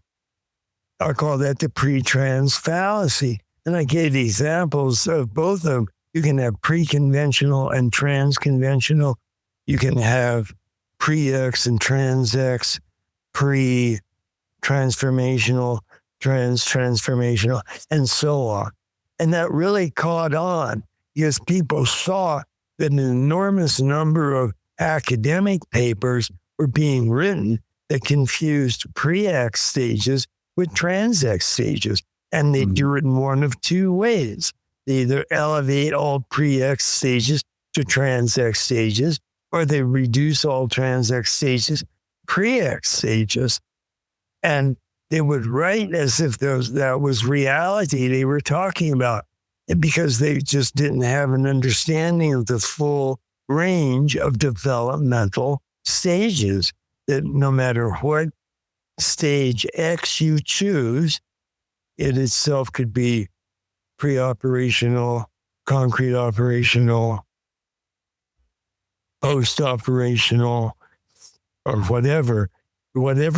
I call that the pre-trans fallacy. And I gave examples of both of them. You can have pre-conventional and trans-conventional. You can have pre-X and trans-X, pre-transformational, trans-transformational, and so on. And that really caught on because people saw that an enormous number of academic papers were being written that confused pre-X stages with trans-X stages. And they do it in one of two ways. They either elevate all pre-X stages to trans-X stages, or they reduce all trans-X stages pre-X stages. And they would write as if that was reality they were talking about, because they just didn't have an understanding of the full range of developmental stages, that no matter what stage X you choose, it itself could be pre-operational, concrete operational, post-operational, or whatever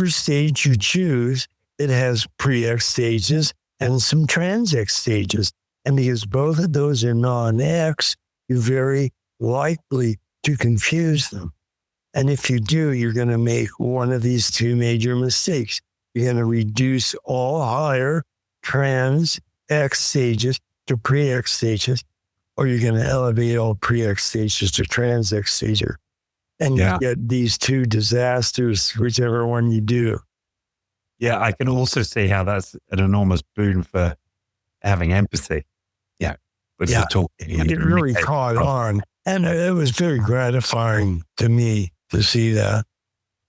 stage you choose, it has pre-X stages and some trans-X stages. And because both of those are non-X, you're very likely to confuse them. And if you do, you're going to make one of these two major mistakes. You're going to reduce all higher trans-X stages to pre-X stages, or you're going to elevate all pre-X stages to trans-X stages. And you get these two disasters, whichever one you do. Yeah, I can also see how that's an enormous boon for having empathy. With the talking. It really caught on. And it was very gratifying to me to see that.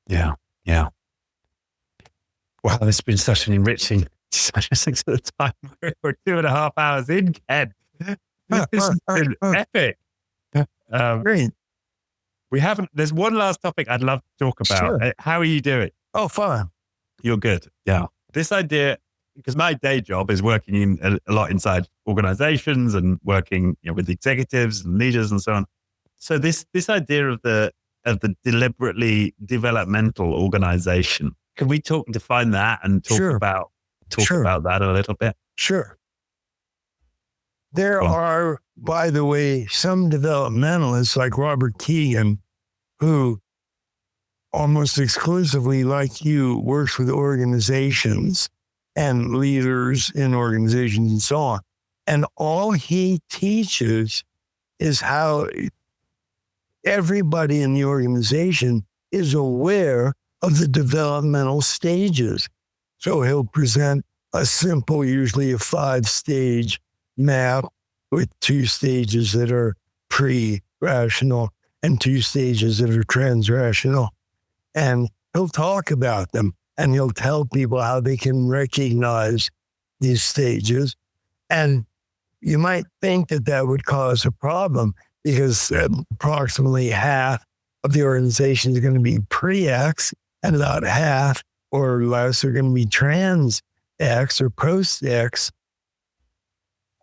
Yeah. Wow, this has been such an enriching session to the time. We're 2.5 hours in, Ken. This has been epic. Great. There's one last topic I'd love to talk about. Sure. How are you doing? Oh, fine. You're good. Yeah. This idea, because my day job is working a lot inside organizations and working with executives and leaders and so on. So this idea of the deliberately developmental organization, can we define that and talk Sure. about Sure. that a little bit? Sure. There are, by the way, some developmentalists like Robert Keegan, who almost exclusively, like you, works with organizations and leaders in organizations and so on. And all he teaches is how everybody in the organization is aware of the developmental stages. So he'll present a simple, usually a 5-stage map with 2 stages that are pre-rational and 2 stages that are trans-rational. And he'll talk about them, and he'll tell people how they can recognize these stages. And you might think that that would cause a problem because approximately half of the organization is going to be pre-X, and about half or less are going to be trans-X or post-X.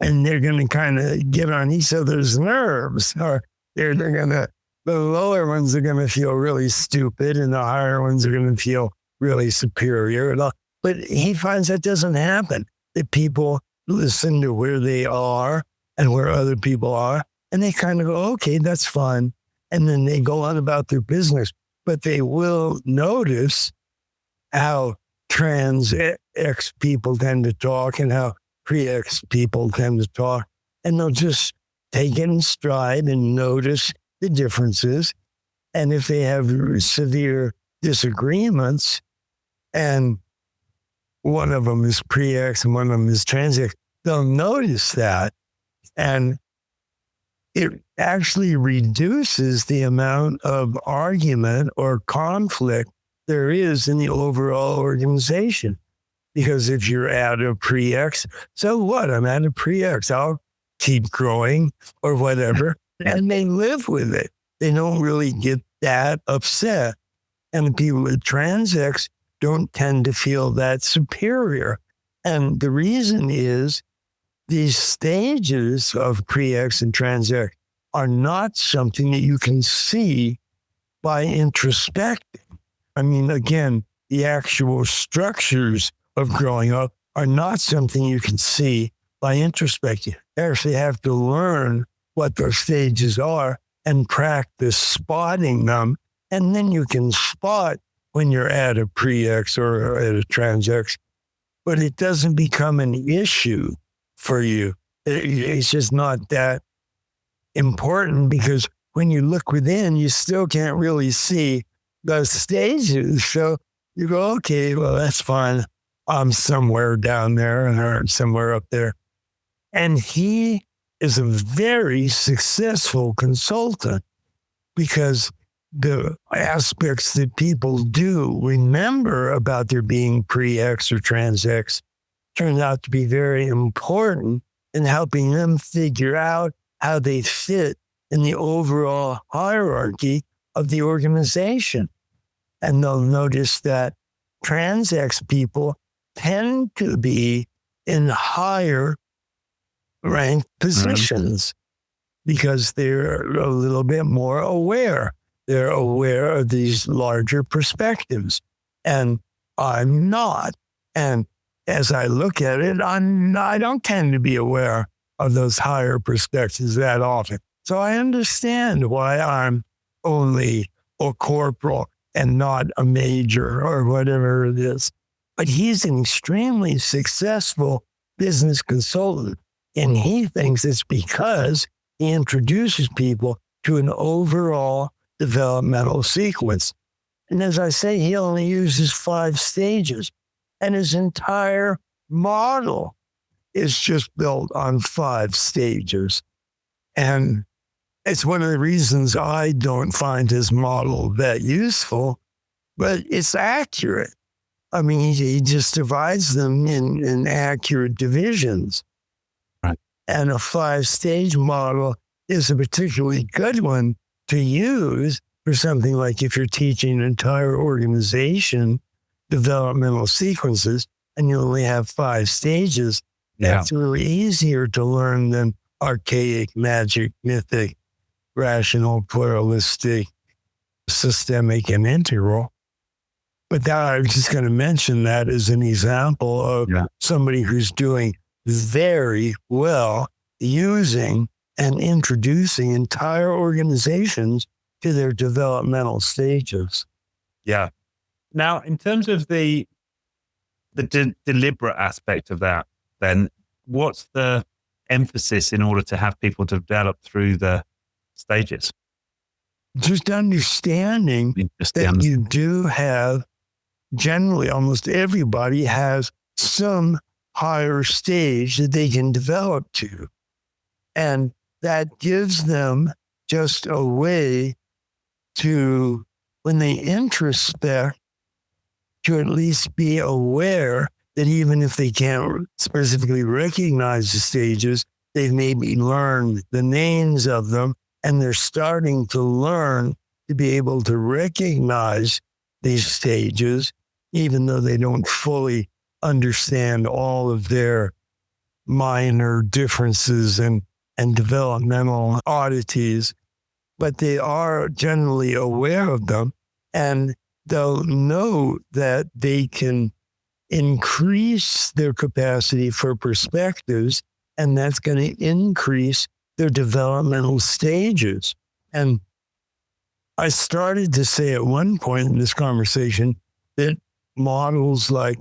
And they're going to kind of get on each other's nerves, or they're going to, the lower ones are going to feel really stupid and the higher ones are going to feel really superior. But he finds that doesn't happen, that people listen to where they are and where other people are, and they kind of go, okay, that's fun. And then they go on about their business, but they will notice how trans X people tend to talk and how pre-X people tend to talk, and they'll just take it in stride and notice the differences. And if they have severe disagreements, and one of them is pre-X and one of them is trans-X, they'll notice that. And it actually reduces the amount of argument or conflict there is in the overall organization. Because if you're at a pre-X, so what? I'm at a pre-X. I'll keep growing or whatever. And they live with it. They don't really get that upset. And the people with trans-X don't tend to feel that superior. And the reason is these stages of pre-X and trans-X are not something that you can see by introspecting. I mean, again, the actual structures of growing up are not something you can see by introspecting. You actually have to learn what those stages are and practice spotting them. And then you can spot when you're at a pre-X or at a trans-X, but it doesn't become an issue for you. It's just not that important, because when you look within, you still can't really see those stages. So you go, okay, well, that's fine. I'm somewhere down there and somewhere up there. And he is a very successful consultant, because the aspects that people do remember about their being pre-X or trans-X turn out to be very important in helping them figure out how they fit in the overall hierarchy of the organization. And they'll notice that trans-X people tend to be in higher ranked positions because they're a little bit more aware. They're aware of these larger perspectives, and I'm not. And as I look at it, I don't tend to be aware of those higher perspectives that often. So I understand why I'm only a corporal and not a major or whatever it is. But he's an extremely successful business consultant, and he thinks it's because he introduces people to an overall developmental sequence. And as I say, he only uses 5 stages, and his entire model is just built on 5 stages. And it's one of the reasons I don't find his model that useful, but it's accurate. I mean, he just divides them in accurate divisions. Right. And a 5-stage model is a particularly good one to use for something like if you're teaching an entire organization developmental sequences and you only have 5 stages. That's really easier to learn than archaic, magic, mythic, rational, pluralistic, systemic, and integral. But that, I was just going to mention that as an example of somebody who's doing very well using and introducing entire organizations to their developmental stages. Yeah. Now, in terms of the deliberate aspect of that, then what's the emphasis in order to have people develop through the stages? Just understanding that you do have, generally almost everybody has some higher stage that they can develop to. And that gives them just a way to, when they introspect, to at least be aware that even if they can't specifically recognize the stages, they've maybe learned the names of them, and they're starting to learn to be able to recognize these stages, even though they don't fully understand all of their minor differences and developmental oddities, but they are generally aware of them, and they'll know that they can increase their capacity for perspectives, and that's going to increase their developmental stages. And I started to say at one point in this conversation that models like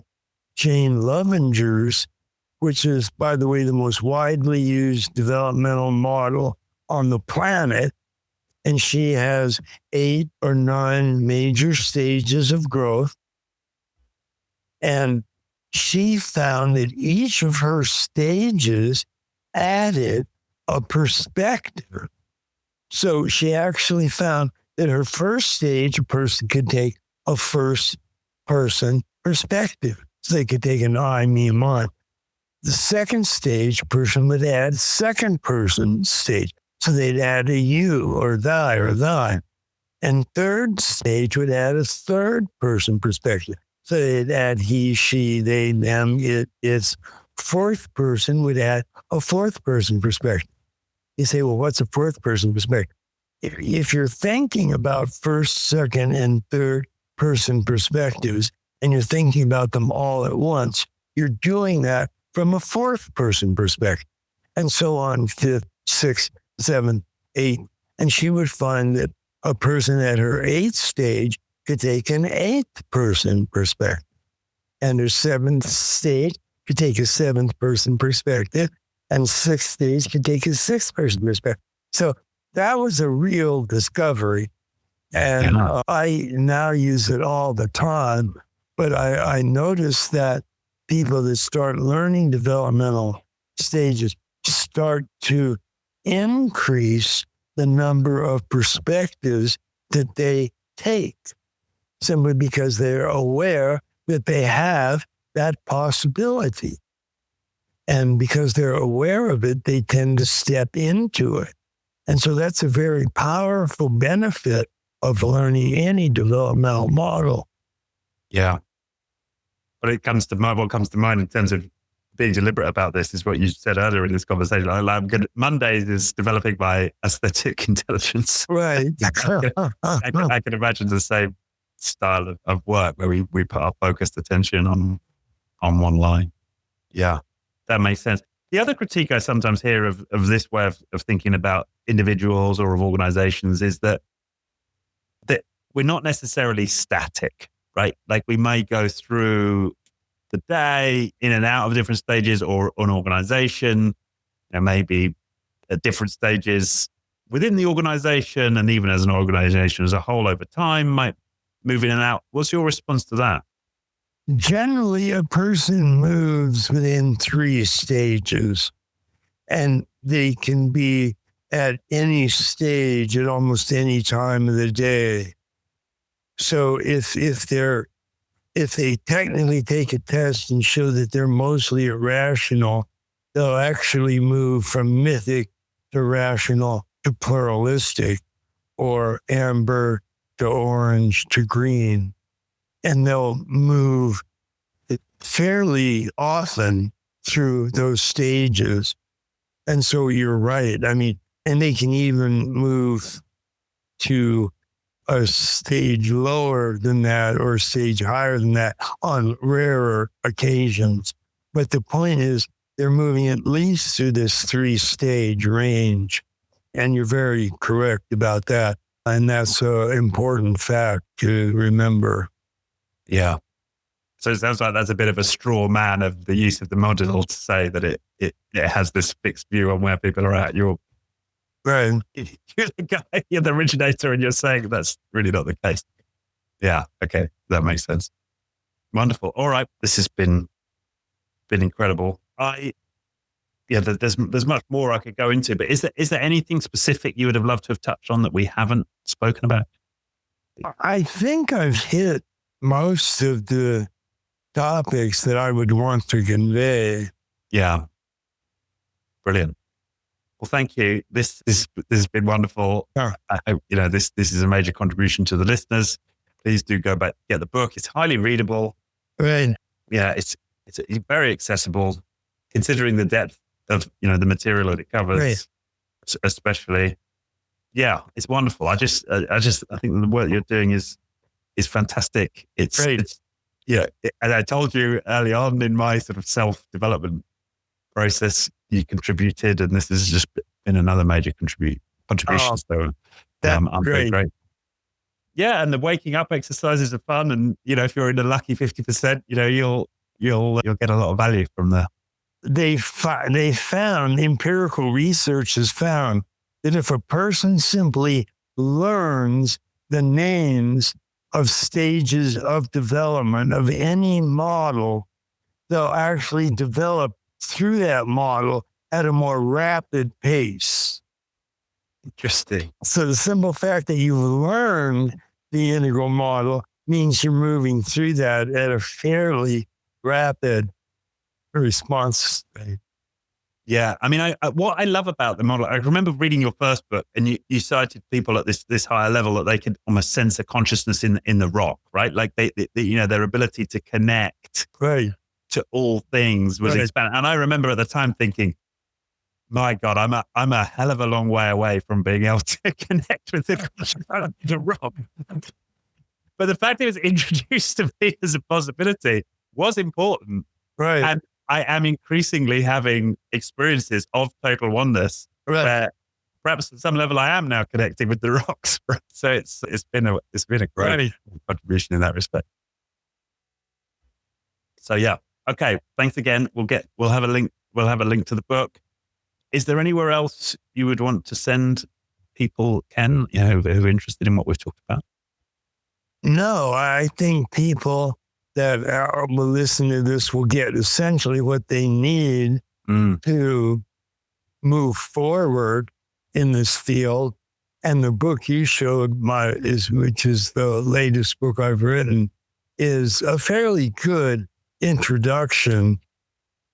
Jane Lovinger's, which is, by the way, the most widely used developmental model on the planet, and she has 8 or 9 major stages of growth. And she found that each of her stages added a perspective. So she actually found that her first stage, a person could take a first person perspective. So they could take an I, me, mine. The second stage, a person would add second person stage. So they'd add a you or thy or thine. And third stage would add a third person perspective. So they'd add he, she, they, them, it, its. Fourth person would add a fourth person perspective. You say, well, what's a fourth person perspective? If you're thinking about first, second, and third person perspectives, and you're thinking about them all at once, you're doing that from a fourth person perspective. And so on, fifth, sixth, seventh, eighth. And she would find that a person at her 8th stage could take an 8th person perspective. And her 7th stage could take a 7th person perspective. And 6th stage could take a 6th person perspective. So that was a real discovery. And I now use it all the time. But I noticed that people that start learning developmental stages start to increase the number of perspectives that they take, simply because they're aware that they have that possibility. And because they're aware of it, they tend to step into it. And so that's a very powerful benefit of learning any developmental model. Yeah. But what comes to mind in terms of being deliberate about this is what you said earlier in this conversation. Mondays is developing my aesthetic intelligence. Right. I can imagine the same style of work where we put our focused attention on one line. Yeah, that makes sense. The other critique I sometimes hear of this way of thinking about individuals or of organizations is that we're not necessarily static, right? Like we may go through the day in and out of different stages, or an organization, maybe at different stages within the organization, and even as an organization as a whole over time might move in and out. What's your response to that? Generally, a person moves within 3 stages, and they can be at any stage at almost any time of the day. So if they technically take a test and show that they're mostly irrational, they'll actually move from mythic to rational to pluralistic, or amber to orange to green. And they'll move fairly often through those stages. And so you're right. I mean, And they can even move to a stage lower than that or a stage higher than that on rarer occasions. But the point is, they're moving at least through this 3-stage range. And you're very correct about that. And that's an important fact to remember. Yeah. So it sounds like that's a bit of a straw man of the use of the model to say that it has this fixed view on where people are at. You're Right. You're the guy, you're the originator, and you're saying that's really not the case. Yeah. Okay. That makes sense. Wonderful. All right. This has been incredible. There's much more I could go into, but is there anything specific you would have loved to have touched on that we haven't spoken about? I think I've hit most of the topics that I would want to convey. Yeah. Brilliant. Well, thank you. This has been wonderful. Yeah. I hope, this is a major contribution to the listeners. Please do go back, get the book. It's highly readable. Right. Yeah, it's very accessible, considering the depth of the material that it covers, right. Especially. Yeah, it's wonderful. I think the work you're doing is fantastic. It's as I told you early on in my sort of self-development process, you contributed, and this has just been another major contribution. So I'm very great. Yeah, and the waking up exercises are fun, and if you're in the lucky 50%, you'll get a lot of value from there. They found, empirical research has found that if a person simply learns the names of stages of development of any model, they'll actually develop through that model at a more rapid pace. Interesting. So the simple fact that you learned the integral model means you're moving through that at a fairly rapid response rate. Yeah. I mean, what I love about the model, I remember reading your first book, and you cited people at this higher level that they could almost sense a consciousness in the rock, right? Like they their ability to connect to all things was expanded. And I remember at the time thinking, my God, I'm a hell of a long way away from being able to connect with the rock. But the fact it was introduced to me as a possibility was important. Right. And I am increasingly having experiences of total oneness where perhaps at some level I am now connecting with the rocks. So it's been a great contribution in that respect. So yeah. Okay. Thanks again. We'll have a link to the book. Is there anywhere else you would want to send people, Ken, who are interested in what we've talked about? No, I think people that will listen to this will get essentially what they need to move forward in this field. And the book you showed, which is the latest book I've written, is a fairly good introduction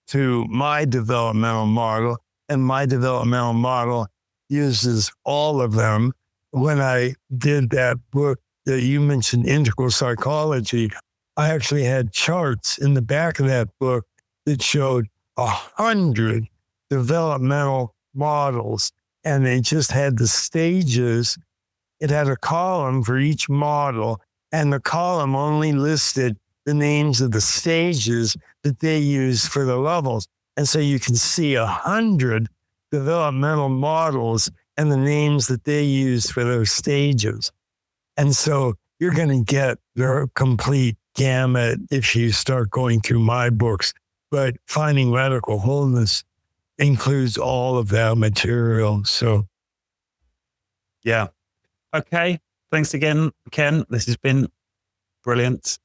to my developmental model. And my developmental model uses all of them. When I did that book that you mentioned, Integral Psychology, I actually had charts in the back of that book that showed 100 developmental models, and they just had the stages. It had a column for each model, and the column only listed the names of the stages that they used for the levels. And so you can see 100 developmental models and the names that they use for those stages. And so you're going to get the complete gamut if you start going through my books. But Finding Radical Wholeness includes all of that material. So, yeah. Okay. Thanks again, Ken. This has been brilliant.